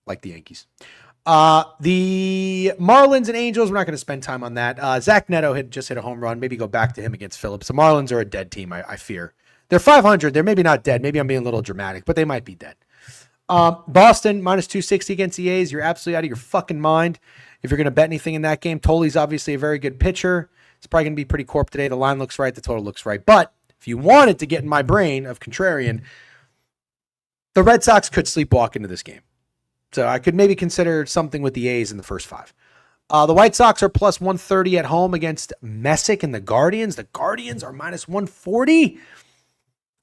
Like the Yankees. The Marlins and Angels, we're not going to spend time on that. Zach Neto just hit a home run. Maybe go back to him against Phillips. The Marlins are a dead team, I fear. They're 500. They're maybe not dead. Maybe I'm being a little dramatic, but they might be dead. Boston minus 260 against the A's. You're absolutely out of your fucking mind if you're going to bet anything in that game. Toley's obviously a very good pitcher. It's probably going to be pretty corp today. The line looks right. The total looks right. But if you wanted to get in my brain of contrarian, the Red Sox could sleepwalk into this game. So I could maybe consider something with the A's in the first 5. The White Sox are plus 130 at home against Messick and the Guardians. The Guardians are minus 140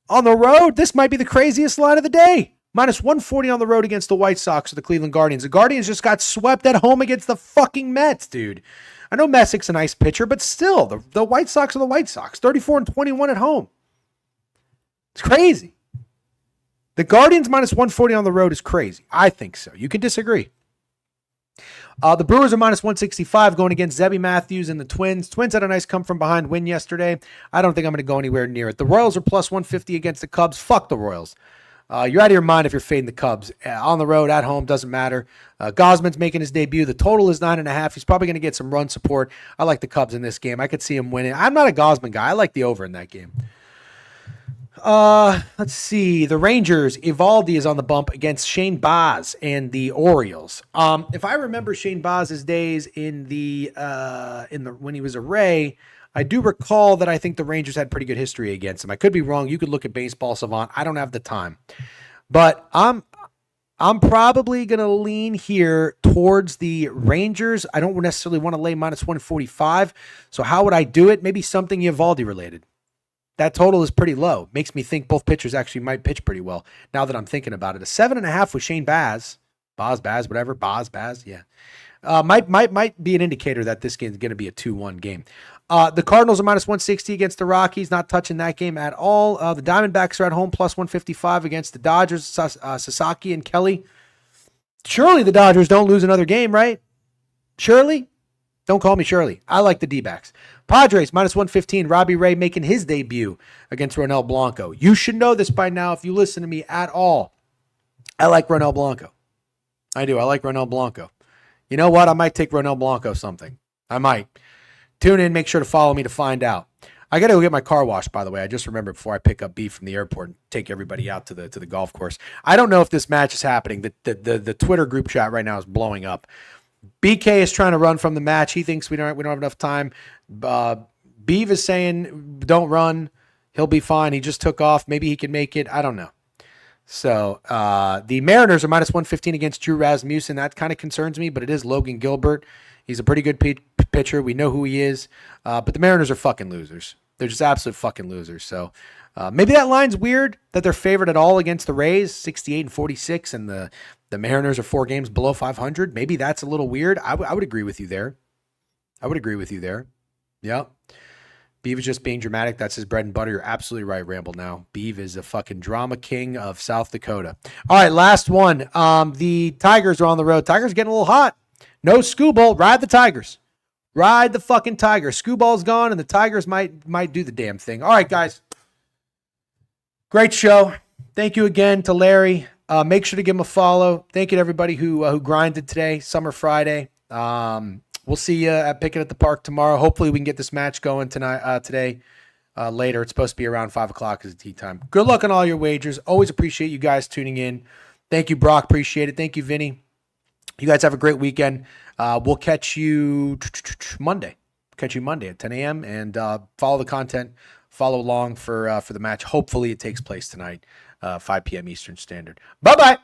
on the road. This might be the craziest line of the day. Minus 140 on the road against the White Sox or the Cleveland Guardians. The Guardians just got swept at home against the fucking Mets, dude. I know Messick's a nice pitcher, but still, the White Sox are the White Sox. 34-21 at home. It's crazy. The Guardians minus 140 on the road is crazy. I think so. You can disagree. The Brewers are minus 165 going against Zebby Matthews and the Twins. Twins had a nice come-from-behind win yesterday. I don't think I'm going to go anywhere near it. The Royals are plus 150 against the Cubs. Fuck the Royals. You're out of your mind if you're fading the Cubs. On the road, at home, doesn't matter. Gosman's making his debut. The total is 9.5. He's probably going to get some run support. I like the Cubs in this game. I could see him winning. I'm not a Gosman guy. I like the over in that game. Let's see. The Rangers, Evaldi is on the bump against Shane Baz and the Orioles. If I remember Shane Baz's days in the when he was a Ray, I do recall that I think the Rangers had pretty good history against him. I could be wrong. You could look at Baseball Savant. I don't have the time, but I'm probably going to lean here towards the Rangers. I don't necessarily want to lay minus 145. So how would I do it? Maybe something Evaldi related. That total is pretty low. Makes me think both pitchers actually might pitch pretty well now that I'm thinking about it. A 7.5 with Shane Baz, yeah. Might be an indicator that this game is going to be a 2-1 game. The Cardinals are minus 160 against the Rockies, not touching that game at all. The Diamondbacks are at home plus 155 against the Dodgers, Sasaki and Kelly. Surely the Dodgers don't lose another game, right? Surely? Don't call me Shirley. I like the D-backs. Padres, minus 115. Robbie Ray making his debut against Ronel Blanco. You should know this by now if you listen to me at all. I like Ronel Blanco. I do. I like Ronel Blanco. You know what? I might take Ronel Blanco something. I might. Tune in. Make sure to follow me to find out. I got to go get my car washed, by the way. I just remembered before I pick up Biev from the airport and take everybody out to the golf course. I don't know if this match is happening. The Twitter group chat right now is blowing up. BK is trying to run from the match. He thinks we don't have enough time. Biev is saying don't run. He'll be fine. He just took off. Maybe he can make it. I don't know. So the Mariners are minus 115 against Drew Rasmussen. That kind of concerns me, but it is Logan Gilbert. He's a pretty good pitcher. We know who he is. But the Mariners are fucking losers. They're just absolute fucking losers. So maybe that line's weird that they're favored at all against the Rays, 68-46, and the Mariners are 4 games below 500. Maybe that's a little weird. I would agree with you there. Yeah. Biev is just being dramatic. That's his bread and butter. You're absolutely right, Ramble Now. Biev is a fucking drama king of South Dakota. All right, last one. The Tigers are on the road. Tigers getting a little hot. No Scooball. Ride the Tigers. Ride the fucking Tigers. Scooball's gone, and the Tigers might do the damn thing. All right, guys. Great show. Thank you again to Larry. Make sure to give him a follow. Thank you to everybody who grinded today, Summer Friday. We'll see you at Picket at the Park tomorrow. Hopefully we can get this match going today, later. It's supposed to be around 5 o'clock is the tea time. Good luck on all your wagers. Always appreciate you guys tuning in. Thank you, Brock. Appreciate it. Thank you, Vinny. You guys have a great weekend. We'll catch you Monday. Catch you Monday at 10 a.m. and follow the content. Follow along for the match. Hopefully it takes place tonight, 5 p.m. Eastern Standard. Bye-bye.